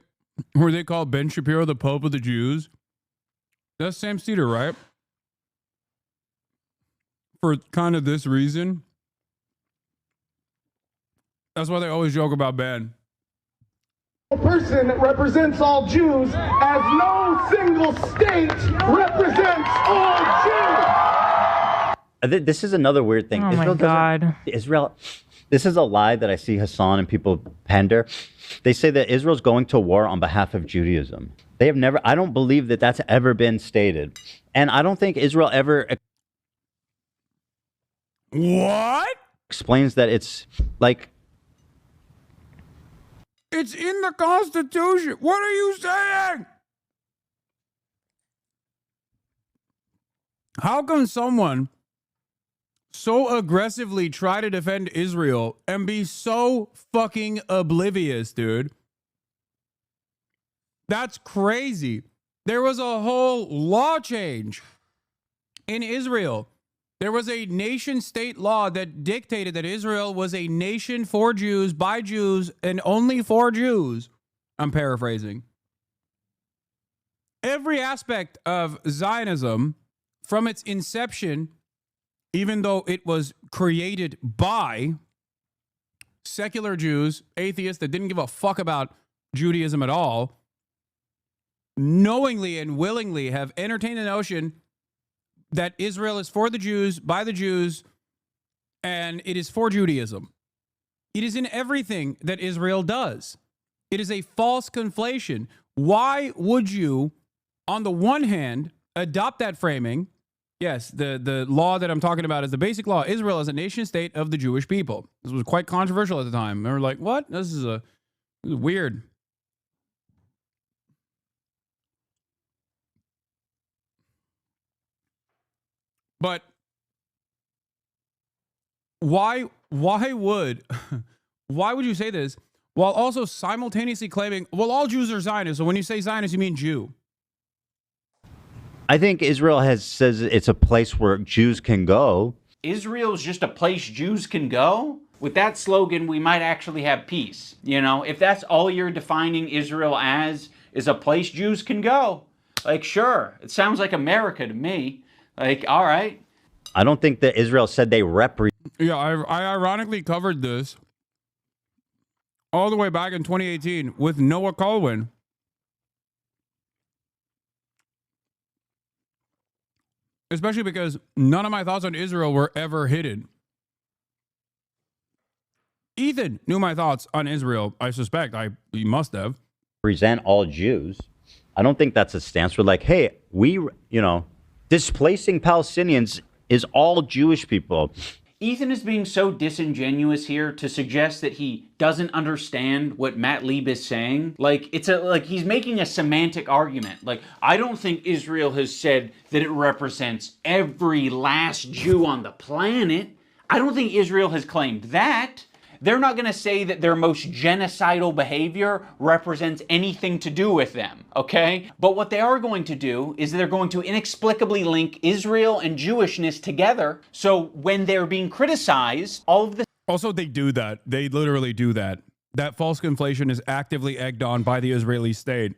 where they call Ben Shapiro the Pope of the Jews? That's Sam Cedar, right? For kind of this reason. That's why they always joke about Ben. Person represents all Jews, as no single state represents all Jews. This is another weird thing. Oh my God. Israel, this is a lie that I see Hasan and people pander. They say that Israel's going to war on behalf of Judaism. They have never, I don't believe that that's ever been stated. And I don't think Israel ever What? explains that it's like, it's in the Constitution. What are you saying? How can someone so aggressively try to defend Israel and be so fucking oblivious, dude? That's crazy. There was a whole law change in Israel. There was a nation-state law that dictated that Israel was a nation for Jews, by Jews, and only for Jews. I'm paraphrasing. Every aspect of Zionism, from its inception, even though it was created by secular Jews, atheists that didn't give a fuck about Judaism at all, knowingly and willingly have entertained the notion that Israel is for the Jews, by the Jews, and it is for Judaism. It is in everything that Israel does. It is a false conflation. Why would you, on the one hand, adopt that framing? Yes, the law that I'm talking about is the basic law. Israel is a nation state of the Jewish people. This was quite controversial at the time. They were like, what? This is weird. But why would you say this while also simultaneously claiming, well, all Jews are Zionists. So when you say Zionist, you mean Jew. I think Israel says it's a place where Jews can go. Israel's just a place Jews can go? With that slogan, we might actually have peace. You know, if that's all you're defining Israel as, is a place Jews can go. Like, sure, it sounds like America to me. Like, all right. I don't think that Israel said they represent. Yeah, I ironically covered this all the way back in 2018 with Noah Colwin. Especially because none of my thoughts on Israel were ever hidden. Ethan knew my thoughts on Israel. I suspect he must have. Present all Jews. I don't think that's a stance. We're like, hey, displacing Palestinians is all Jewish people. Ethan is being so disingenuous here to suggest that he doesn't understand what Matt Lieb is saying. Like, he's making a semantic argument. Like, I don't think Israel has said that it represents every last Jew on the planet. I don't think Israel has claimed that. They're not going to say that their most genocidal behavior represents anything to do with them, okay? But what they are going to do is they're going to inexplicably link Israel and Jewishness together. So when they're being criticized, all of the... Also, they do that. They literally do that. That false conflation is actively egged on by the Israeli state.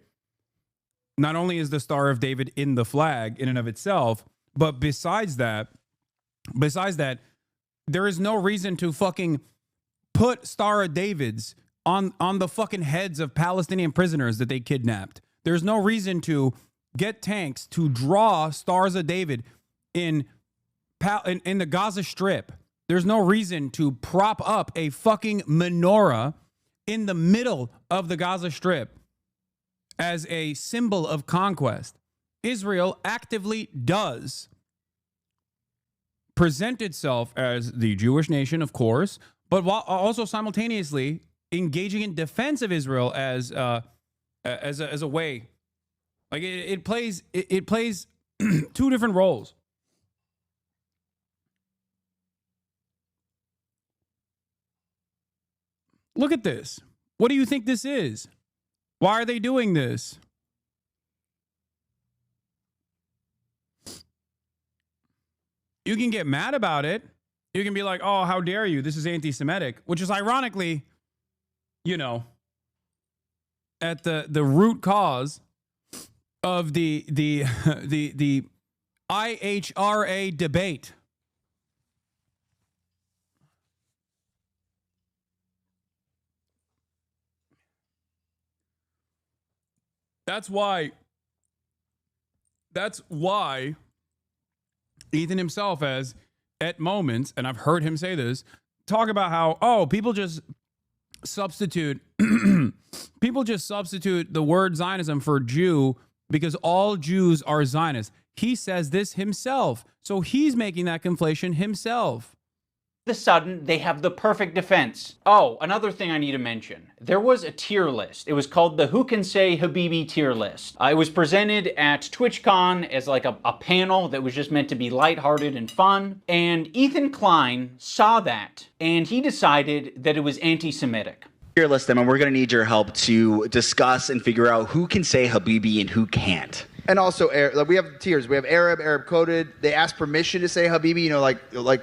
not only is the Star of David in the flag in and of itself, but besides that, there is no reason to fucking put Star of Davids on the fucking heads of Palestinian prisoners that they kidnapped. There's no reason to get tanks to draw Stars of David in the Gaza Strip. There's no reason to prop up a fucking menorah in the middle of the Gaza Strip as a symbol of conquest. Israel actively does present itself as the Jewish nation, of course, but while also simultaneously engaging in defense of Israel as a way. Like it plays two different roles. Look at this. What do you think this is? Why are they doing this? You can get mad about it. You can be like, oh, how dare you? This is anti-Semitic, which is ironically, you know, at the root cause of the IHRA debate. That's why Ethan himself has, at moments, and I've heard him say this, talk about how, oh, people just substitute the word Zionism for Jew because all Jews are Zionists. He says this himself. So he's making that conflation himself. All of a sudden, they have the perfect defense. Oh, another thing I need to mention. There was a tier list. It was called the Who Can Say Habibi tier list. It was presented at TwitchCon as like a panel that was just meant to be lighthearted and fun. And Ethan Klein saw that, and he decided that it was anti-Semitic. Tier list them, and we're going to need your help to discuss and figure out who can say Habibi and who can't. And also, we have tiers. We have Arab coded. They ask permission to say Habibi. You know, like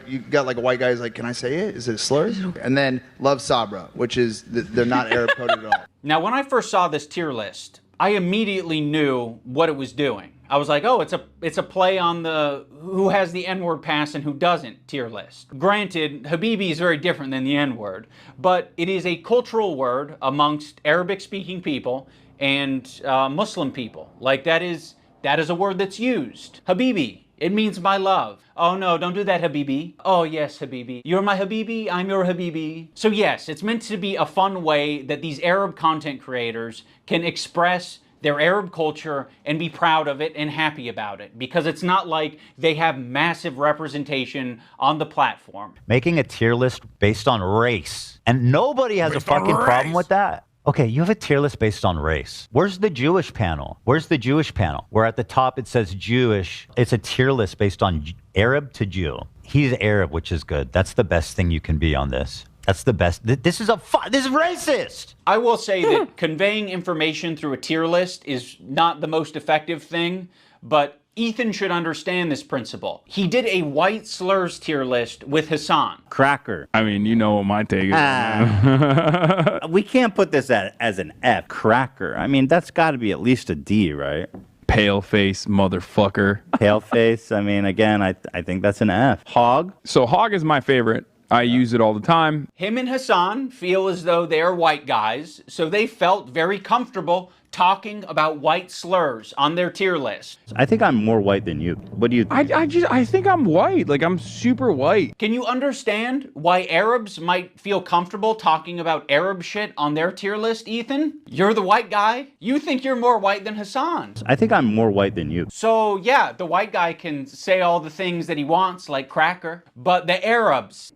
you got like a white guy who's like, can I say it? Is it a slur? And then Love Sabra, which is they're not Arab coded at all. Now, when I first saw this tier list, I immediately knew what it was doing. I was like, oh, it's a play on the who has the N-word pass and who doesn't tier list. Granted, Habibi is very different than the N-word, but it is a cultural word amongst Arabic-speaking people and Muslim people. Like that is a word that's used. Habibi, it means my love. Oh no, don't do that, Habibi. Oh yes, Habibi. You're my Habibi, I'm your Habibi. So yes, it's meant to be a fun way that these Arab content creators can express their Arab culture and be proud of it and happy about it. Because it's not like they have massive representation on the platform. Making a tier list based on race. And nobody has a fucking problem with that. Okay, you have a tier list based on race. Where's the Jewish panel? Where's the Jewish panel? Where at the top it says Jewish. It's a tier list based on Arab to Jew. He's Arab, which is good. That's the best thing you can be on this. That's the best. This is racist. I will say that conveying information through a tier list is not the most effective thing, but Ethan should understand this principle. He did a white slurs tier list with Hasan. Cracker. I mean, you know what my take is. We can't put this as an F. Cracker. I mean, that's got to be at least a D, right? Pale face motherfucker. Pale face. I mean, again, I think that's an F. Hog. So hog is my favorite. I use it all the time. Him and Hasan feel as though they are white guys, so they felt very comfortable talking about white slurs on their tier list. I think I'm more white than you. What do you think? I think I'm white. Like, I'm super white. Can you understand why Arabs might feel comfortable talking about Arab shit on their tier list, Ethan? You're the white guy. You think you're more white than Hasan. I think I'm more white than you. So, yeah, the white guy can say all the things that he wants, like cracker, but the Arabs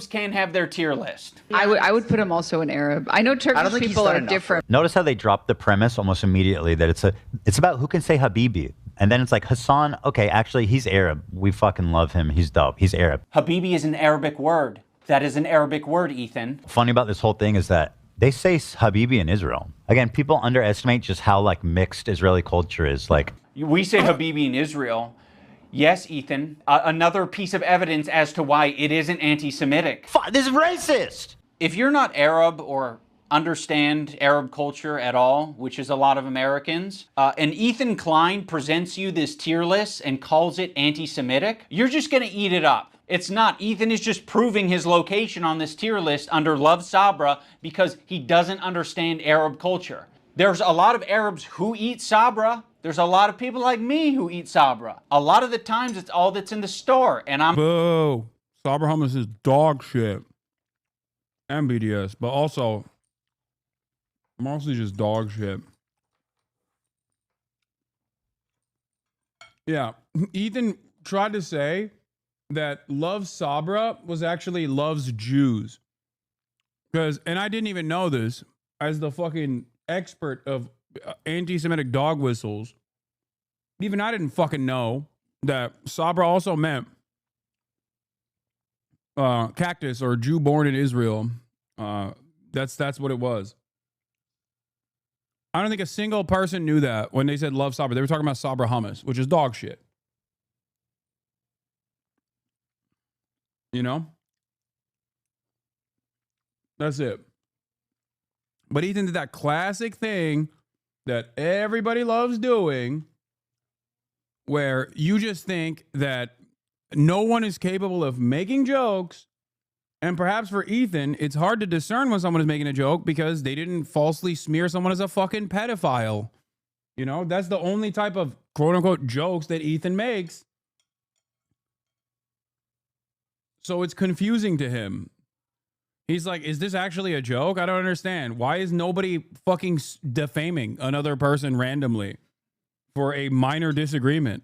can't have their tier list. I would put him also an Arab. I know Turkish people are different. Notice how they dropped the premise almost immediately that it's about who can say Habibi. And then it's like, Hasan, okay, actually, he's Arab. We fucking love him. He's dope. He's Arab. Habibi is an Arabic word. That is an Arabic word, Ethan. Funny about this whole thing is that they say Habibi in Israel. Again, people underestimate just how like mixed Israeli culture is. Like, we say Habibi in Israel. Yes, Ethan. Another piece of evidence as to why it isn't anti-Semitic. This is racist. If you're not Arab or understand Arab culture at all, which is a lot of Americans, and Ethan Klein presents you this tier list and calls it anti-Semitic, you're just gonna eat it up. It's not. Ethan is just proving his location on this tier list under Love Sabra because he doesn't understand Arab culture. There's a lot of Arabs who eat Sabra. There's a lot of people like me who eat Sabra. A lot of the times it's all that's in the store, and I'm... Boo. Sabra hummus is dog shit. And BDS, but also mostly just dog shit. Yeah. Ethan tried to say that Love Sabra was actually Loves Jews. And I didn't even know this as the fucking expert of anti-Semitic dog whistles. Even I didn't fucking know that Sabra also meant cactus or Jew born in Israel. That's what it was. I don't think a single person knew that when they said Love Sabra. They were talking about Sabra hummus, which is dog shit. You know? That's it. But Ethan did that classic thing that everybody loves doing, where you just think that no one is capable of making jokes. And perhaps for Ethan, it's hard to discern when someone is making a joke because they didn't falsely smear someone as a fucking pedophile. You know, that's the only type of quote unquote jokes that Ethan makes. So it's confusing to him. He's like, is this actually a joke? I don't understand. Why is nobody fucking defaming another person randomly for a minor disagreement?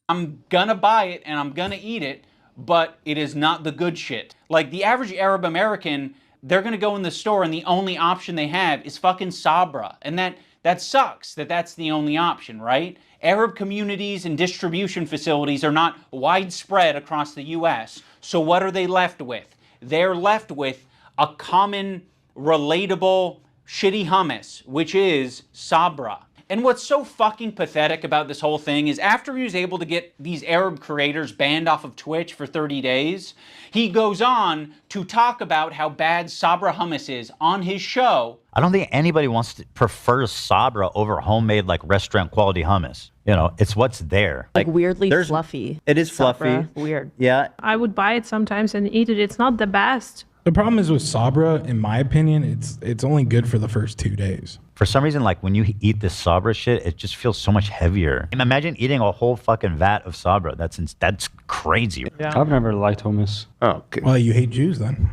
I'm gonna buy it and I'm gonna eat it, but it is not the good shit. Like the average Arab American, they're gonna go in the store and the only option they have is fucking Sabra. And that sucks that that's the only option, right? Arab communities and distribution facilities are not widespread across the US. So what are they left with? They're left with a common, relatable, shitty hummus, which is Sabra. And what's so fucking pathetic about this whole thing is after he was able to get these Arab creators banned off of Twitch for 30 days, he goes on to talk about how bad Sabra hummus is on his show. I don't think anybody prefers Sabra over homemade like restaurant quality hummus. You know, it's what's there. Like weirdly fluffy. It is Sabra. fluffy. Weird. Yeah. I would buy it sometimes and eat it. It's not the best. The problem is with Sabra, in my opinion, it's only good for the first 2 days. For some reason, like when you eat this Sabra shit, it just feels so much heavier. Imagine eating a whole fucking vat of Sabra. That's crazy. Yeah. I've never liked hummus. Oh, okay. Well, you hate Jews then.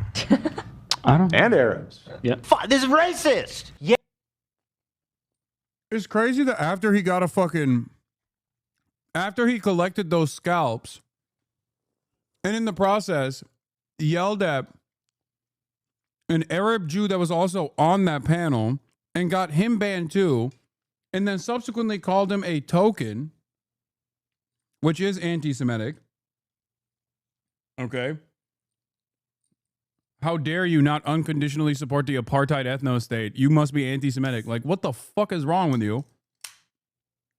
I don't. And Arabs. Yeah. This is racist. Yeah. It's crazy that after he collected those scalps, and in the process, yelled at an Arab Jew that was also on that panel and got him banned too, and then subsequently called him a token, which is anti-Semitic. Okay. How dare you not unconditionally support the apartheid ethno-state? You must be anti-Semitic. Like, what the fuck is wrong with you?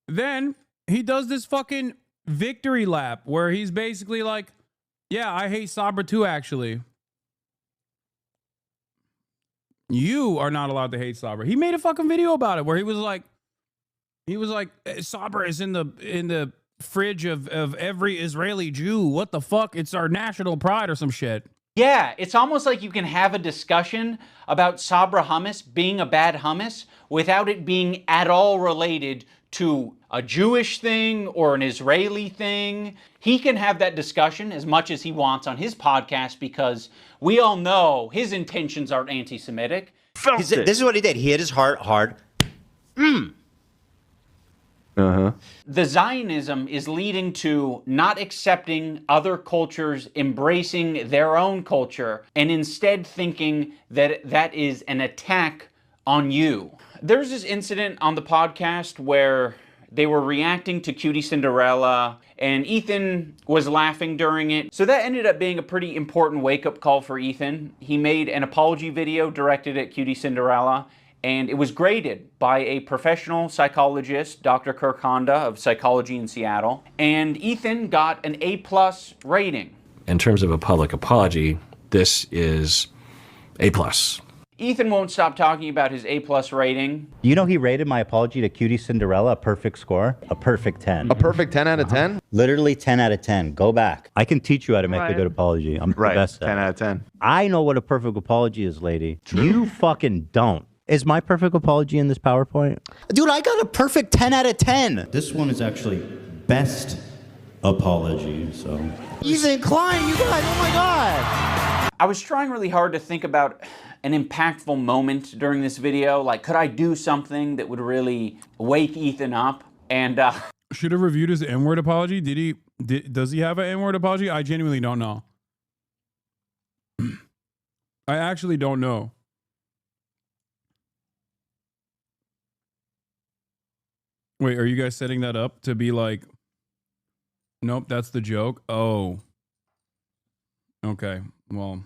Then he does this fucking victory lap where he's basically like, yeah, I hate Sabra too, actually. You are not allowed to hate Sabra. He made a fucking video about it where he was like, Sabra is in the fridge of every Israeli Jew. What the fuck? It's our national pride or some shit. Yeah, it's almost like you can have a discussion about Sabra hummus being a bad hummus without it being at all related to a Jewish thing or an Israeli thing. He can have that discussion as much as he wants on his podcast because we all know his intentions aren't anti-Semitic. This is what he did. He hit his heart hard. The Zionism is leading to not accepting other cultures, embracing their own culture, and instead thinking that that is an attack on you. There's this incident on the podcast where they were reacting to Cutie Cinderella, and Ethan was laughing during it. So that ended up being a pretty important wake-up call for Ethan. He made an apology video directed at Cutie Cinderella, and it was graded by a professional psychologist, Dr. Kirk Honda of Psychology in Seattle. And Ethan got an A+ rating. In terms of a public apology, this is A+. Ethan won't stop talking about his A+ rating. You know he rated my apology to Cutie Cinderella a perfect score? A perfect 10. A perfect 10 out of 10? Literally 10 out of 10. Go back. I can teach you how to make a good apology. I'm the best at 10 out of 10. I know what a perfect apology is, lady. You fucking don't. Is my perfect apology in this PowerPoint? Dude, I got a perfect 10 out of 10. This one is actually best apology, so. Ethan Klein, you guys, oh my God. I was trying really hard to think about an impactful moment during this video. Like, could I do something that would really wake Ethan up? And should have reviewed his N-word apology. Does he have an N-word apology? I genuinely don't know. I actually don't know. Wait, are you guys setting that up to be like, nope, that's the joke? Oh. Okay, well.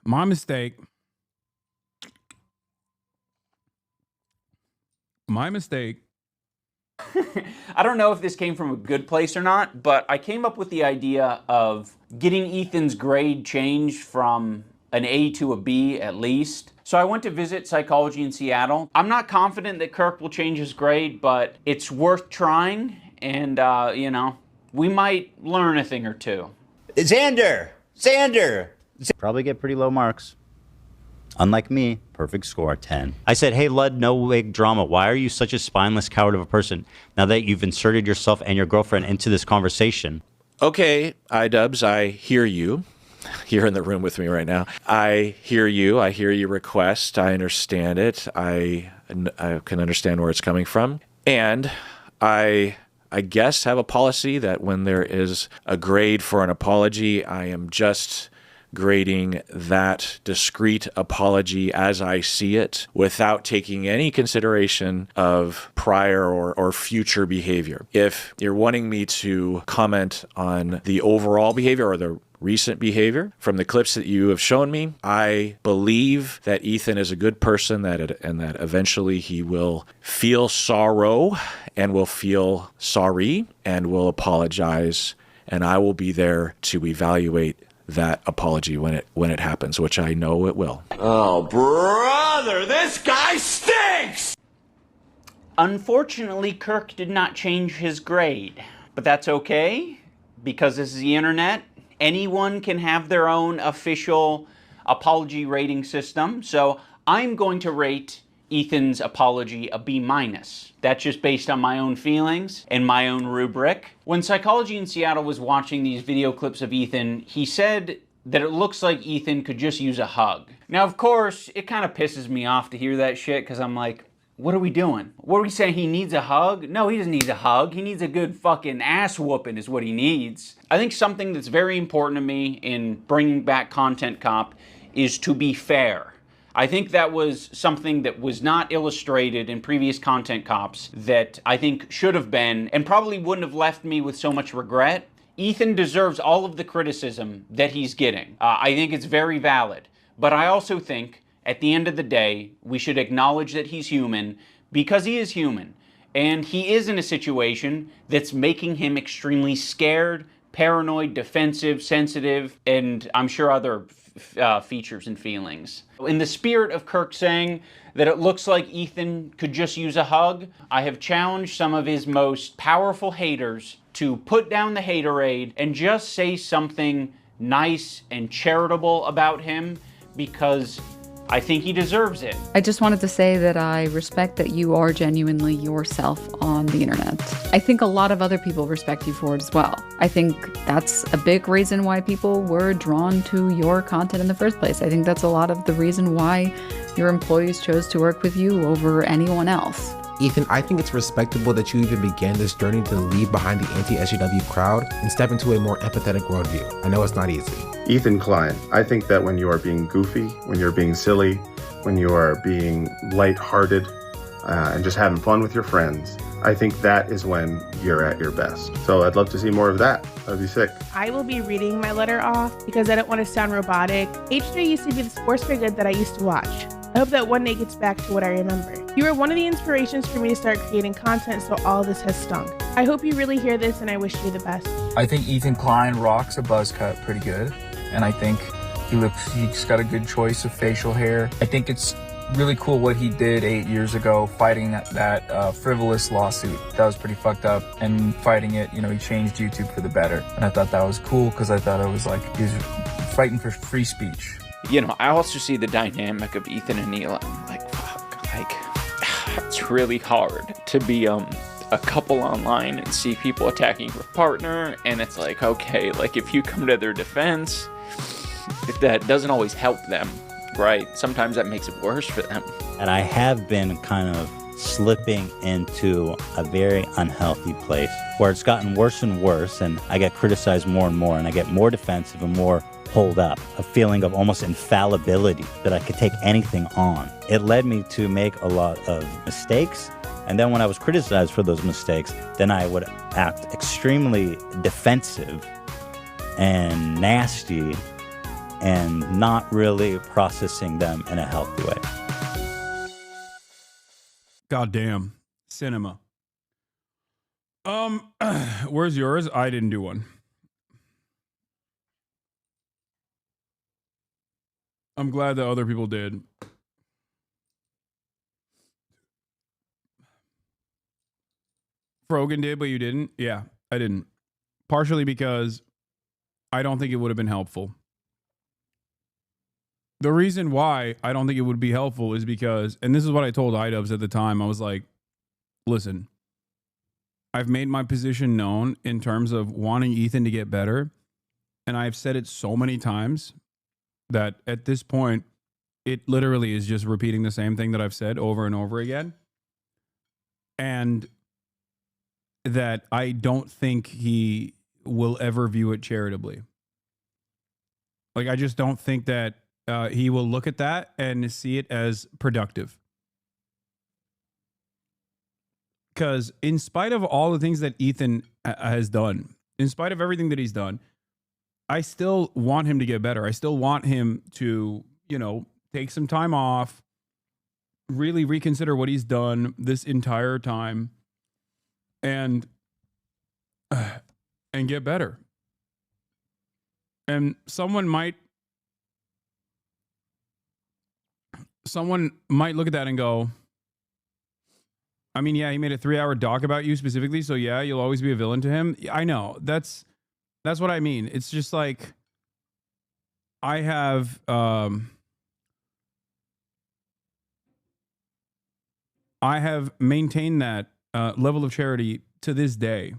My mistake. My mistake. I don't know if this came from a good place or not, but I came up with the idea of getting Ethan's grade changed from an A to a B at least. So I went to visit psychology in Seattle. I'm not confident that Kirk will change his grade, but it's worth trying. And, you know, we might learn a thing or two. Xander! Probably get pretty low marks. Unlike me, perfect score, 10. I said, hey, Lud, no wig drama. Why are you such a spineless coward of a person now that you've inserted yourself and your girlfriend into this conversation? Okay, iDubbbz, I hear you. You're in the room with me right now. I hear you. I hear your request. I understand it. I can understand where it's coming from. And I guess have a policy that when there is a grade for an apology, I am just grading that discrete apology as I see it without taking any consideration of prior or future behavior. If you're wanting me to comment on the overall behavior or the recent behavior from the clips that you have shown me, I believe that Ethan is a good person and that eventually he will feel sorrow and will feel sorry and will apologize, and I will be there to evaluate that apology when it happens, which I know it will. Oh, brother, this guy stinks! Unfortunately, Kirk did not change his grade, but that's okay because this is the internet. Anyone can have their own official apology rating system, so I'm going to rate Ethan's apology a B-. That's just based on my own feelings and my own rubric. When Psychology in Seattle was watching these video clips of Ethan, he said that it looks like Ethan could just use a hug. Now, of course, it kind of pisses me off to hear that shit because I'm like, what are we doing? What are we saying? He needs a hug? No, he doesn't need a hug. He needs a good fucking ass whooping is what he needs. I think something that's very important to me in bringing back Content Cop is to be fair. I think that was something that was not illustrated in previous Content Cops that I think should have been and probably wouldn't have left me with so much regret. Ethan deserves all of the criticism that he's getting. I think it's very valid. But I also think at the end of the day, we should acknowledge that he's human because he is human. And he is in a situation that's making him extremely scared, paranoid, defensive, sensitive, and I'm sure other features and feelings. In the spirit of Kirk saying that it looks like Ethan could just use a hug, I have challenged some of his most powerful haters to put down the haterade and just say something nice and charitable about him because I think he deserves it. I just wanted to say that I respect that you are genuinely yourself on the internet. I think a lot of other people respect you for it as well. I think that's a big reason why people were drawn to your content in the first place. I think that's a lot of the reason why your employees chose to work with you over anyone else. Ethan, I think it's respectable that you even began this journey to leave behind the anti-SJW crowd and step into a more empathetic worldview. I know it's not easy. Ethan Klein, I think that when you are being goofy, when you're being silly, when you are being lighthearted, and just having fun with your friends, I think that is when you're at your best. So I'd love to see more of that. That'd be sick. I will be reading my letter off because I don't want to sound robotic. H3 used to be the sports for good that I used to watch. I hope that one day gets back to what I remember. You were one of the inspirations for me to start creating content, so all this has stunk. I hope you really hear this, and I wish you the best. I think Ethan Klein rocks a buzz cut pretty good, and I think He's got a good choice of facial hair. I think it's really cool what he did 8 years ago, fighting that frivolous lawsuit. That was pretty fucked up. And fighting it, you know, he changed YouTube for the better. And I thought that was cool because I thought it was like he was fighting for free speech. You know, I also see the dynamic of Ethan and Neil. I'm like, fuck, like, it's really hard to be a couple online and see people attacking your partner. And it's like, okay, like if you come to their defense, if that doesn't always help them, right? Sometimes that makes it worse for them. And I have been kind of slipping into a very unhealthy place where it's gotten worse and worse, and I get criticized more and more, and I get more defensive and more pulled up, a feeling of almost infallibility that I could take anything on. It led me to make a lot of mistakes, and then when I was criticized for those mistakes, then I would act extremely defensive and nasty and not really processing them in a healthy way. Goddamn. Cinema. Where's yours? I didn't do one. I'm glad that other people did. Frogan did, but you didn't? Yeah, I didn't. Partially because I don't think it would have been helpful. The reason why I don't think it would be helpful is because, and this is what I told iDubbbz at the time, I was like, listen, I've made my position known in terms of wanting Ethan to get better, and I've said it so many times that at this point, it literally is just repeating the same thing that I've said over and over again. And that I don't think he will ever view it charitably. Like, I just don't think that he will look at that and see it as productive. Because in spite of all the things that Ethan has done, in spite of everything that he's done, I still want him to get better. I still want him to, you know, take some time off, really reconsider what he's done this entire time, and get better. And someone might look at that and go, I mean, yeah, he made a 3-hour doc about you specifically, so yeah, you'll always be a villain to him. I know. That's what I mean. It's just like I have maintained that level of charity to this day.